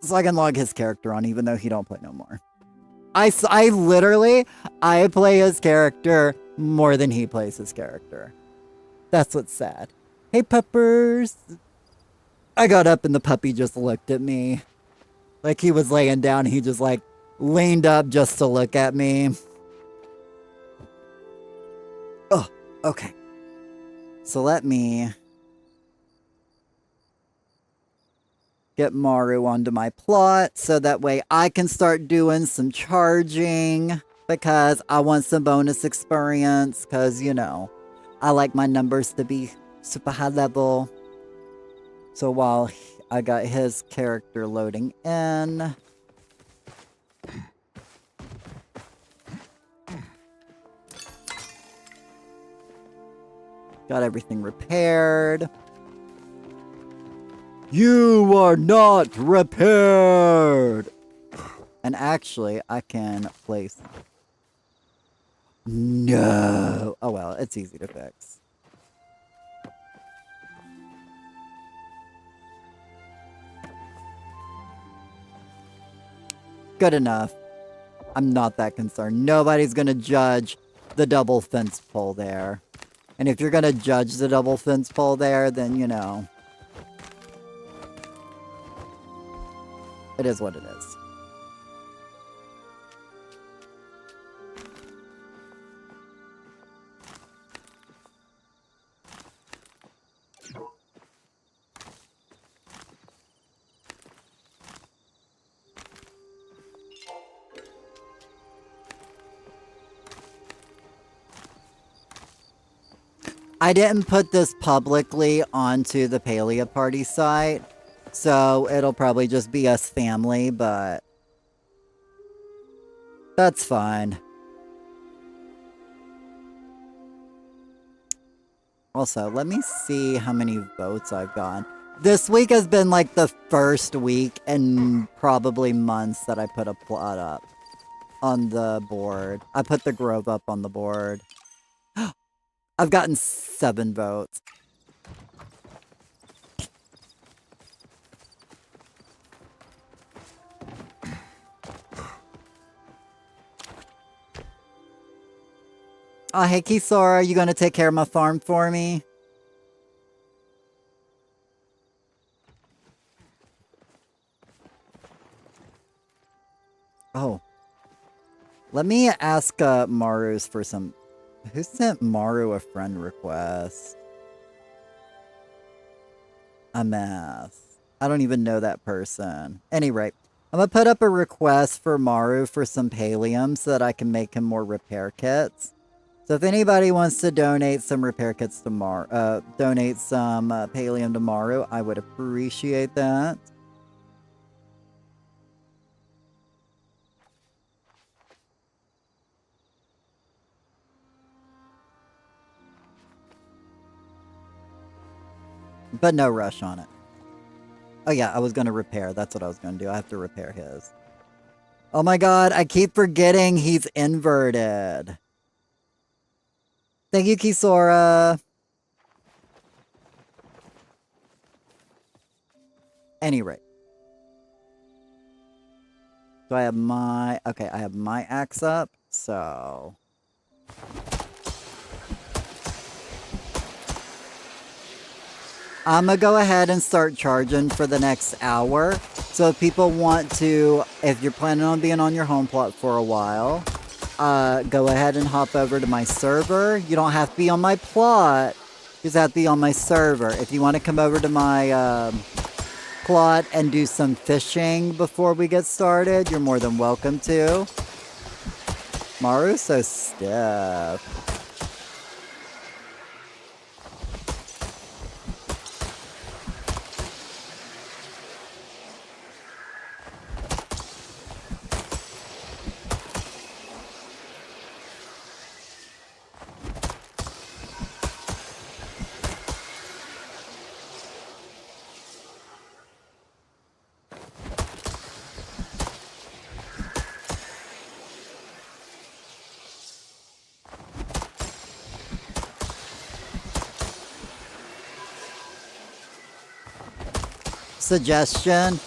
So I can log his character on even though he don't play no more. I play his character more than he plays his character. That's what's sad. Hey, Peppers. I got up and the puppy just looked at me. Like he was laying down. He just like leaned up just to look at me. Oh, okay. So let me get Maru onto my plot so that way I can start doing some charging because I want some bonus experience because, you know, I like my numbers to be super high level. So while I got his character loading in, got everything repaired. You are not repaired! And actually, I can place... No! Oh well, it's easy to fix. Good enough. I'm not that concerned. Nobody's gonna judge the double fence pole there. And if you're gonna judge the double fence pole there, then, you know... It is what it is. I didn't put this publicly onto the Palea Party site, so it'll probably just be us family, but that's fine. Also, let me see how many votes I've gotten. This week has been like the first week in probably months that I put a plot up on the board. I put the Grove up on the board. I've gotten 7 votes. Oh, hey, Kisora, you gonna take care of my farm for me? Oh. Let me ask Maru's for some... Who sent Maru a friend request? A mess. I don't even know that person. Anyway, I'm gonna put up a request for Maru for some Pallium so that I can make him more repair kits. So if anybody wants to donate some repair kits to donate some Pallium to Maru, I would appreciate that. But no rush on it. Oh yeah, I was going to repair. That's what I was going to do. I have to repair his. Oh my god, I keep forgetting he's inverted. Thank you, Kisora. Anyway. So I have my... Okay, I have my axe up. So... I'm gonna go ahead and start charging for the next hour. So if people want to, if you're planning on being on your home plot for a while, go ahead and hop over to my server. You don't have to be on my plot. You just have to be on my server. If you want to come over to my plot and do some fishing before we get started, you're more than welcome to. Maru's so stiff. suggestion,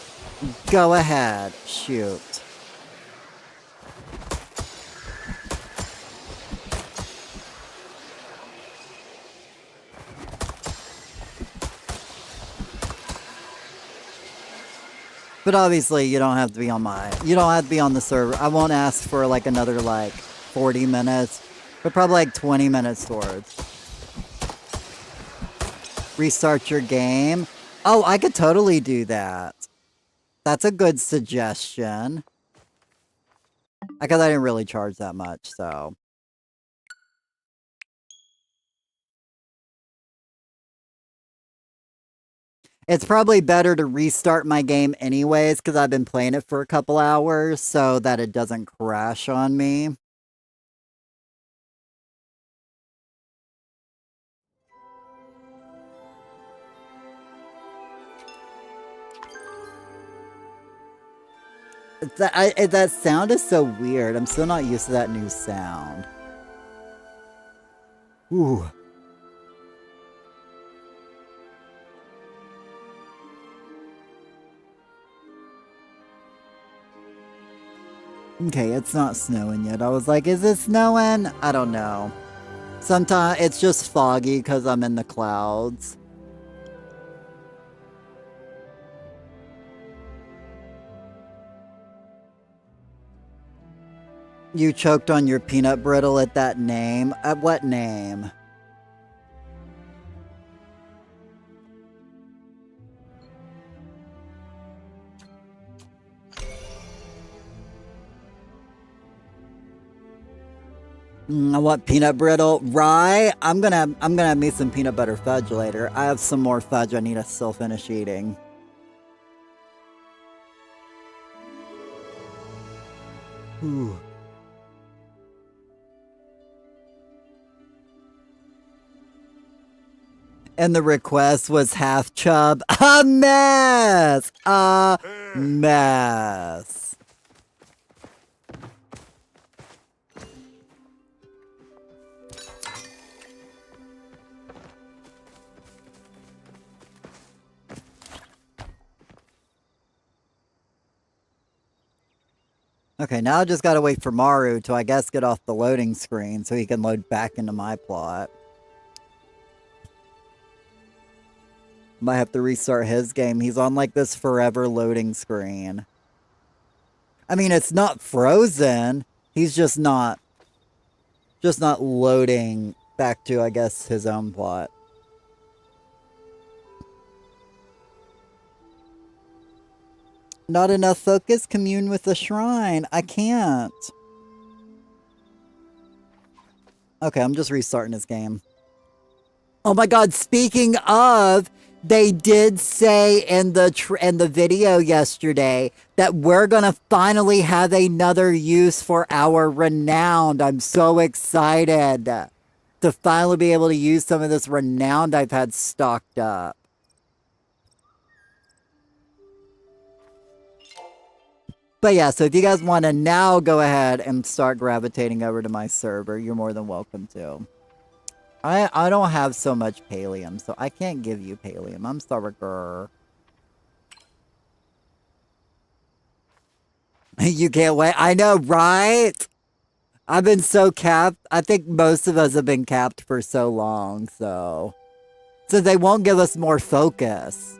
go ahead, shoot. But obviously, you don't have to be on the server. I won't ask for like another like 40 minutes, but probably like 20 minutes towards. Restart your game. Oh, I could totally do that. That's a good suggestion. Because I didn't really charge that much, so. It's probably better to restart my game anyways, because I've been playing it for a couple hours, so that it doesn't crash on me. That sound is so weird. I'm still not used to that new sound. Ooh. Okay, it's not snowing yet. I was like, is it snowing? I don't know. Sometimes it's just foggy because I'm in the clouds. You choked on your peanut brittle at that name? At what name? I want peanut brittle. Rye? I'm gonna have me some peanut butter fudge later. I have some more fudge I need to still finish eating. Ooh. And the request was half chub. A mess! A mess. Okay, now I just gotta wait for Maru to, I guess, get off the loading screen so he can load back into my plot. Might have to restart his game. He's on like this forever loading screen. I mean, it's not frozen. He's just not loading back to, I guess, his own plot. Not enough focus? Commune with the shrine. I can't. Okay, I'm just restarting his game. Oh my god, speaking of, they did say in the video yesterday that we're gonna finally have another use for our Renowned. I'm so excited to finally be able to use some of this Renowned I've had stocked up. But yeah, so if you guys want to now go ahead and start gravitating over to my server, you're more than welcome to. I don't have so much Pallium, so I can't give you Pallium. I'm sorry, girl. You can't wait. I know, right? I've been so capped. I think most of us have been capped for so long, so they won't give us more focus.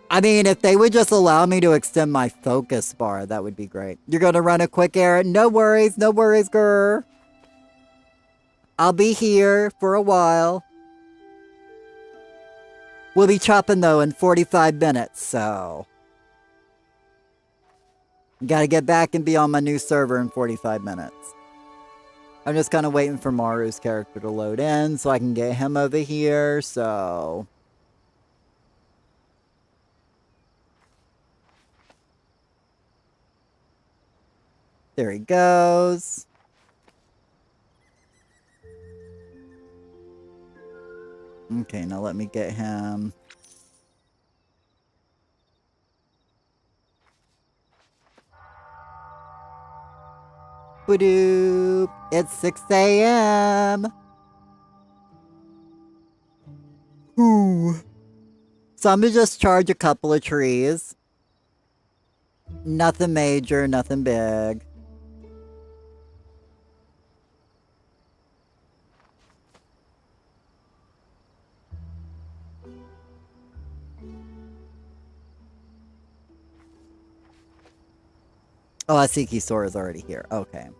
I mean, if they would just allow me to extend my focus bar, that would be great. You're going to run a quick errand? No worries, girl. I'll be here for a while. We'll be chopping, though, in 45 minutes, so. Gotta get back and be on my new server in 45 minutes. I'm just kind of waiting for Maru's character to load in so I can get him over here, so. There he goes. Okay, now let me get him. Ba-doop. It's 6 a.m. Ooh. So I'm gonna just charge a couple of trees. Nothing major, nothing big. Oh, Asiki Sora is already here. Okay.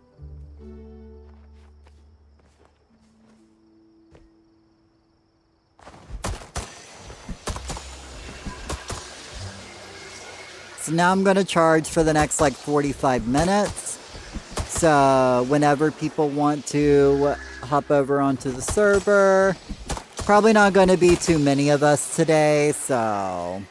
So now I'm going to charge for the next like 45 minutes. So whenever people want to hop over onto the server, probably not going to be too many of us today, so...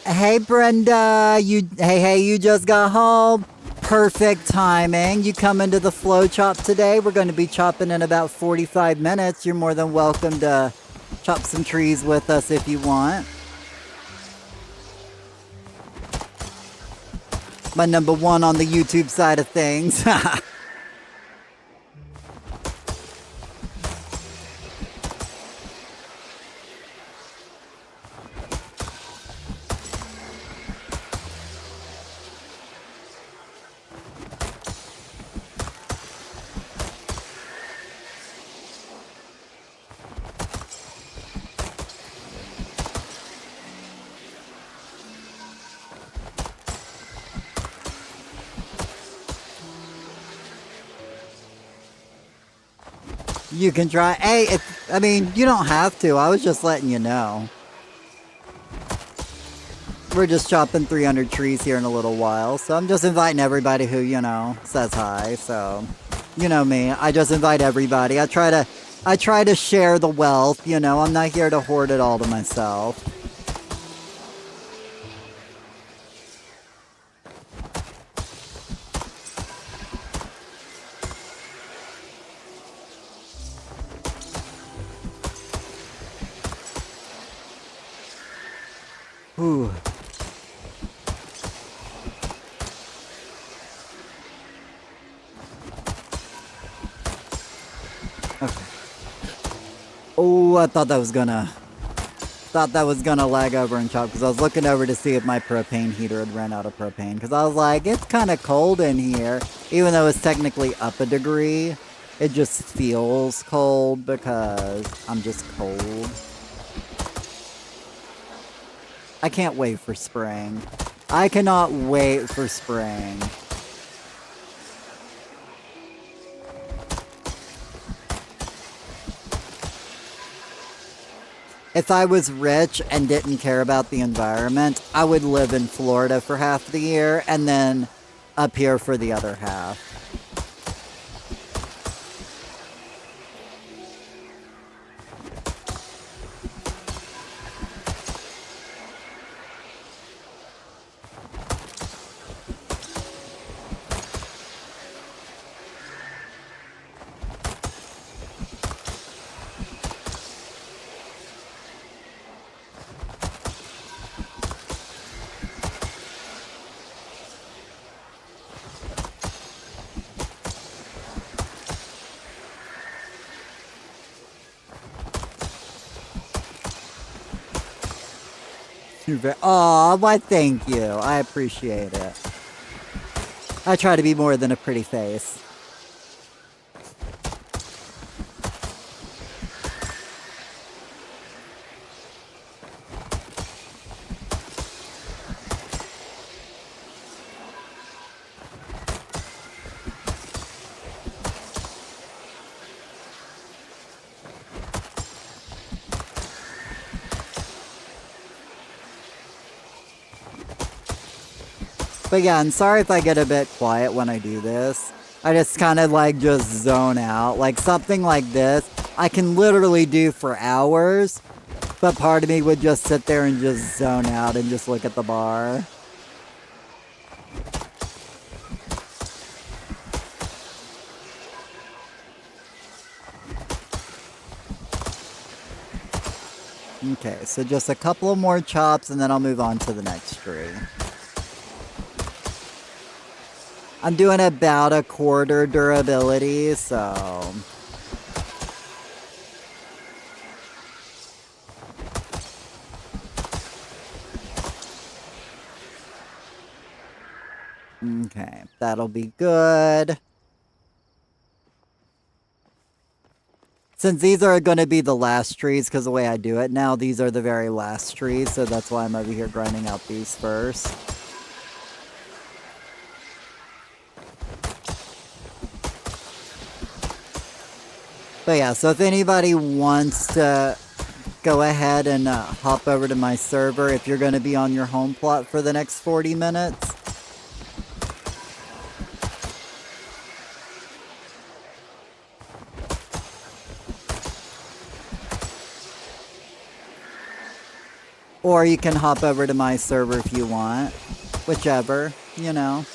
Hey Brenda, you just got home. Perfect timing. You come into the flow chop today. We're going to be chopping in about 45 minutes. You're more than welcome to chop some trees with us if you want. My number one on the YouTube side of things. You can try. Hey, I mean, you don't have to. I was just letting you know. We're just chopping 300 trees here in a little while. So I'm just inviting everybody who, you know, says hi. So, you know me. I just invite everybody. I try to share the wealth, you know. I'm not here to hoard it all to myself. Ooh. Okay. Oh, I thought that was gonna lag over and chop because I was looking over to see if my propane heater had ran out of propane because I was like, it's kind of cold in here, even though it's technically up a degree. It just feels cold because I'm just cold. I can't wait for spring. I cannot wait for spring. If I was rich and didn't care about the environment, I would live in Florida for half the year and then up here for the other half. Aw, why thank you. I appreciate it. I try to be more than a pretty face. But yeah, I'm sorry if I get a bit quiet when I do this. I just kind of like just zone out. Like something like this, I can literally do for hours, but part of me would just sit there and just zone out and just look at the bar. Okay, so just a couple of more chops and then I'll move on to the next tree. I'm doing about a quarter durability, so... Okay, that'll be good. Since these are going to be the last trees, because the way I do it now, these are the very last trees, so that's why I'm over here grinding out these first. But yeah, so if anybody wants to go ahead and hop over to my server, if you're going to be on your home plot for the next 40 minutes. Or you can hop over to my server if you want. Whichever, you know.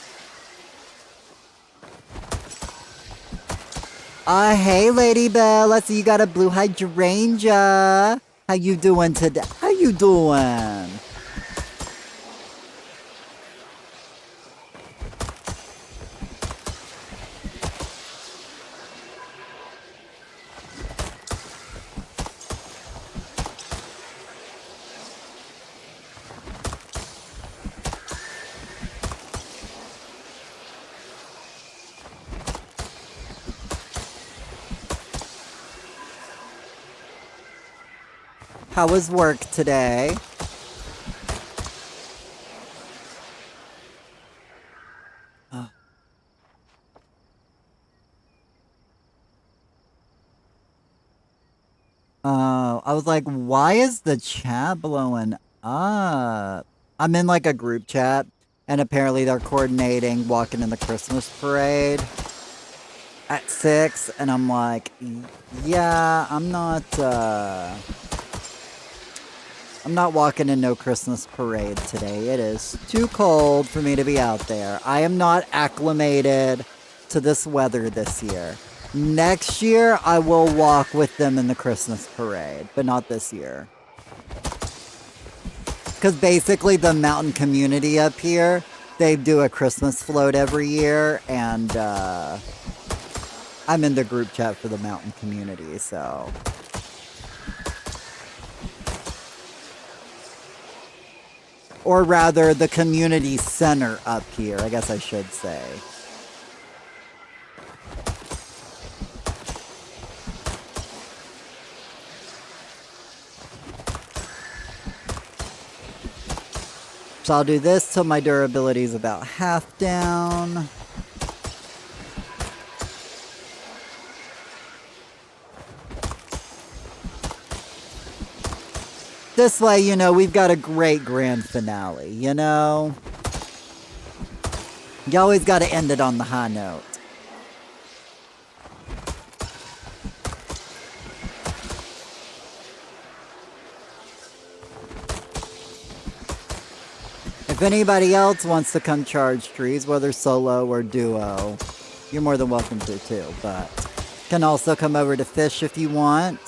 Hey, Lady Belle. I see you got a blue hydrangea. How you doing today? How you doing? How was work today? I was like, why is the chat blowing up? I'm in like a group chat, and apparently they're coordinating walking in the Christmas parade at 6, and I'm like, yeah, I'm not walking in no Christmas parade today. It is too cold for me to be out there. I am not acclimated to this weather this year. Next year, I will walk with them in the Christmas parade, but not this year. Because basically the mountain community up here, they do a Christmas float every year, and I'm in the group chat for the mountain community, so... Or rather, the community center up here, I guess I should say. So I'll do this till my durability is about half down. This way, you know, we've got a great grand finale, you know? You always gotta end it on the high note. If anybody else wants to come charge trees, whether solo or duo, you're more than welcome to too, but can also come over to fish if you want.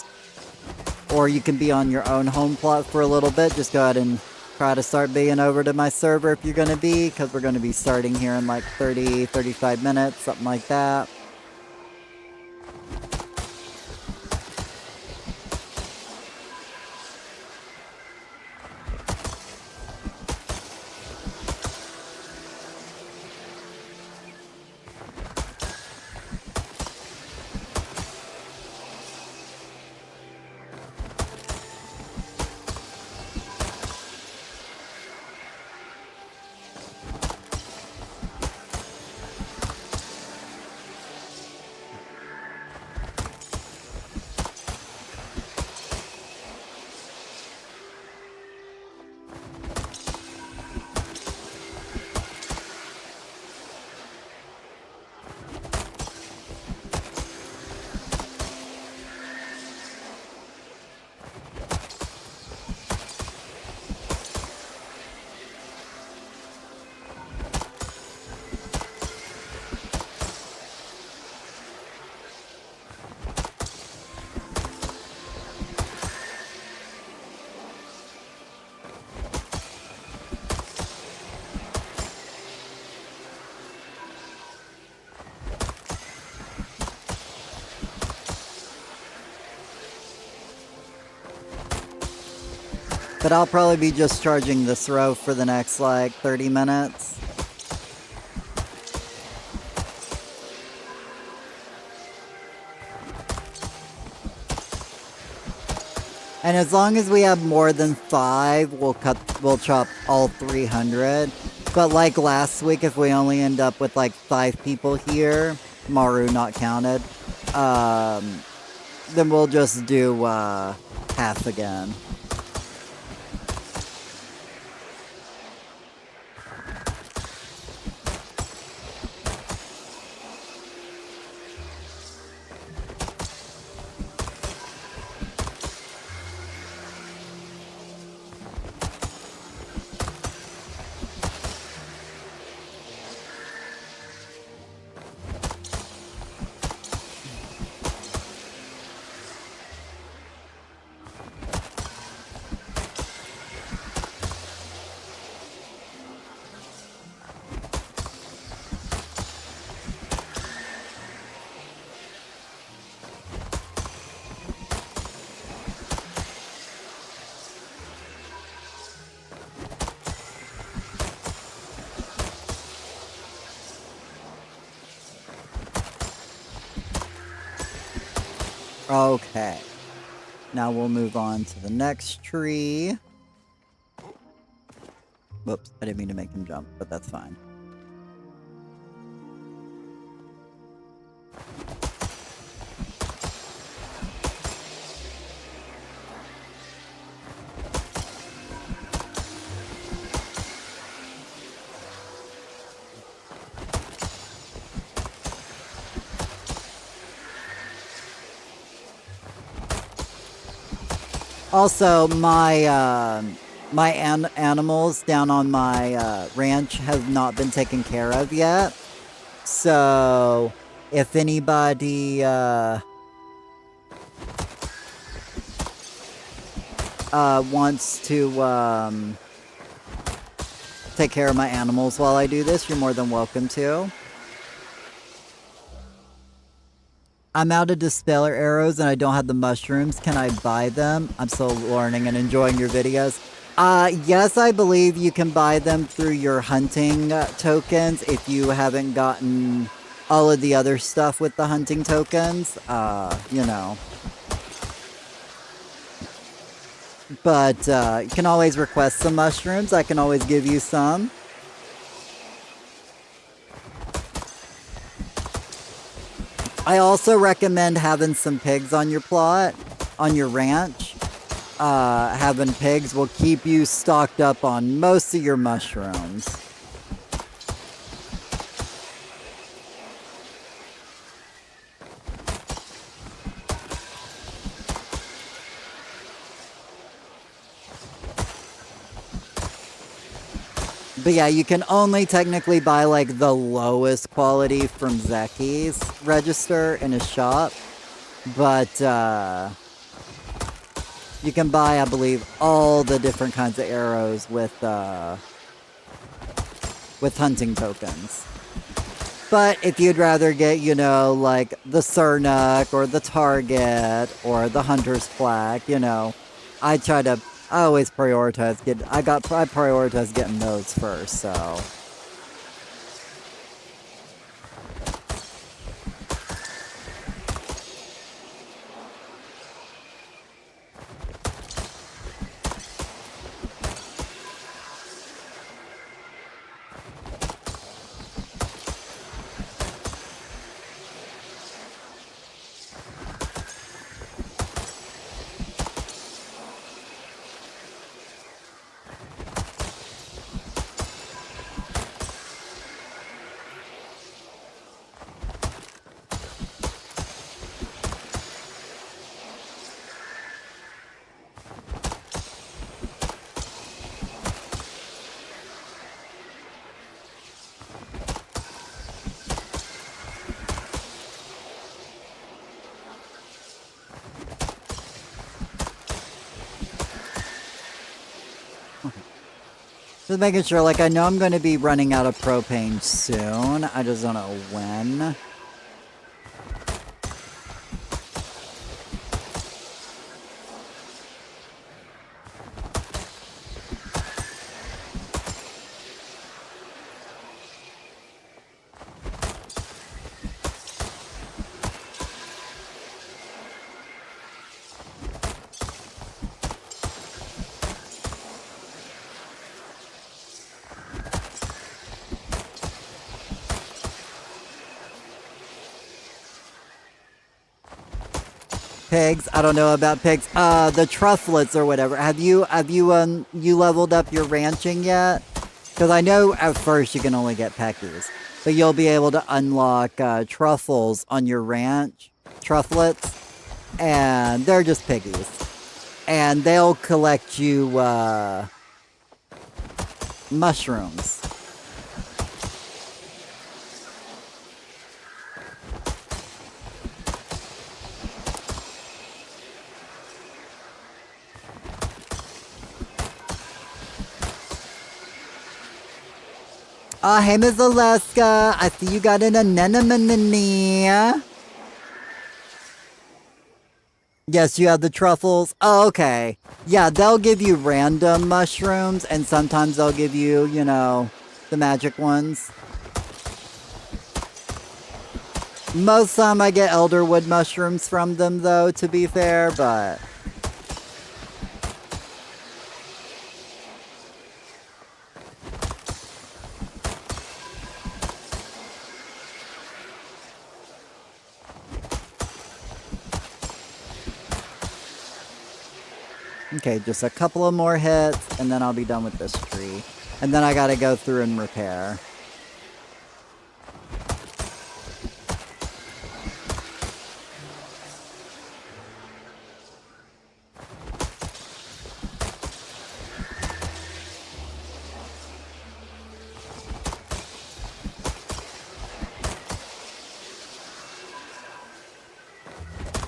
Or you can be on your own home plot for a little bit. Just go ahead and try to start being over to my server if you're going to be, because we're going to be starting here in like 30, 35 minutes, something like that. But I'll probably be just charging this row for the next, like, 30 minutes. And as long as we have more than 5, we'll chop all 300. But like last week, if we only end up with like 5 people here, Maru not counted, then we'll just do half again. Okay. Now we'll move on to the next tree. Whoops, I didn't mean to make him jump, but that's fine. Also, my my animals down on my ranch have not been taken care of yet. So, if anybody wants to take care of my animals while I do this, you're more than welcome to. I'm out of dispeller arrows and I don't have the mushrooms. Can I buy them? I'm still learning and enjoying your videos. Yes, I believe you can buy them through your hunting tokens if you haven't gotten all of the other stuff with the hunting tokens. You know. But you can always request some mushrooms. I can always give you some. I also recommend having some pigs on your plot, on your ranch, having pigs will keep you stocked up on most of your mushrooms. But yeah, you can only technically buy like the lowest quality from Zeki's register in his shop. But you can buy, I believe, all the different kinds of arrows with hunting tokens. But if you'd rather get, you know, like the Sernuk or the Target or the Hunter's Plaque, you know, I always prioritize I prioritize getting those first, so. Just making sure, like, I know I'm going to be running out of propane soon. I just don't know when. Pigs. I don't know about pigs. The trufflets or whatever. Have you leveled up your ranching yet? Because I know at first you can only get peckies, but you'll be able to unlock truffles on your ranch. Trufflets, and they're just piggies, and they'll collect you mushrooms. Hey, Ms. Alaska. I see you got an anemone. Yes, you have the truffles. Oh, okay. Yeah, they'll give you random mushrooms, and sometimes they'll give you, you know, the magic ones. Most time I get elderwood mushrooms from them, though, to be fair, but... Okay, just a couple of more hits, and then I'll be done with this tree. And then I gotta go through and repair.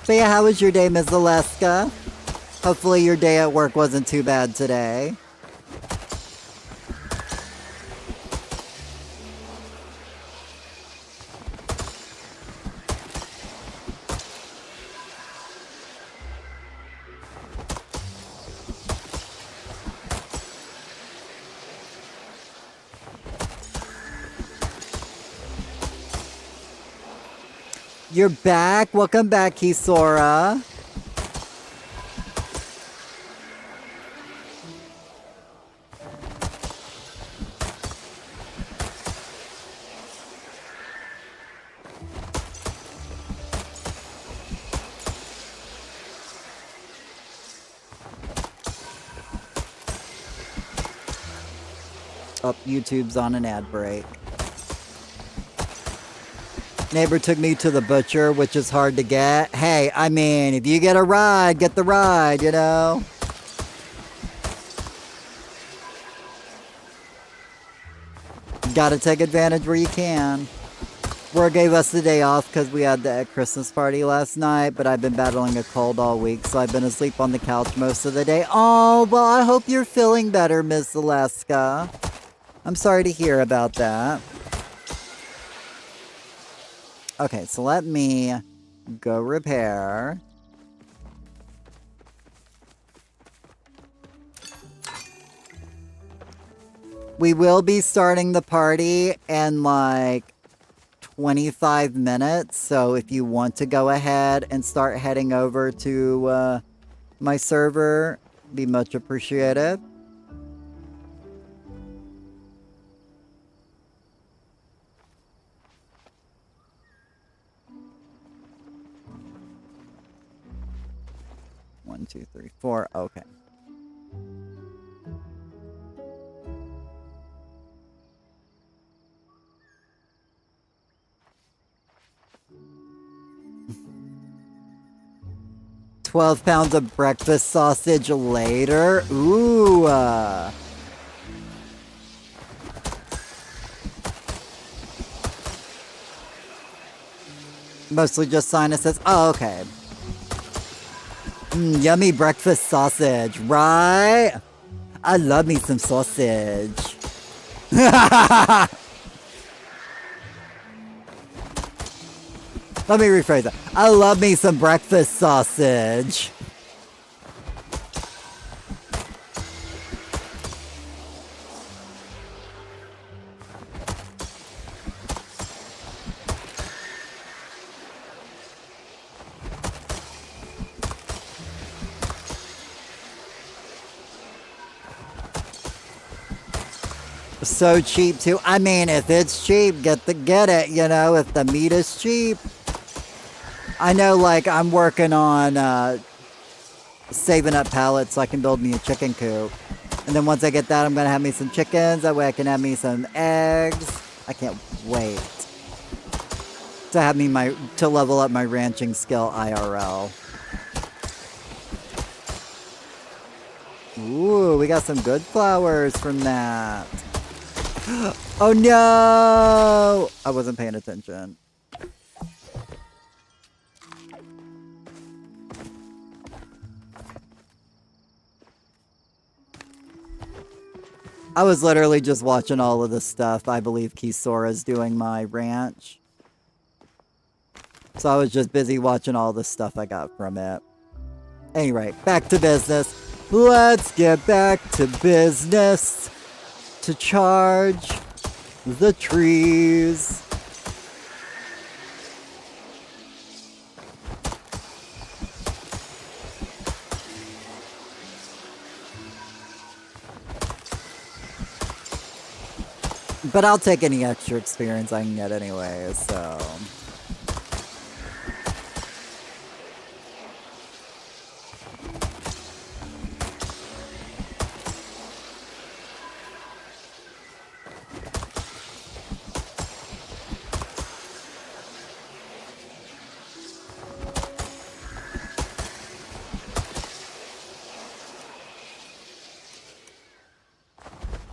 But yeah, how was your day, Ms. Alaska? Hopefully your day at work wasn't too bad today. You're back. Welcome back, Kisora. Oh, YouTube's on an ad break. Neighbor took me to the butcher, which is hard to get. Hey, I mean, if you get a ride, get the ride, you know? Gotta take advantage where you can. Work gave us the day off because we had the Christmas party last night, but I've been battling a cold all week, so I've been asleep on the couch most of the day. Oh, well, I hope you're feeling better, Miss Alaska. I'm sorry to hear about that. Okay, so let me go repair. We will be starting the party in like 25 minutes, so if you want to go ahead and start heading over to my server, be much appreciated. One, two, three, four. Okay. £12 of breakfast sausage later. Ooh. Mostly just sinuses. Oh, okay. Yummy breakfast sausage, right? I love me some sausage. Let me rephrase that. I love me some breakfast sausage. So cheap too. I mean, if it's cheap, get it, you know, if the meat is cheap. I know, like, I'm working on saving up pallets so I can build me a chicken coop. And then once I get that, I'm going to have me some chickens. That way I can have me some eggs. I can't wait to have me to level up my ranching skill IRL. Ooh, we got some good flowers from that. Oh no! I wasn't paying attention. I was literally just watching all of this stuff. I believe Kisora's doing my ranch. So I was just busy watching all the stuff I got from it. Anyway, back to business. Let's get back to business. To charge the trees. But I'll take any extra experience I can get anyway, so...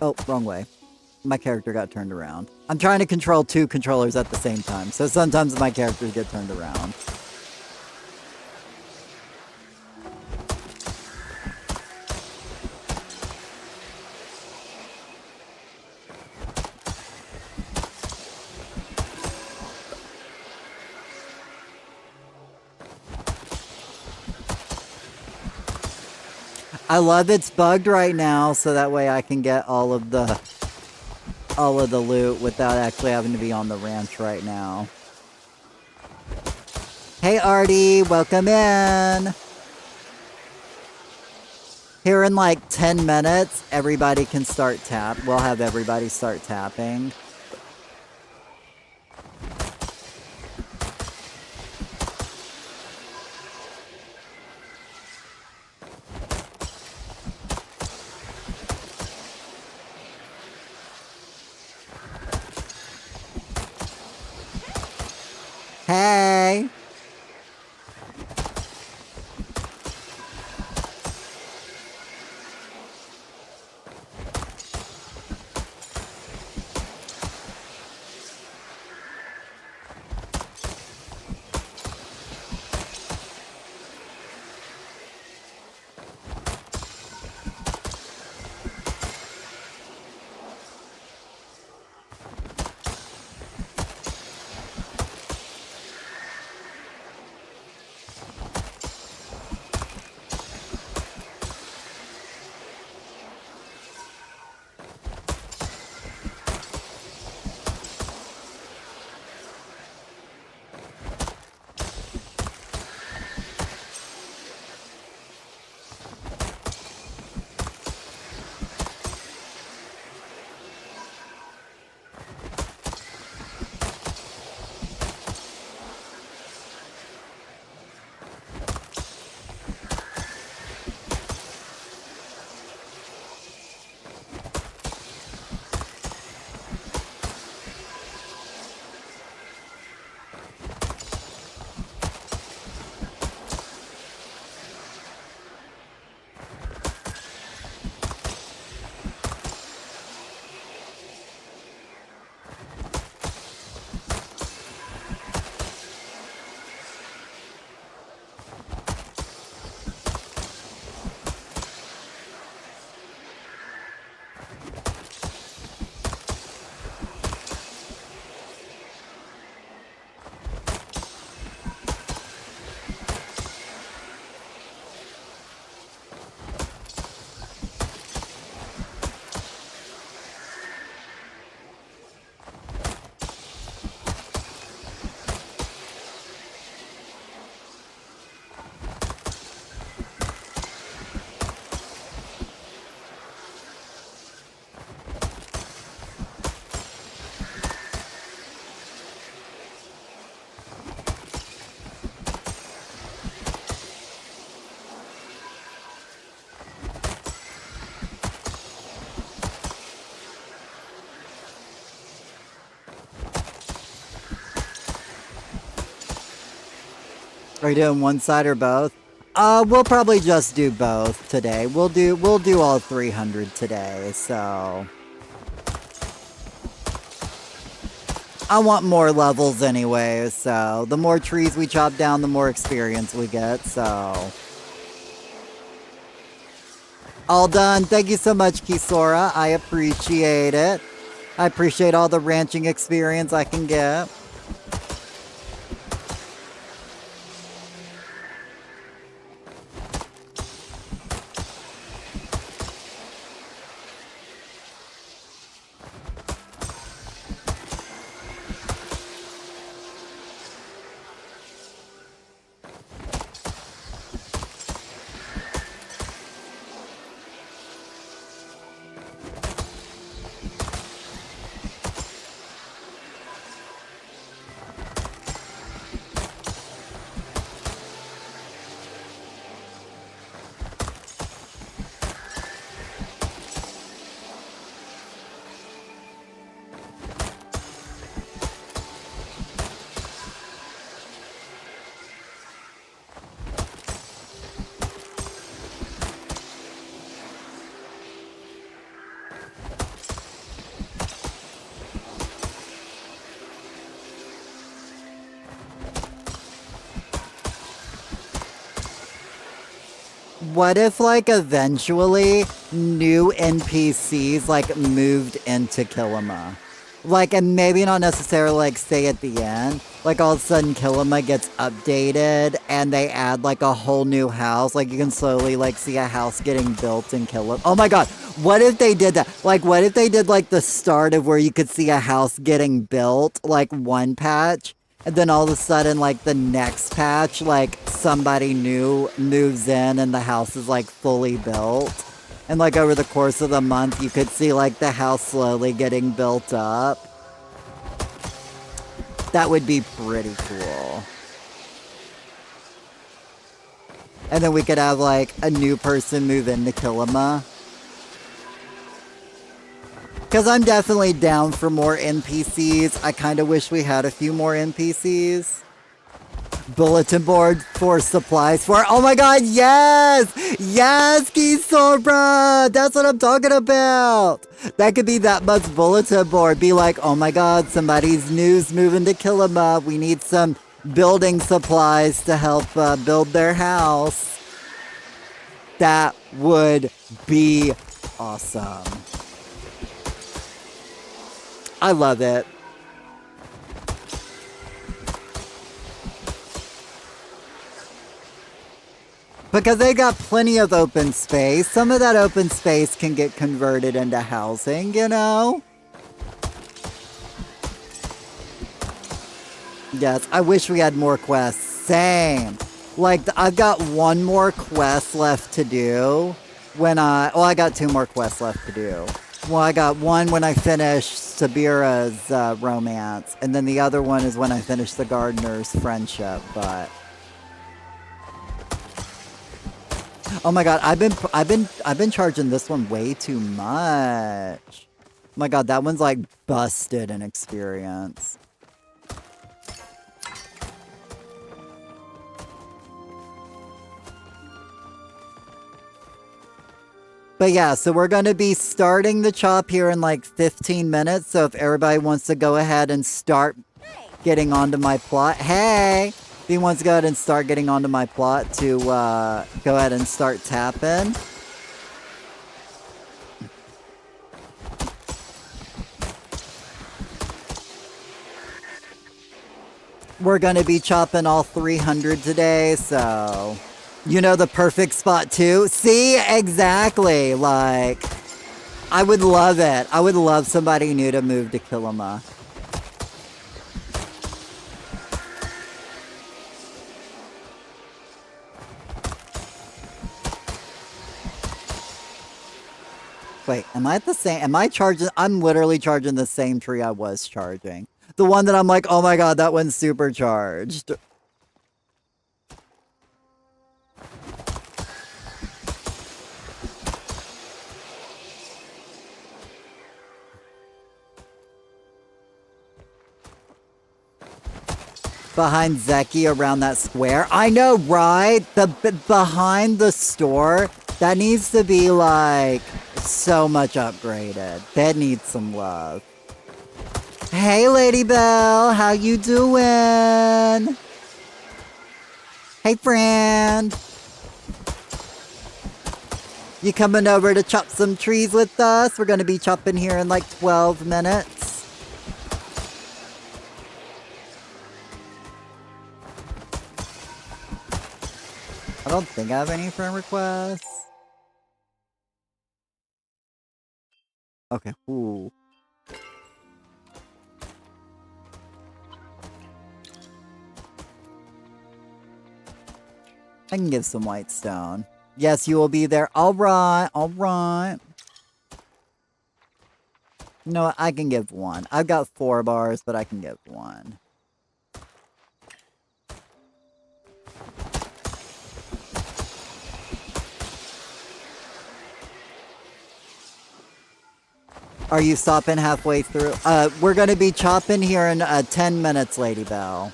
Oh, wrong way. My character got turned around. I'm trying to control two controllers at the same time, so sometimes my characters get turned around. I love it's bugged right now, so that way I can get all of the loot without actually having to be on the ranch right now. Hey Artie, welcome in! Here in like 10 minutes, everybody can start we'll have everybody start tapping. Hey! Are you doing one side or both? We'll probably just do both today. We'll do all 300 today, so I want more levels anyway, so the more trees we chop down, the more experience we get, so all done. Thank you so much, Kisora. I appreciate it. I appreciate all the ranching experience I can get. What if, like, eventually new NPCs, like, moved into Kilima? Like, and maybe not necessarily, like, stay at the end. Like, all of a sudden Kilima gets updated and they add, like, a whole new house. Like, you can slowly, like, see a house getting built in Kilima. Oh my god, what if they did that? Like, what if they did, like, the start of where you could see a house getting built, like, one patch? And then all of a sudden, like, the next patch, like, somebody new moves in and the house is, like, fully built. And, like, over the course of the month, you could see, like, the house slowly getting built up. That would be pretty cool. And then we could have, like, a new person move into Kilima. Because I'm definitely down for more NPCs. I kind of wish we had a few more NPCs. Bulletin board for supplies for. Oh my god, yes! Yes, Kisora! That's what I'm talking about! That could be that much bulletin board. Be like, oh my god, somebody's news moving to Kilima. We need some building supplies to help build their house. That would be awesome. I love it. Because they got plenty of open space. Some of that open space can get converted into housing, you know? Yes, I wish we had more quests. Same. Like, I've got one more quest left to do when I got two more quests left to do. Well, I got one when I finish Sabira's romance, and then the other one is when I finish the gardener's friendship, but... Oh my god, I've been charging this one way too much. Oh my god, that one's like busted in experience. But yeah, so we're going to be starting the chop here in like 15 minutes. So if everybody wants to go ahead and start getting onto my plot. Hey! If he wants to go ahead and start getting onto my plot to go ahead and start tapping. We're going to be chopping all 300 today, so... You know the perfect spot too? See? Exactly. Like, I would love it. I would love somebody new to move to Kilima. Wait, am I at the same? Am I charging? I'm literally charging the same tree I was charging. The one that I'm like, oh my god, that one's supercharged. Behind Zeki around that square. I know, right? Behind the store, that needs to be like so much upgraded. That needs some love. Hey, Lady Belle, how you doing? Hey, friend. You coming over to chop some trees with us? We're gonna be chopping here in like 12 minutes. I don't think I have any friend requests. Okay, ooh. I can give some white stone. Yes, you will be there. Alright, alright. You know what? I can give one. I've got 4 bars, but I can give one. Are you stopping halfway through? We're gonna be chopping here in 10 minutes, Lady Belle.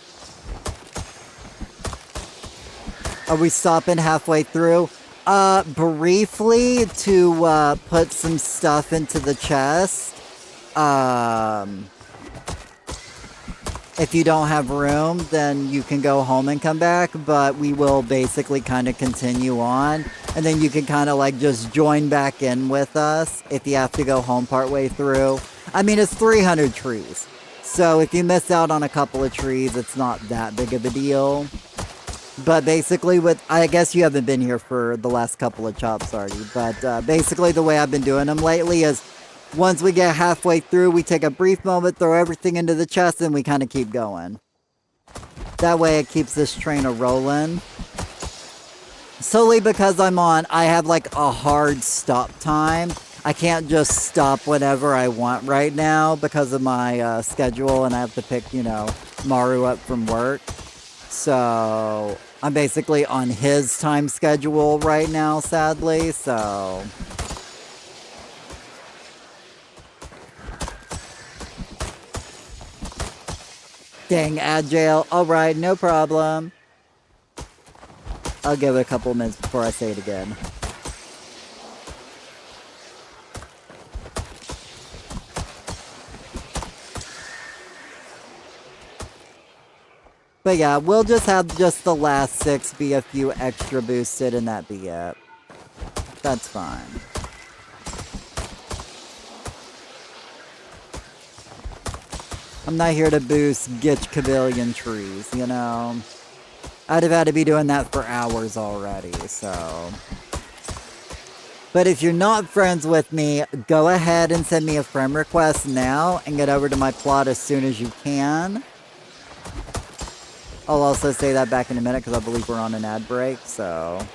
Are we stopping halfway through? Briefly to put some stuff into the chest. If you don't have room, then you can go home and come back, but we will basically kind of continue on. And then you can kind of like just join back in with us if you have to go home partway through. I mean, it's 300 trees. So if you miss out on a couple of trees, it's not that big of a deal. But basically I guess you haven't been here for the last couple of chops already, but basically the way I've been doing them lately is once we get halfway through, we take a brief moment, throw everything into the chest, and we kind of keep going. That way it keeps this train a-rolling. Solely because I have like a hard stop time. I can't just stop whenever I want right now because of my schedule, and I have to pick, you know, Maru up from work. So I'm basically on his time schedule right now, sadly, so... Dang, Agile. Alright, no problem. I'll give it a couple minutes before I say it again. But yeah, we'll just have just the last 6 be a few extra boosted and that be it. That's fine. I'm not here to boost Gitch Cabillion trees, you know? I'd have had to be doing that for hours already, so... But if you're not friends with me, go ahead and send me a friend request now and get over to my plot as soon as you can. I'll also say that back in a minute because I believe we're on an ad break, so...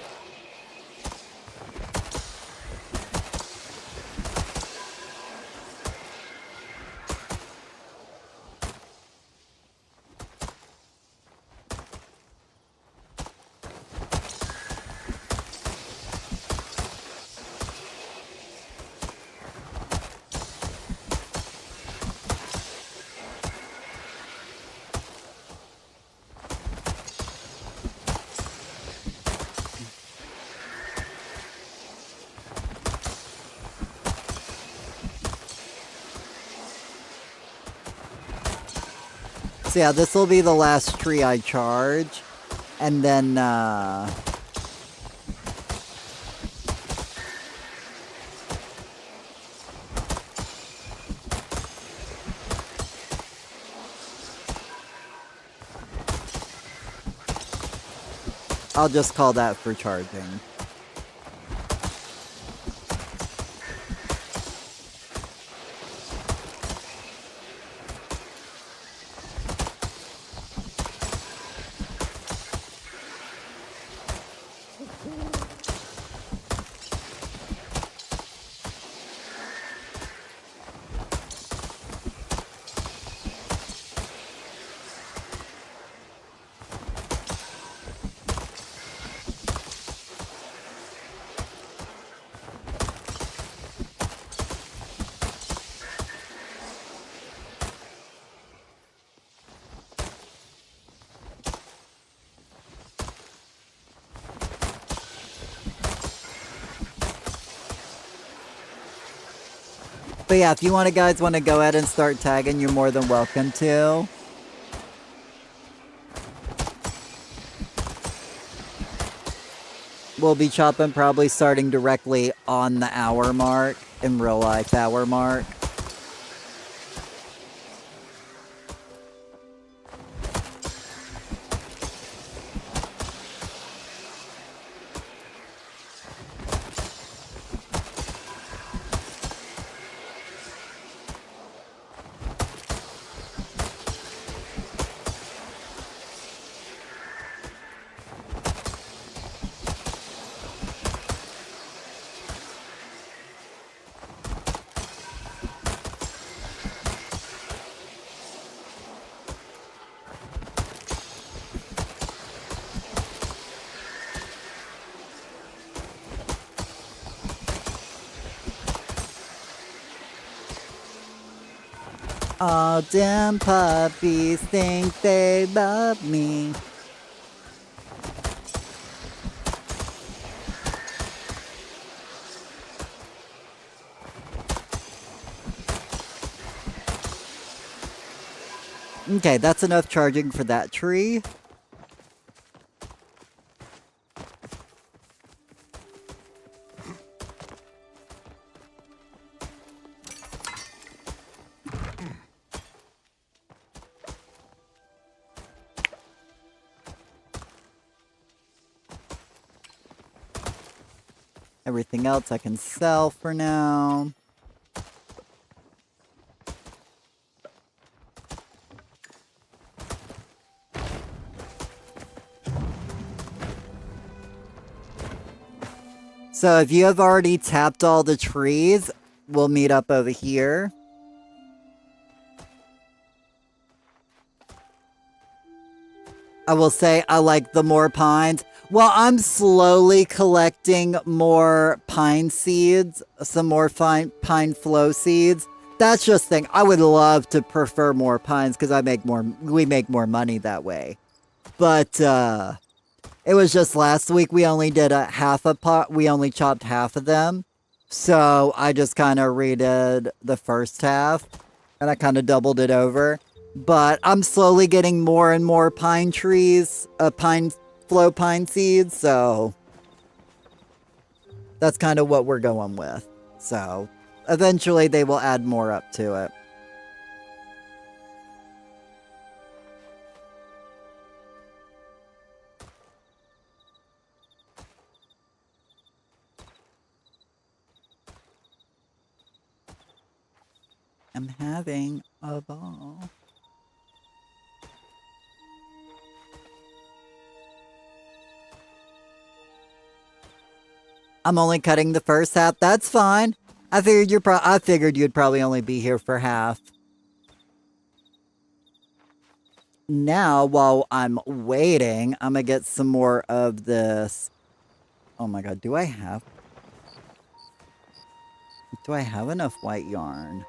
So yeah, this will be the last tree I charge, and then, I'll just call that for charging. But yeah, if you guys want to go ahead and start tagging, you're more than welcome to. We'll be chopping probably starting directly on the hour mark, in real life hour mark. All damn puppies think they love me. Okay, that's enough charging for that tree. Everything else I can sell for now. So if you have already tapped all the trees, we'll meet up over here. I will say I like the more pines. Well, I'm slowly collecting more pine seeds, some more pine flow seeds. That's just the thing. I would love to prefer more pines because we make more money that way. But It was just last week we only did a half a pot. We only chopped half of them. So I just kind of redid the first half and I kind of doubled it over. But I'm slowly getting more and more pine trees, flow pine seeds. So that's kind of what we're going with. So eventually they will add more up to it. I'm having a ball. I'm only cutting the first half. That's fine. I figured you'd probably only be here for half. Now, while I'm waiting, I'm gonna get some more of this. Oh my god, do I have enough white yarn?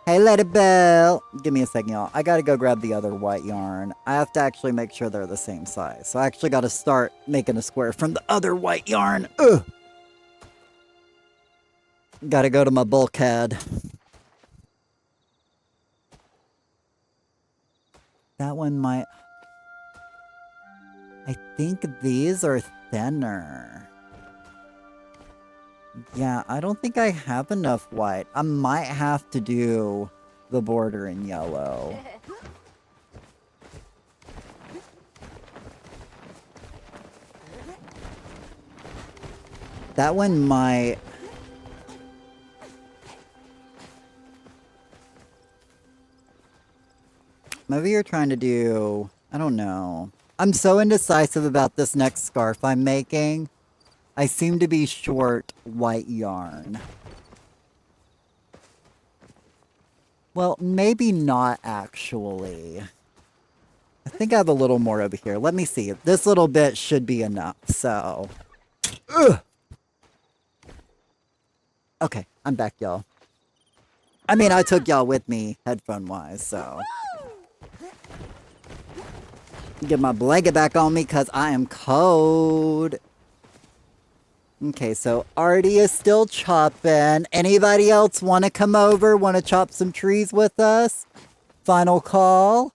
Hey, Lady Belle! Give me a second, y'all. I gotta go grab the other white yarn. I have to actually make sure they're the same size. So I actually gotta start making a square from the other white yarn. Ugh! Gotta go to my bulkhead. That one might... I think these are thinner. Yeah, I don't think I have enough white. I might have to do the border in yellow. That one might... Maybe you're trying to do... I don't know. I'm so indecisive about this next scarf I'm making. I seem to be short white yarn. Well, maybe not actually. I think I have a little more over here. Let me see. This little bit should be enough, so... Ugh! Okay, I'm back, y'all. I mean, I took y'all with me, headphone-wise, so... Get my blanket back on me, because I am cold. Okay, so Artie is still chopping. Anybody else want to come over? Want to chop some trees with us? Final call.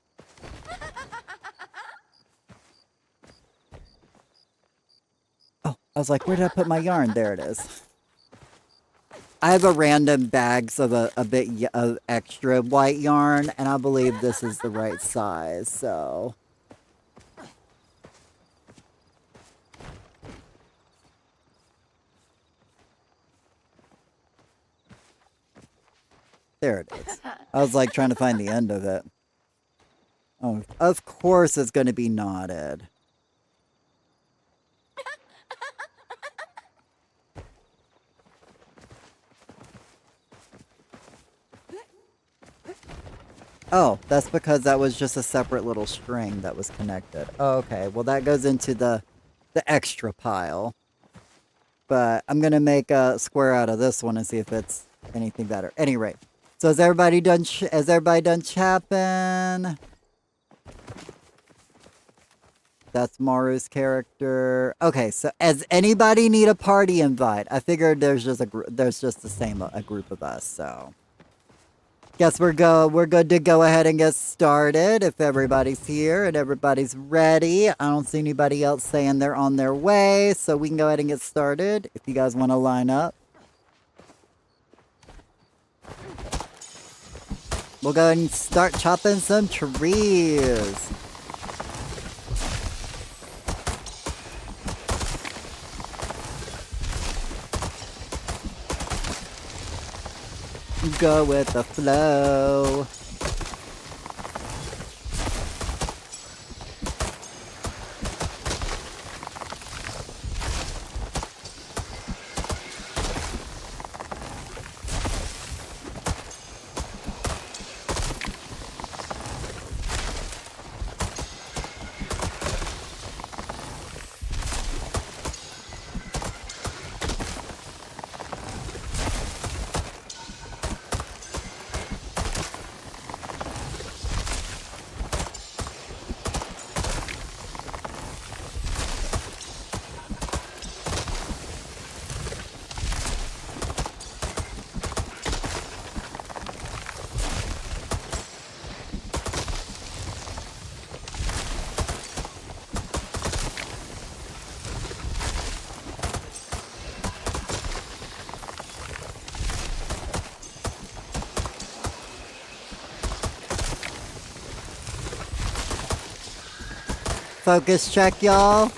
Oh, I was like, where did I put my yarn? There it is. I have a random bags of a bit of extra white yarn, and I believe this is the right size, so... There it is. I was like trying to find the end of it. Oh, of course it's going to be knotted. Oh, that's because that was just a separate little string that was connected. Oh, okay, well that goes into the extra pile. But I'm going to make a square out of this one and see if it's anything better. Any rate. So has everybody done chopping? That's Maru's character. Okay, so does anybody need a party invite? I figured there's just a group of us, so guess we're good to go ahead and get started if everybody's here and everybody's ready. I don't see anybody else saying they're on their way, so we can go ahead and get started if you guys want to line up. We'll go ahead and start chopping some trees. Go with the flow. focus check, y'all.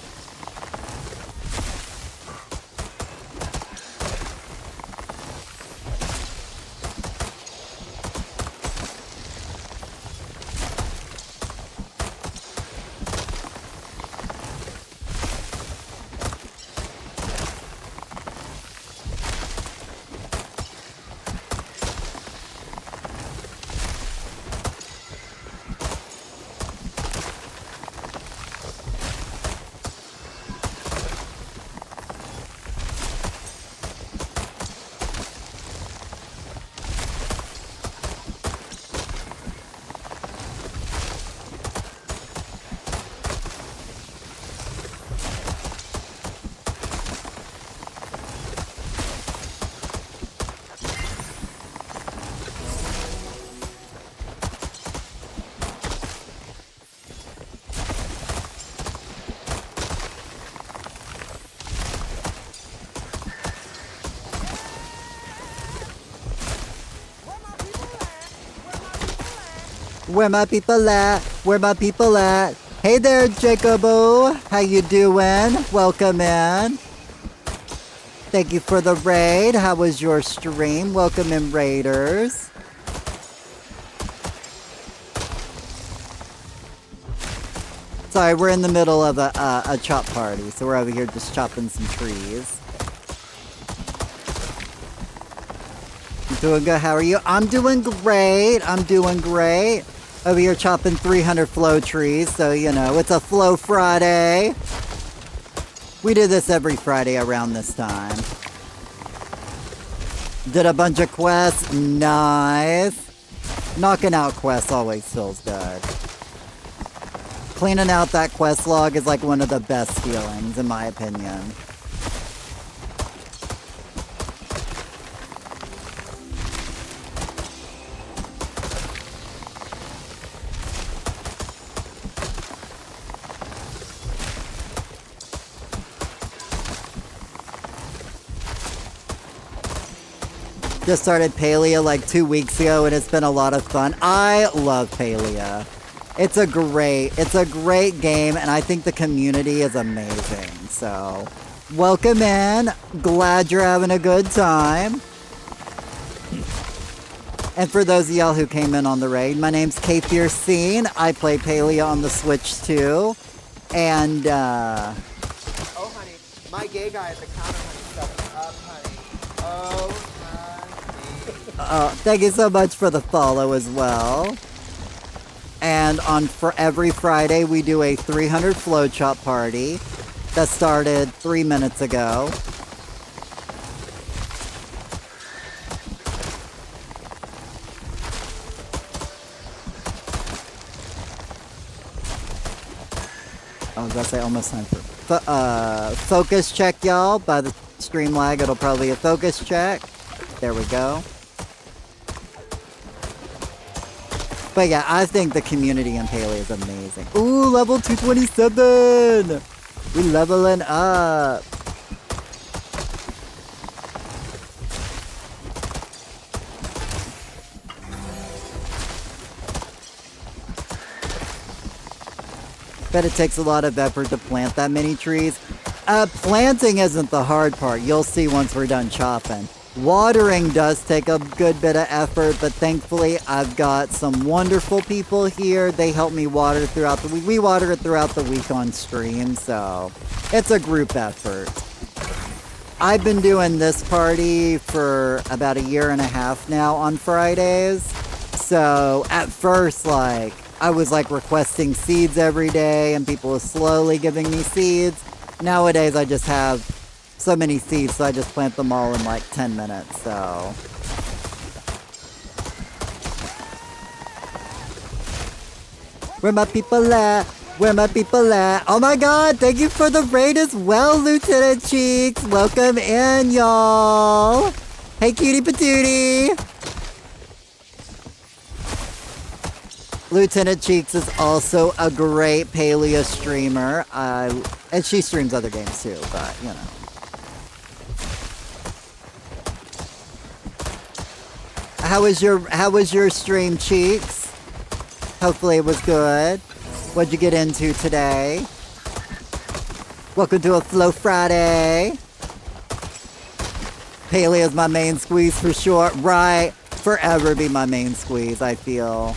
Where my people at? Where my people at? Hey there, Jacobo. How you doing? Welcome in. Thank you for the raid. How was your stream? Welcome in, raiders. Sorry, we're in the middle of a chop party, so we're over here just chopping some trees. Doing good. How are you? I'm doing great. I'm doing great. Over here chopping 300 flow trees, so you know, it's a Flow Friday. We do this every Friday around this time. Did a bunch of quests. Nice. Knocking out quests always feels good. Cleaning out that quest log is like one of the best feelings, in my opinion. Just started Palia like 2 weeks ago and it's been a lot of fun. I love Palia. It's a great game and I think the community is amazing. So, welcome in. Glad you're having a good time. And for those of y'all who came in on the raid, my name's K-Fiercene. I play Palia on the Switch too. And oh honey, my gay guy at the counter, honey, stuff up, honey. Oh honey. Thank you so much for the follow as well. And for every Friday, we do a 300 flow chop party that started 3 minutes ago. I was about to say almost time for focus check, y'all. By the stream lag, it'll probably be a focus check. There we go. But yeah, I think the community in Palia is amazing. Ooh, level 227! We leveling up. Bet it takes a lot of effort to plant that many trees. Planting isn't the hard part. You'll see once we're done chopping. Watering does take a good bit of effort, but thankfully I've got some wonderful people here. They help me water throughout the week. We water it throughout the week on stream, so it's a group effort. I've been doing this party for about 1.5 years now on Fridays. So at first, like, I was like requesting seeds every day and people were slowly giving me seeds. Nowadays I just have so many seeds, so I just plant them all in like 10 minutes, so. Where my people at? Where my people at? Oh my god, thank you for the raid as well, Lieutenant Cheeks. Welcome in, y'all. Hey, cutie patootie. Lieutenant Cheeks is also a great Palia streamer. And she streams other games too, but you know. How was your stream, Cheeks? Hopefully it was good. What'd you get into today? Welcome to a Flow Friday. Paleo's my main squeeze for sure. Right. Forever be my main squeeze, I feel.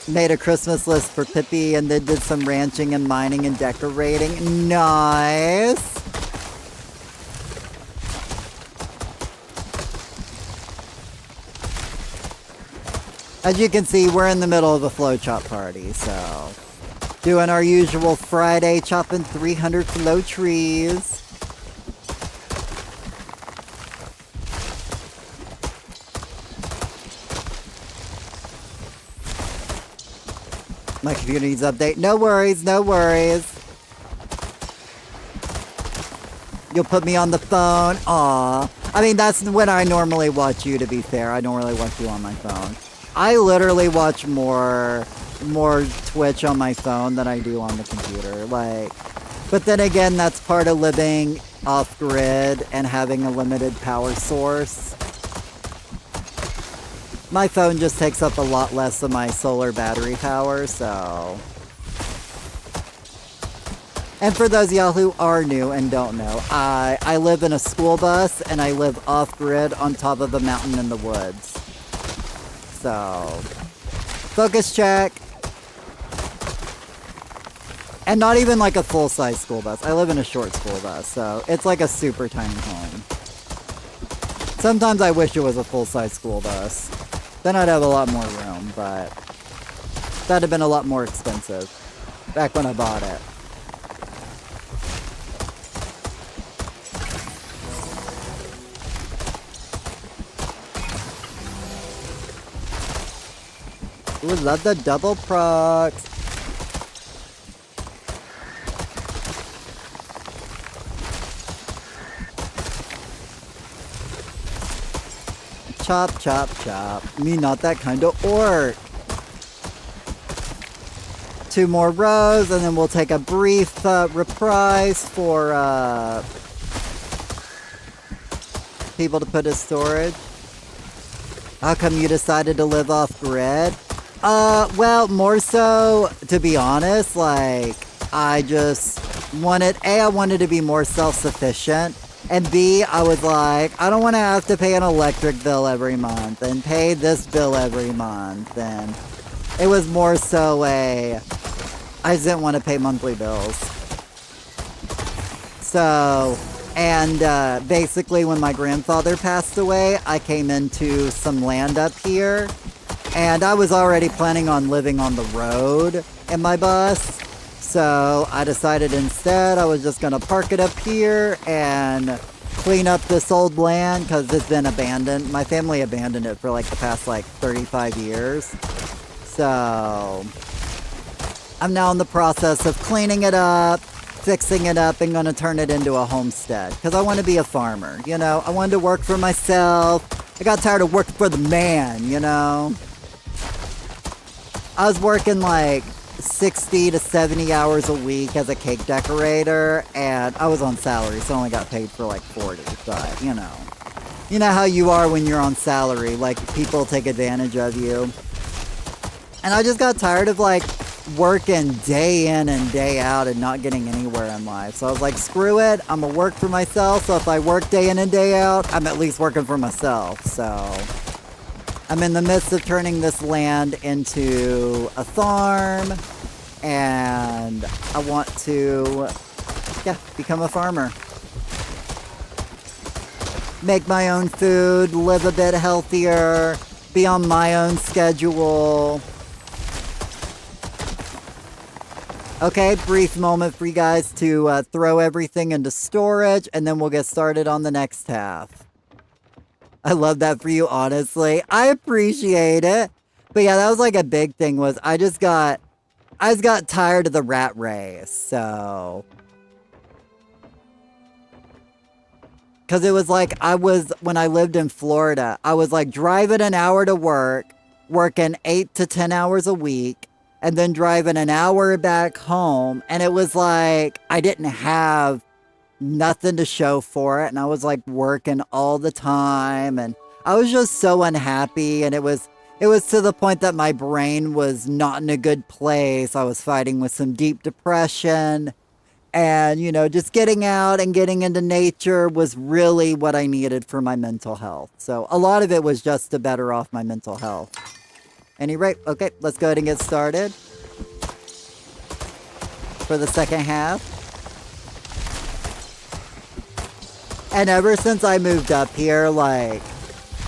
Made a Christmas list for Pippi and then did some ranching and mining and decorating. Nice. As you can see, we're in the middle of a flow chop party, so doing our usual Friday, chopping 300 flow trees. My computer needs update. No worries, no worries. You'll put me on the phone. Aw. I mean, that's when I normally watch you, to be fair. I don't really watch you on my phone. I literally watch more Twitch on my phone than I do on the computer. Like, but then again, that's part of living off-grid and having a limited power source. My phone just takes up a lot less of my solar battery power, so... And for those of y'all who are new and don't know, I live in a school bus and I live off-grid on top of a mountain in the woods. So... Focus check! And not even like a full-size school bus. I live in a short school bus, so it's like a super tiny home. Sometimes I wish it was a full-size school bus. Then I'd have a lot more room, but that'd have been a lot more expensive back when I bought it. Ooh, love the double procs. Chop, chop, chop. Me not that kind of orc. 2 more rows, and then we'll take a brief reprise for people to put as storage. How come you decided to live off grid? Well, more so, to be honest, like, I just wanted, I wanted to be more self-sufficient. And B, I was like, I don't want to have to pay an electric bill every month and pay this bill every month. And it was more so I just didn't want to pay monthly bills. So, and basically when my grandfather passed away, I came into some land up here. And I was already planning on living on the road in my bus. So I decided instead I was just going to park it up here and clean up this old land because it's been abandoned. My family abandoned it for like the past like 35 years. So I'm now in the process of cleaning it up, fixing it up, and going to turn it into a homestead because I want to be a farmer, you know? I wanted to work for myself. I got tired of working for the man, you know? I was working like 60 to 70 hours a week as a cake decorator, and I was on salary, so I only got paid for like 40, but you know how you are when you're on salary, like people take advantage of you. And I just got tired of like working day in and day out and not getting anywhere in life. So I was like, screw it, I'm gonna work for myself, so if I work day in and day out, I'm at least working for myself. So I'm in the midst of turning this land into a farm, and I want to, become a farmer. Make my own food, live a bit healthier, be on my own schedule. Okay, brief moment for you guys to throw everything into storage, and then we'll get started on the next half. I love that for you, honestly. I appreciate it. But yeah, that was like a big thing was I just got tired of the rat race, so. Because it was like when I lived in Florida, I was like driving an hour to work, working 8 to 10 hours a week, and then driving an hour back home. And it was like I didn't have nothing to show for it. And I was like working all the time and I was just so unhappy. And it was to the point that my brain was not in a good place. I was fighting with some deep depression. And, you know, just getting out and getting into nature was really what I needed for my mental health. So a lot of it was just to better off my mental health. Any rate, okay, let's go ahead and get started for the second half. And ever since I moved up here, like,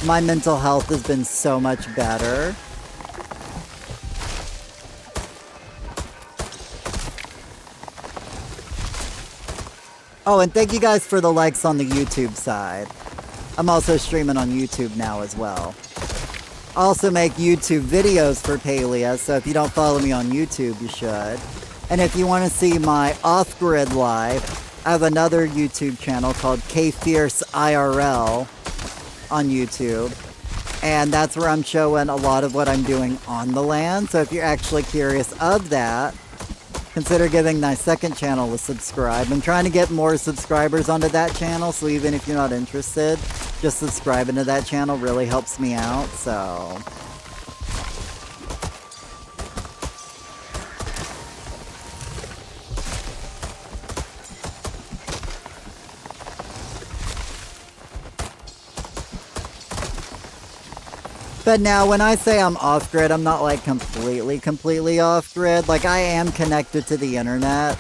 my mental health has been so much better. Oh, and thank you guys for the likes on the YouTube side. I'm also streaming on YouTube now as well. I also make YouTube videos for Palia, so if you don't follow me on YouTube, you should. And if you want to see my off-grid life, I have another YouTube channel called KFierce IRL on YouTube. And that's where I'm showing a lot of what I'm doing on the land. So if you're actually curious of that, consider giving my second channel a subscribe. I'm trying to get more subscribers onto that channel, so even if you're not interested, just subscribing to that channel really helps me out, so... But now, when I say I'm off-grid, I'm not, like, completely off-grid. Like, I am connected to the internet.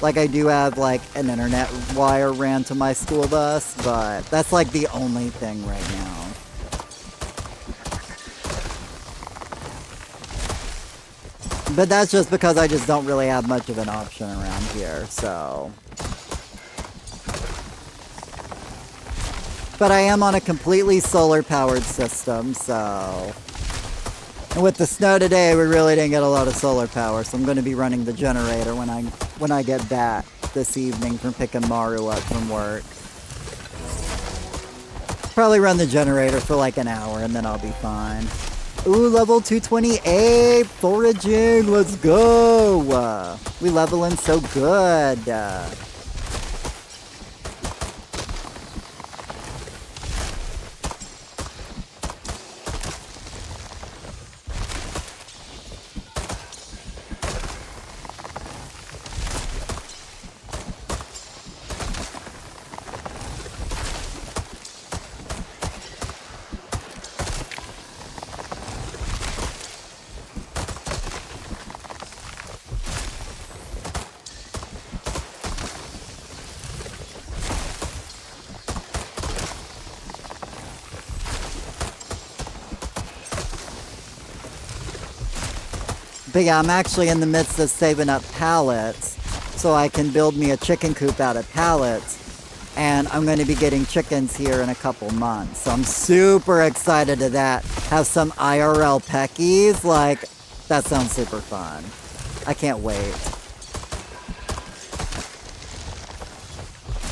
Like, I do have, like, an internet wire ran to my school bus, but that's, like, the only thing right now. But that's just because I just don't really have much of an option around here, so... But I am on a completely solar-powered system, so... And with the snow today, we really didn't get a lot of solar power, so I'm going to be running the generator when I get back this evening from picking Maru up from work. Probably run the generator for like an hour, and then I'll be fine. Ooh, level 228! Foraging! Let's go! We leveling so good! But yeah, I'm actually in the midst of saving up pallets so I can build me a chicken coop out of pallets. And I'm going to be getting chickens here in a couple months. So I'm super excited to that. Have some IRL peckies. Like, that sounds super fun. I can't wait.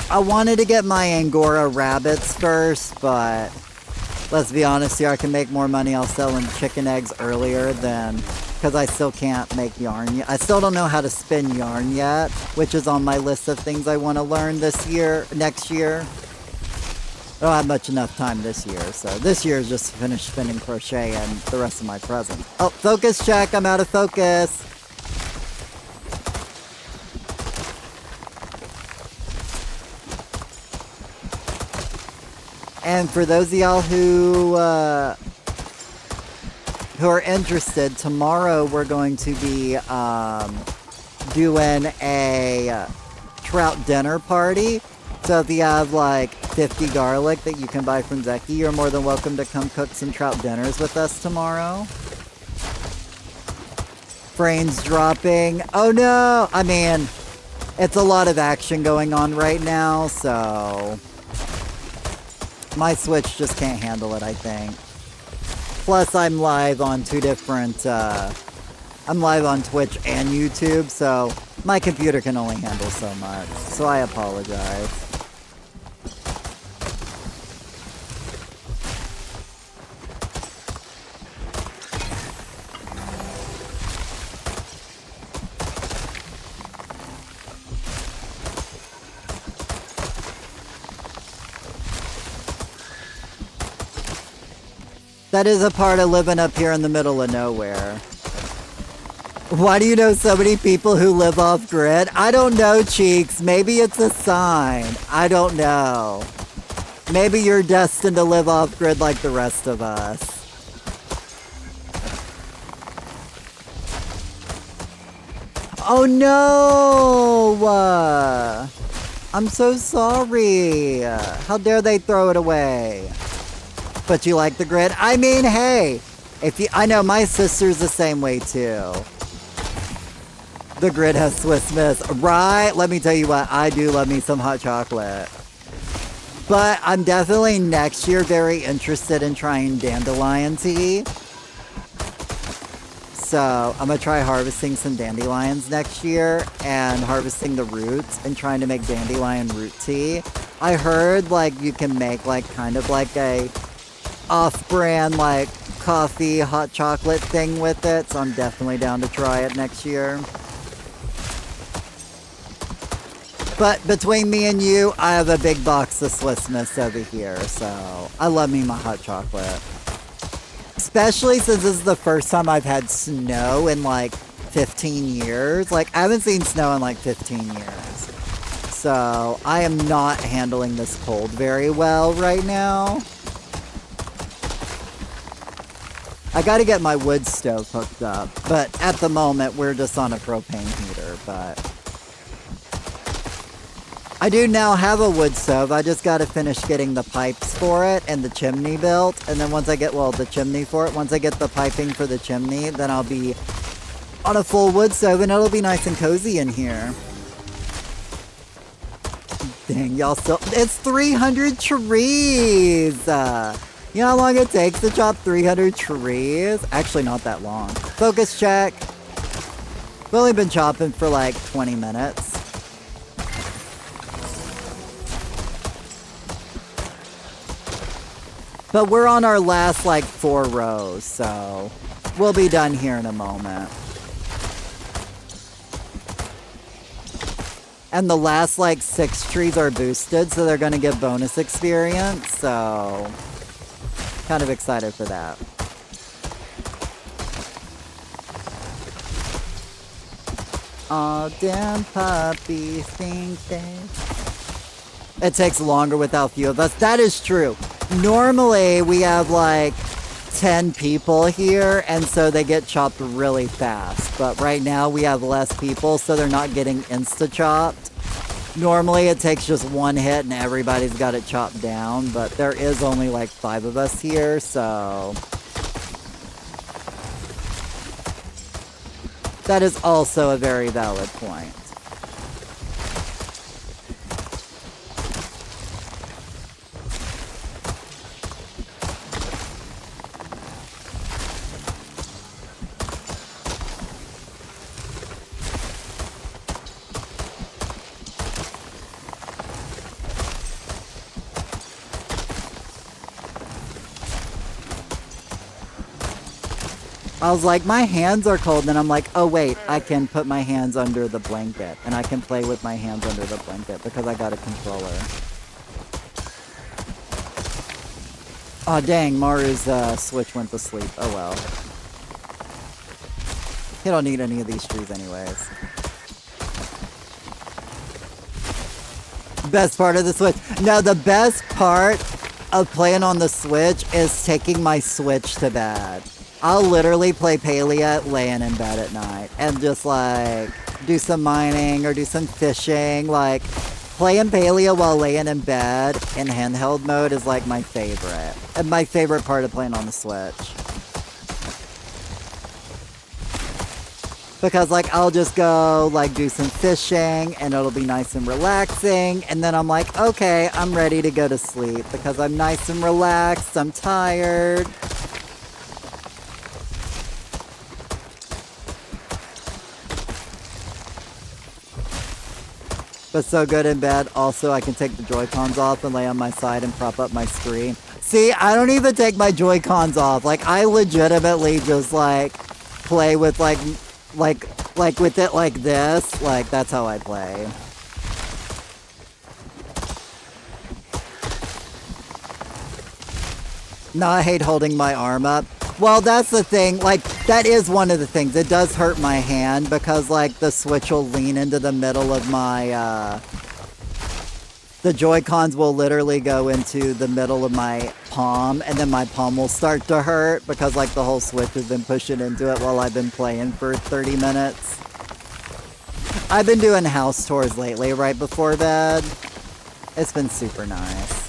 I wanted to get my Angora rabbits first, but let's be honest here, I can make more money off selling chicken eggs earlier than... Because I still can't make yarn yet. I still don't know how to spin yarn yet, which is on my list of things I want to learn next year. I don't have much enough time this year, so this year is just finish spinning crochet and the rest of my presents. Oh, focus check, I'm out of focus. And for those of y'all who are interested, tomorrow we're going to be doing a trout dinner party. So if you have like 50 garlic that you can buy from Zeki, you're more than welcome to come cook some trout dinners with us tomorrow. Frames dropping. Oh no! I mean, it's a lot of action going on right now, so... My Switch just can't handle it, I think. Plus, I'm live on two different, I'm live on Twitch and YouTube, so my computer can only handle so much. So I apologize. That is a part of living up here in the middle of nowhere. Why do you know so many people who live off grid? I don't know, Cheeks. Maybe it's a sign. I don't know. Maybe you're destined to live off grid like the rest of us. Oh no! I'm so sorry. How dare they throw it away? But you like the grid? I mean, hey, I know my sister's the same way too. The grid has Swiss Miss, right? Let me tell you what, I do love me some hot chocolate. But I'm definitely next year very interested in trying dandelion tea. So I'm gonna try harvesting some dandelions next year and harvesting the roots and trying to make dandelion root tea. I heard like you can make like kind of like a off-brand like coffee hot chocolate thing with it, so I'm definitely down to try it next year. But between me and you, I have a big box of Swiss Miss over here, so I love me my hot chocolate. Especially since this is the first time I've had snow in like 15 years. Like, I haven't seen snow in like 15 years. So, I am not handling this cold very well right now. I gotta get my wood stove hooked up, but at the moment we're just on a propane heater, but I do now have a wood stove. I just gotta finish getting the pipes for it and the chimney built, and then once I get, well, the chimney for it, once I get the piping for the chimney, then I'll be on a full wood stove and it'll be nice and cozy in here. Dang, y'all still, it's 300 trees! You know how long it takes to chop 300 trees? Actually, not that long. Focus check. We've only been chopping for like 20 minutes. But we're on our last like 4 rows, so we'll be done here in a moment. And the last like 6 trees are boosted, so they're gonna get bonus experience, so kind of excited for that. All damn puppies think they... It takes longer without few of us. That is true. Normally, we have like 10 people here, and so they get chopped really fast. But right now, we have less people, so they're not getting insta-chopped. Normally, it takes just one hit and everybody's got it chopped down, but there is only like 5 of us here, so... That is also a very valid point. I was like, my hands are cold, and I'm like, oh wait, I can put my hands under the blanket, and I can play with my hands under the blanket because I got a controller. Oh dang, Maru's Switch went to sleep. Oh well. He don't need any of these trees anyways. Best part of the Switch. No, the best part of playing on the Switch is taking my Switch to bed. I'll literally play Palia laying in bed at night and just like do some mining or do some fishing. Like playing Palia while laying in bed in handheld mode is like my favorite. And my favorite part of playing on the Switch. Because like I'll just go like do some fishing and it'll be nice and relaxing, and then I'm like, okay, I'm ready to go to sleep because I'm nice and relaxed, I'm tired. But so good in bed. Also, I can take the Joy-Cons off and lay on my side and prop up my screen. See, I don't even take my Joy-Cons off. Like, I legitimately just, like, play with, like with it like this. Like, that's how I play. No, I hate holding my arm up. Well, that's the thing. Like, that is one of the things. It does hurt my hand because, like, the Switch will lean into the middle of my, the Joy-Cons will literally go into the middle of my palm, and then my palm will start to hurt because, like, the whole Switch has been pushing into it while I've been playing for 30 minutes. I've been doing house tours lately right before bed. It's been super nice.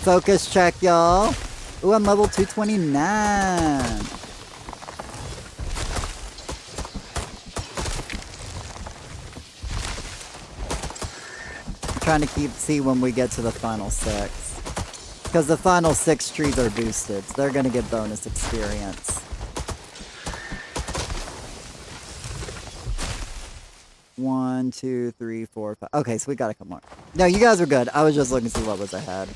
Focus check, y'all. Ooh, I'm level 229. I'm trying to see when we get to the final 6. Because the final 6 trees are boosted, so they're going to get bonus experience. One, two, three, four, five. Okay, so we got a couple more. No, you guys are good. I was just looking to see what was ahead.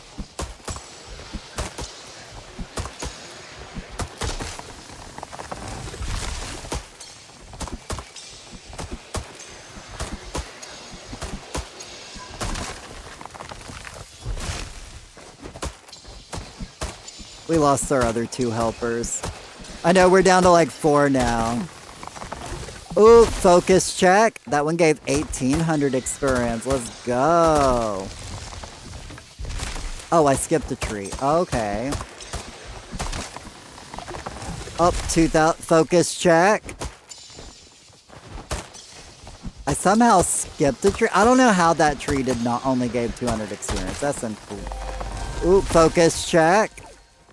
We lost our other 2 helpers. I know, we're down to like 4 now. Ooh, focus check. That one gave 1,800 experience. Let's go. Oh, I skipped a tree. Okay. Up 2,000. Focus check. I somehow skipped a tree. I don't know how that tree did not only gave 200 experience. That's uncool. Ooh, focus check.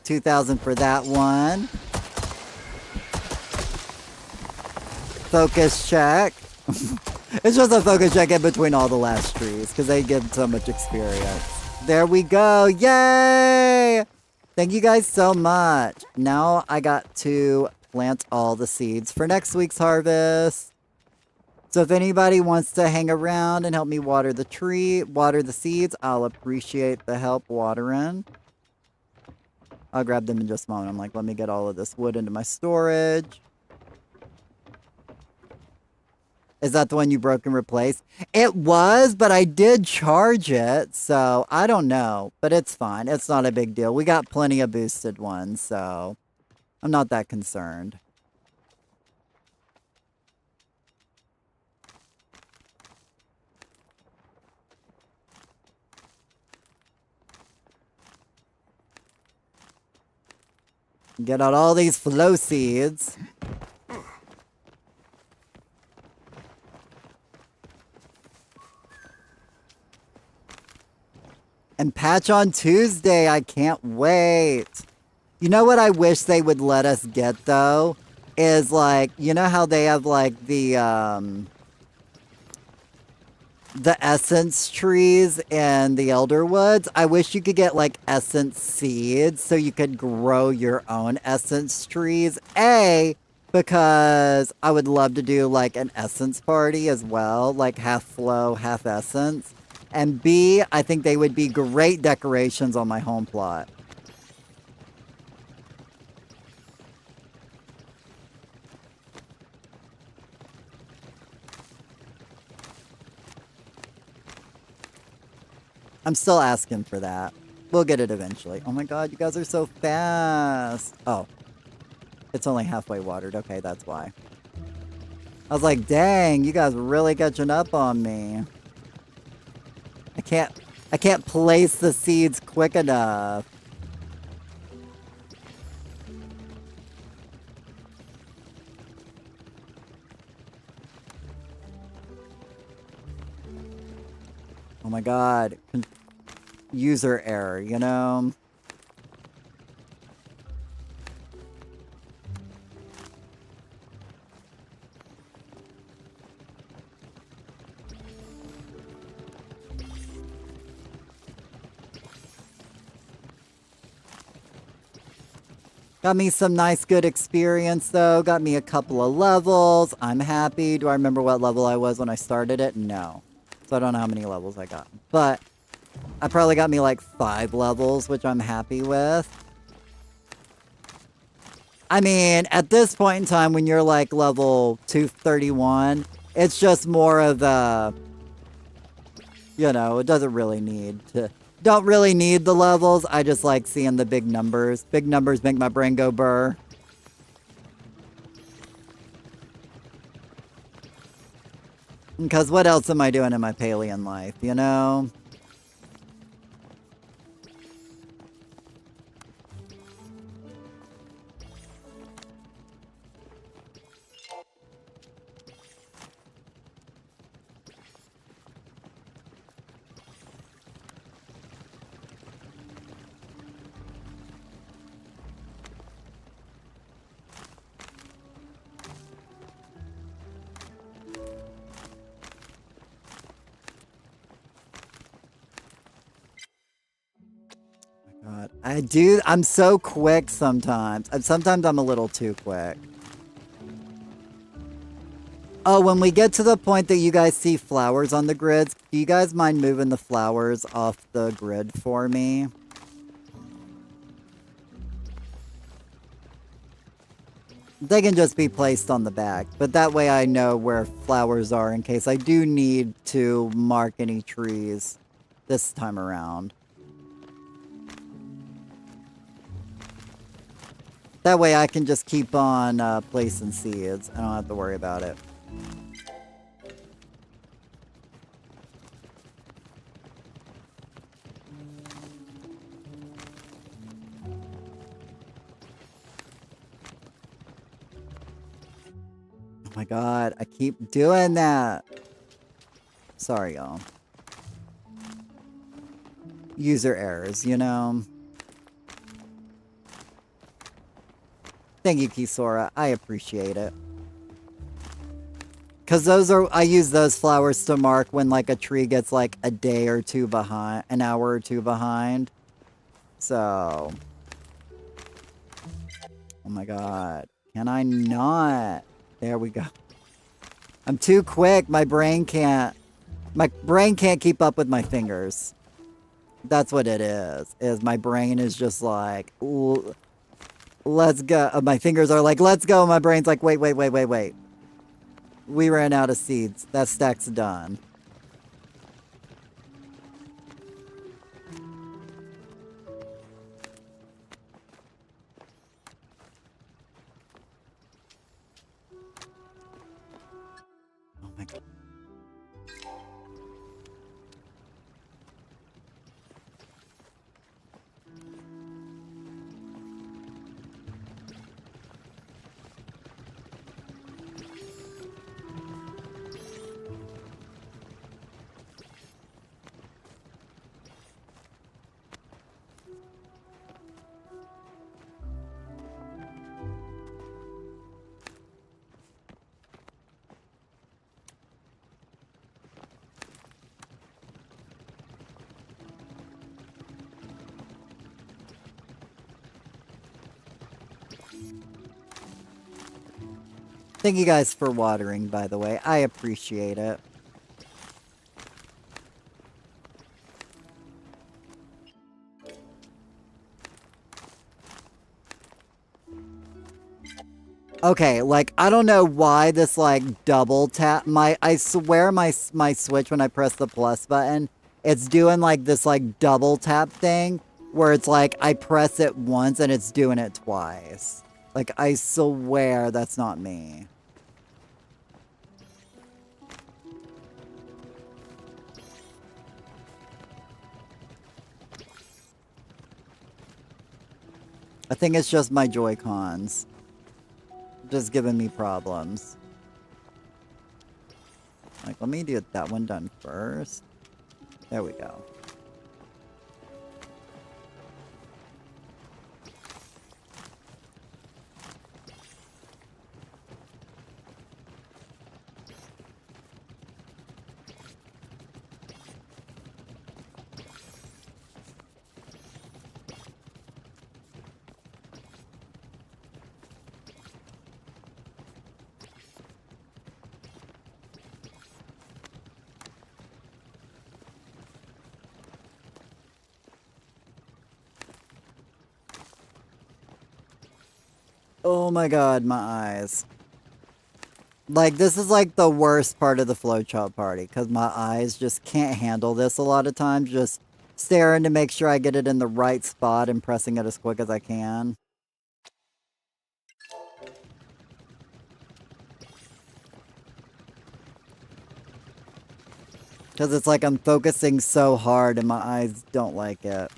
2,000 for that one. Focus check. It's just a focus check in between all the last trees because they give so much experience. There we go. Yay! Thank you guys so much. Now I got to plant all the seeds for next week's harvest. So if anybody wants to hang around and help me water the seeds, I'll appreciate the help watering. I'll grab them in just a moment. I'm like, let me get all of this wood into my storage. Is that the one you broke and replaced? It was, but I did charge it, so I don't know. But it's fine. It's not a big deal. We got plenty of boosted ones, so I'm not that concerned. Get out all these flow seeds. And patch on Tuesday, I can't wait. You know what I wish they would let us get though? Is like, you know how they have like the essence trees in the Elder Woods? I wish you could get like essence seeds so you could grow your own essence trees. A, because I would love to do like an essence party as well, like half flow, half essence. And B, I think they would be great decorations on my home plot. I'm still asking for that. We'll get it eventually. Oh my god, you guys are so fast. Oh. It's only halfway watered. Okay, that's why. I was like, dang, you guys really catching up on me. I can't place the seeds quick enough. Oh my god. User error, you know? Got me some nice good experience though. Got me a couple of levels. I'm happy. Do I remember what level I was when I started it? No. So I don't know how many levels I got. But I probably got me like 5 levels, which I'm happy with. I mean, at this point in time, when you're like level 231, it's just more of the, you know, it doesn't really need to, don't really need the levels. I just like seeing the big numbers. Big numbers make my brain go burr. Because what else am I doing in my Paleon life, you know? God, I'm so quick sometimes. Sometimes I'm a little too quick. Oh, when we get to the point that you guys see flowers on the grids, do you guys mind moving the flowers off the grid for me? They can just be placed on the back, but that way I know where flowers are in case I do need to mark any trees this time around. That way I can just keep on placing seeds. I don't have to worry about it. Oh my god, I keep doing that. Sorry, y'all. User errors, you know? Thank you, Kisora. I appreciate it. Because I use those flowers to mark when, like, a tree gets, like, a day or two behind, an hour or two behind. So. Oh my god. Can I not? There we go. I'm too quick. My brain can't keep up with my fingers. That's what it is my brain is just like, let's go. My fingers are like, let's go. My brain's like, wait. We ran out of seeds. That stack's done. Oh my god. Thank you guys for watering, by the way. I appreciate it. Okay, like, I don't know why this, like, double tap, I swear my Switch, when I press the plus button, it's doing, like, this, like, double tap thing, where it's like, I press it once and it's doing it twice. Like, I swear that's not me. I think it's just my Joy-Cons. Just giving me problems. Like, let me get that one done first. There we go. Oh my god, my eyes. Like, this is like the worst part of the flowchart party, because my eyes just can't handle this a lot of times. Just staring to make sure I get it in the right spot and pressing it as quick as I can. Because it's like I'm focusing so hard and my eyes don't like it.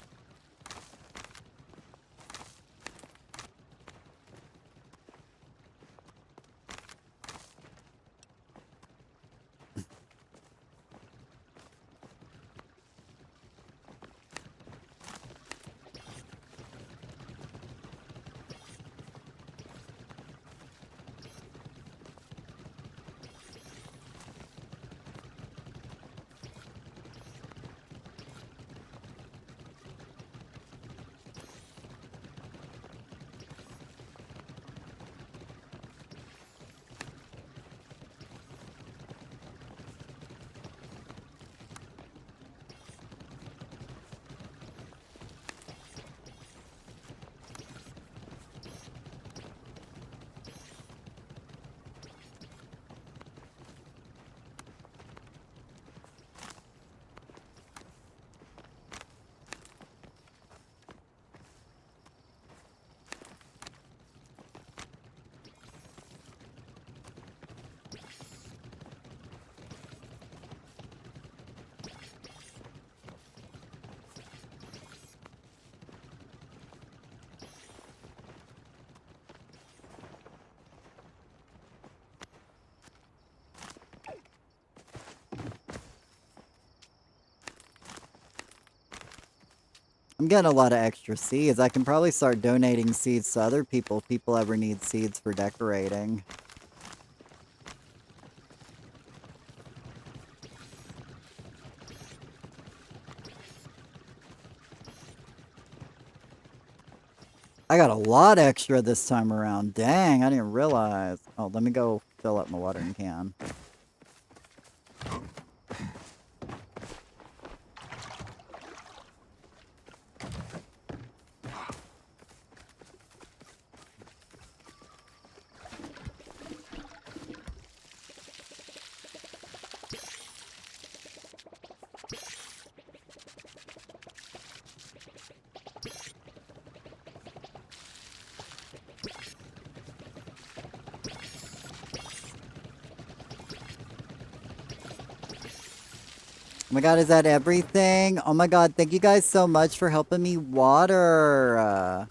I'm getting a lot of extra seeds. I can probably start donating seeds to other people if people ever need seeds for decorating. I got a lot extra this time around. Dang, I didn't realize. Oh, let me go fill up my watering can. Oh my god, is that everything? Oh my god, thank you guys so much for helping me water.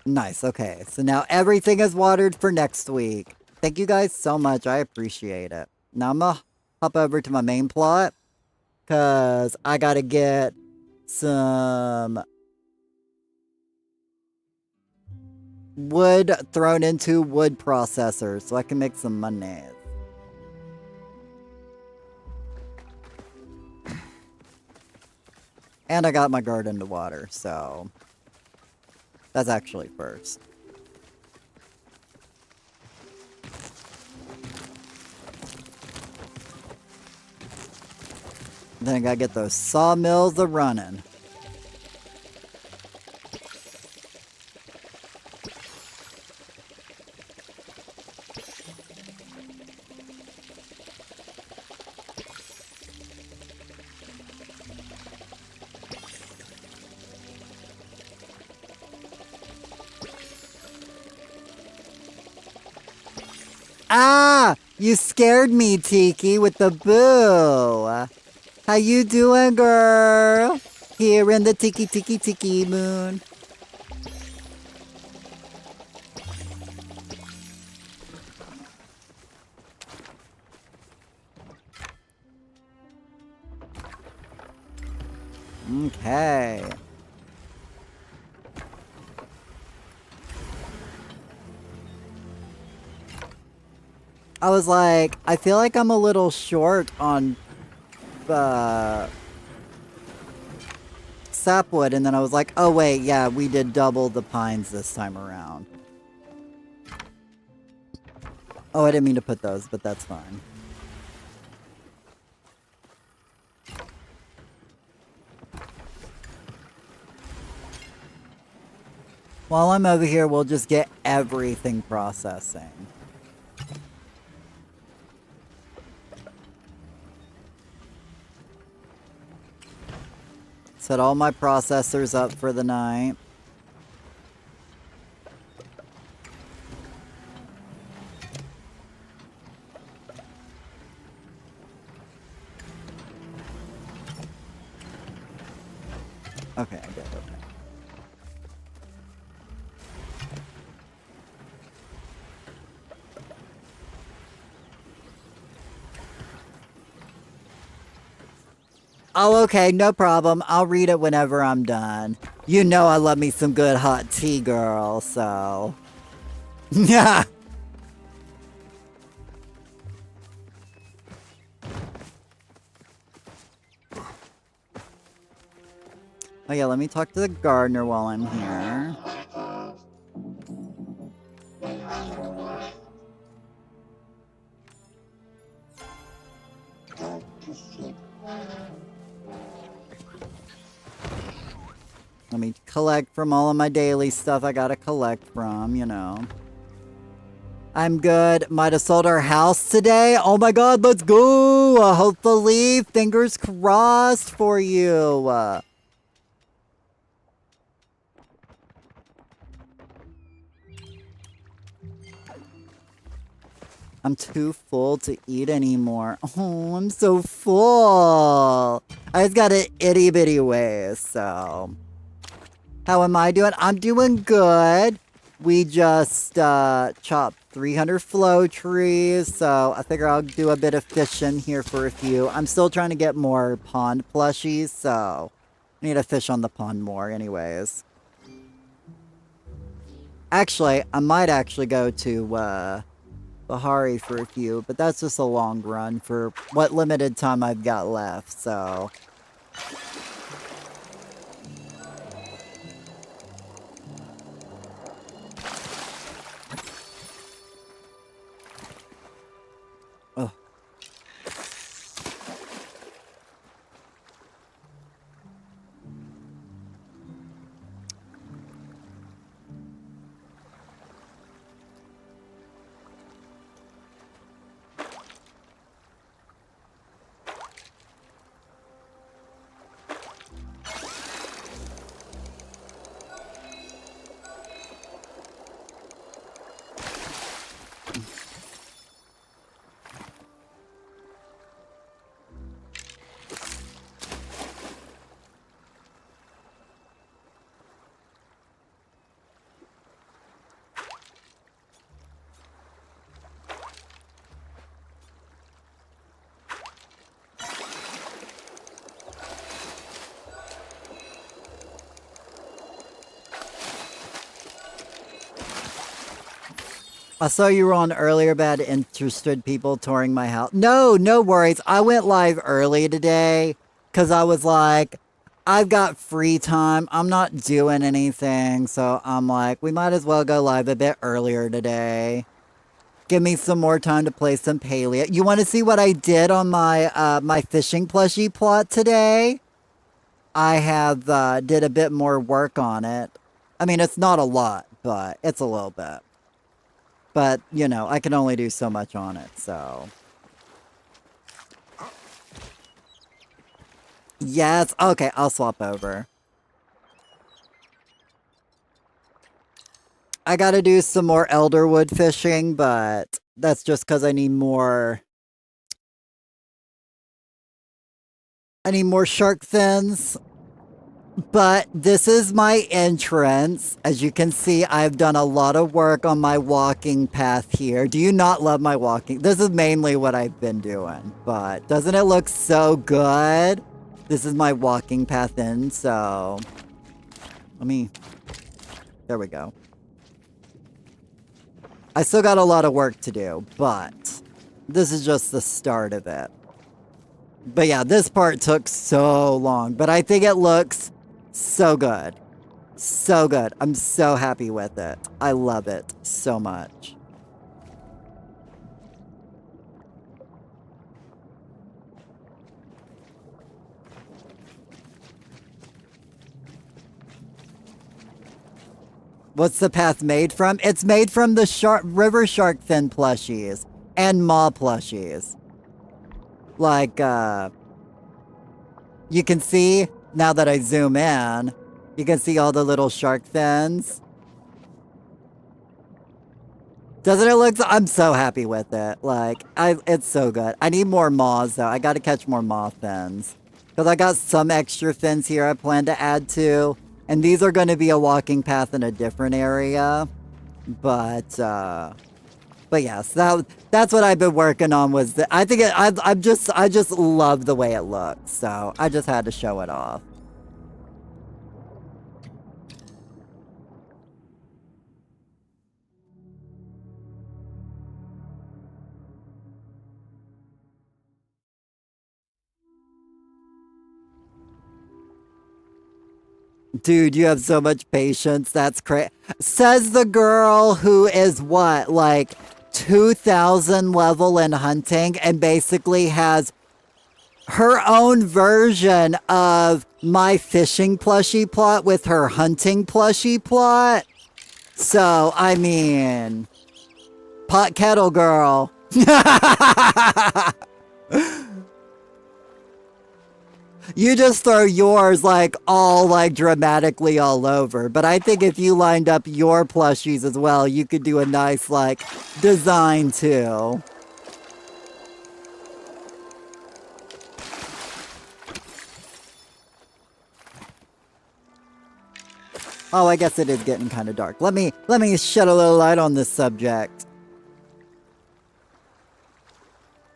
Nice, okay. So now everything is watered for next week. Thank you guys so much. I appreciate it. Now I'm gonna hop over to my main plot, because I gotta get some wood thrown into wood processors so I can make some money. And I got my garden to water, so that's actually first. Then I gotta get those sawmills a running. Ah! You scared me, Tiki, with the boo. How you doing, girl? Here in the tiki moon. Okay. I was like, I feel like I'm a little short on sapwood, and then I was like, oh wait, yeah, we did double the pines this time around. Oh, I didn't mean to put those, but that's fine. While I'm over here, we'll just get everything processing. Set all my processors up for the night. Okay, I get it. Oh, okay, no problem. I'll read it whenever I'm done. You know I love me some good hot tea, girl, so... Yeah! Oh yeah, let me talk to the gardener while I'm here. Let me collect from all of my daily stuff I gotta collect from, you know. I'm good. Might have sold our house today. Oh my god, let's go! Hopefully, fingers crossed for you. I'm too full to eat anymore. Oh, I'm so full. I just got an itty bitty waist, so. How am I doing? I'm doing good. We just chopped 300 flow trees, so I figure I'll do a bit of fishing here for a few. I'm still trying to get more pond plushies, so I need to fish on the pond more anyways. Actually, I might actually go to Bahari for a few, but that's just a long run for what limited time I've got left, so... Ugh. I saw you were on earlier about interested people touring my house. No, no worries. I went live early today because I was like, I've got free time. I'm not doing anything. So I'm like, we might as well go live a bit earlier today. Give me some more time to play some Palia. You want to see what I did on my my fishing plushie plot today? I have did a bit more work on it. I mean, it's not a lot, but it's a little bit. But, you know, I can only do so much on it, so... Yes, okay, I'll swap over. I gotta do some more elderwood fishing, but that's just because I need more... I need more shark fins. But this is my entrance. As you can see, I've done a lot of work on my walking path here. Do you not love my walking? This is mainly what I've been doing, but doesn't it look so good? This is my walking path in, so let me, there we go. I still got a lot of work to do, but this is just the start of it. But yeah, this part took so long, but I think it looks so good. So good. I'm so happy with it. I love it so much. What's the path made from? It's made from the river shark fin plushies and maw plushies. Like, you can see, now that I zoom in, you can see all the little shark fins. Doesn't it look, I'm so happy with it. Like, it's so good. I need more maws though. I gotta catch more maw fins. Because I got some extra fins here I plan to add to. And these are going to be a walking path in a different area. But yes, that's what I've been working on was I think I just love the way it looks. So I just had to show it off. Dude, you have so much patience. That's crazy. Says the girl who is what, like 2,000 level in hunting and basically has her own version of my fishing plushie plot with her hunting plushie plot. So, I mean, pot kettle girl. You just throw yours like all like dramatically all over. But I think if you lined up your plushies as well, you could do a nice like design too. Oh, I guess it is getting kind of dark. Let me shed a little light on this subject.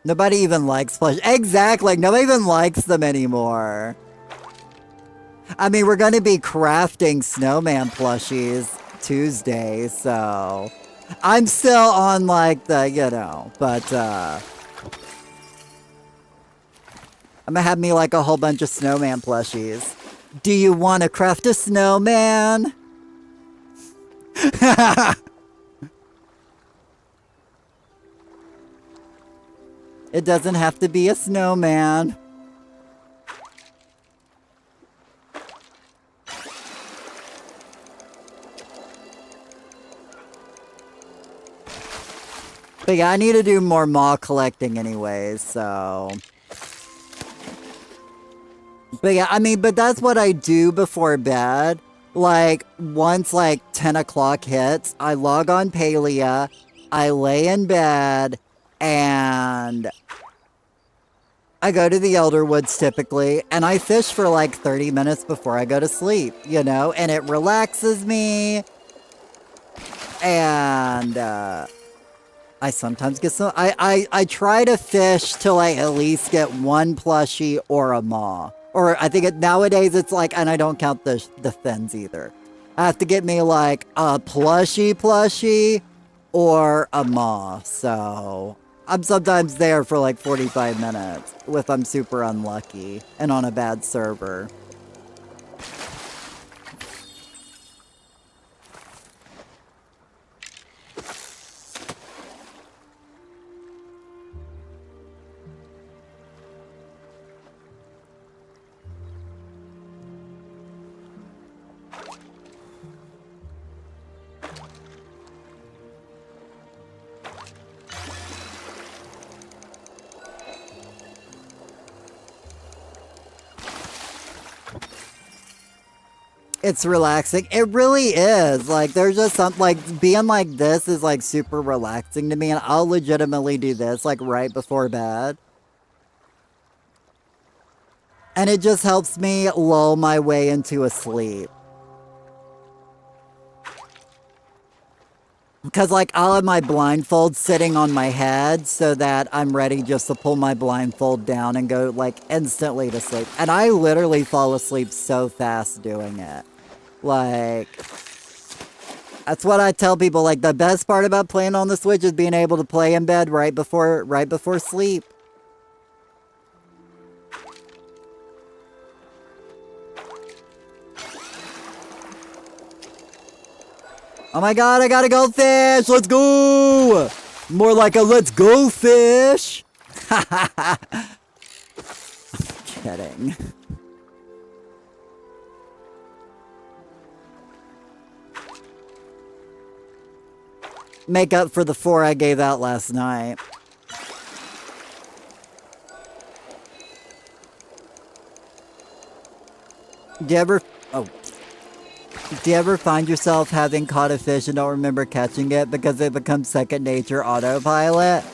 Nobody even likes plush. Exactly. Nobody even likes them anymore. I mean, we're going to be crafting snowman plushies Tuesday, so I'm still on like the, you know, but I'm gonna have me like a whole bunch of snowman plushies. Do you want to craft a snowman? It doesn't have to be a snowman. But yeah, I need to do more maw collecting anyways, so... But yeah, I mean, but that's what I do before bed. Like, once like 10 o'clock hits, I log on Palia, I lay in bed, and I go to the Elderwoods typically, and I fish for like 30 minutes before I go to sleep, you know? And it relaxes me, and I sometimes get some... I try to fish till I at least get one plushie or a maw. Or I think nowadays it's like, and I don't count the fins either. I have to get me like a plushie or a maw. So I'm sometimes there for like 45 minutes if I'm super unlucky and on a bad server. It's relaxing. It really is. Like, there's just something, like, being like this is, like, super relaxing to me. And I'll legitimately do this, like, right before bed. And it just helps me lull my way into a sleep. Because, like, I'll have my blindfold sitting on my head so that I'm ready just to pull my blindfold down and go, like, instantly to sleep. And I literally fall asleep so fast doing it. Like, that's what I tell people. Like, the best part about playing on the Switch is being able to play in bed right before sleep. Oh my god, I gotta go fish! Let's go! More like a let's go fish! I'm kidding. make up for the 4 I gave out last night. Do you ever... Oh. Do you ever find yourself having caught a fish and don't remember catching it because it becomes second nature autopilot?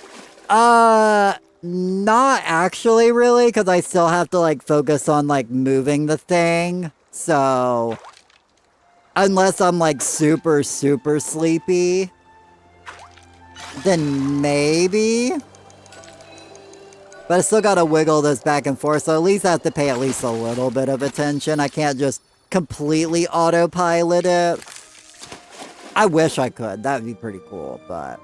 Not actually really, because I still have to, like, focus on, like, moving the thing. So... Unless I'm, like, super, super sleepy, then maybe. But I still gotta wiggle this back and forth, so at least I have to pay at least a little bit of attention. I can't just completely autopilot it. I wish I could. That would be pretty cool, but...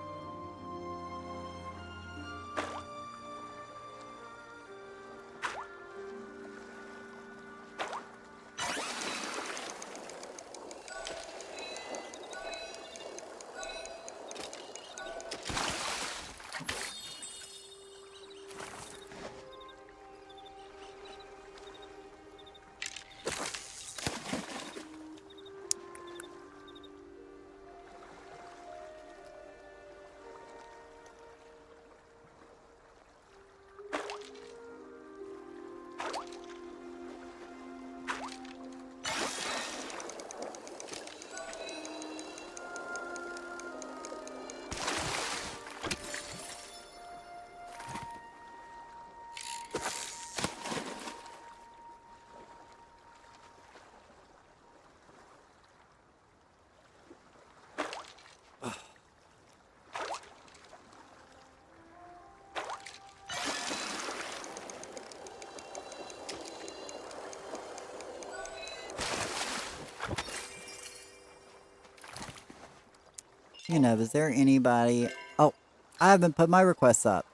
You know, is there anybody... Oh, I haven't put my requests up.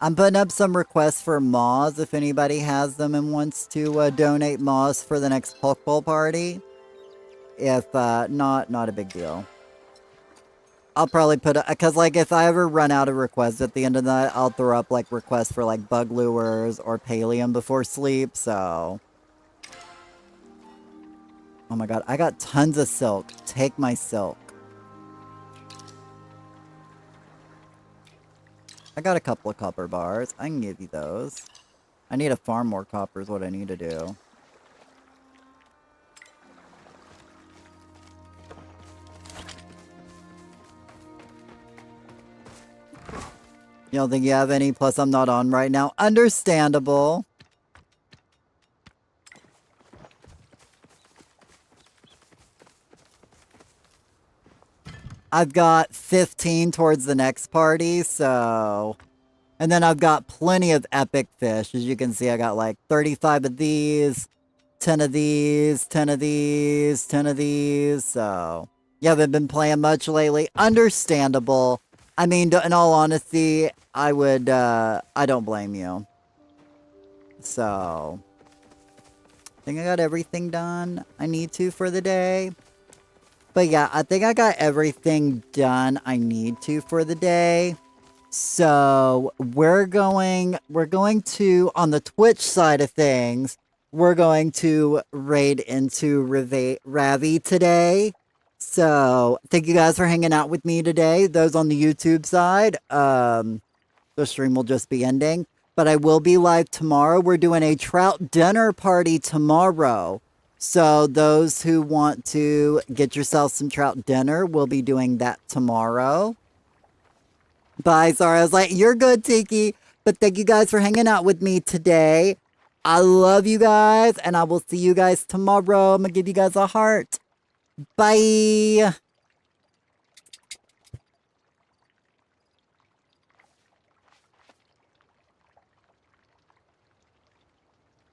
I'm putting up some requests for moths if anybody has them and wants to donate moths for the next Hulk Bowl party. If not a big deal. I'll probably put... Because, like, if I ever run out of requests at the end of the night, I'll throw up, like, requests for, like, bug lures or pallium before sleep, so... Oh my god, I got tons of silk. Take my silk. I got a couple of copper bars. I can give you those. I need to farm more copper is what I need to do. You don't think you have any? Plus, I'm not on right now. Understandable. I've got 15 towards the next party, so... And then I've got plenty of epic fish. As you can see, I got like 35 of these, 10 of these, 10 of these, 10 of these, so... You haven't been playing much lately. Understandable. I mean, in all honesty, I would, I don't blame you. So... I think I got everything done I need to for the day. But yeah, I think I got everything done I need to for the day. So we're going to, on the Twitch side of things, we're going to raid into Ravi today. So thank you guys for hanging out with me today. Those on the YouTube side, the stream will just be ending. But I will be live tomorrow. We're doing a trout dinner party tomorrow. So those who want to get yourself some trout dinner, we'll be doing that tomorrow. Bye, sorry, I was like, you're good, Tiki. But thank you guys for hanging out with me today. I love you guys, and I will see you guys tomorrow. I'm going to give you guys a heart. Bye.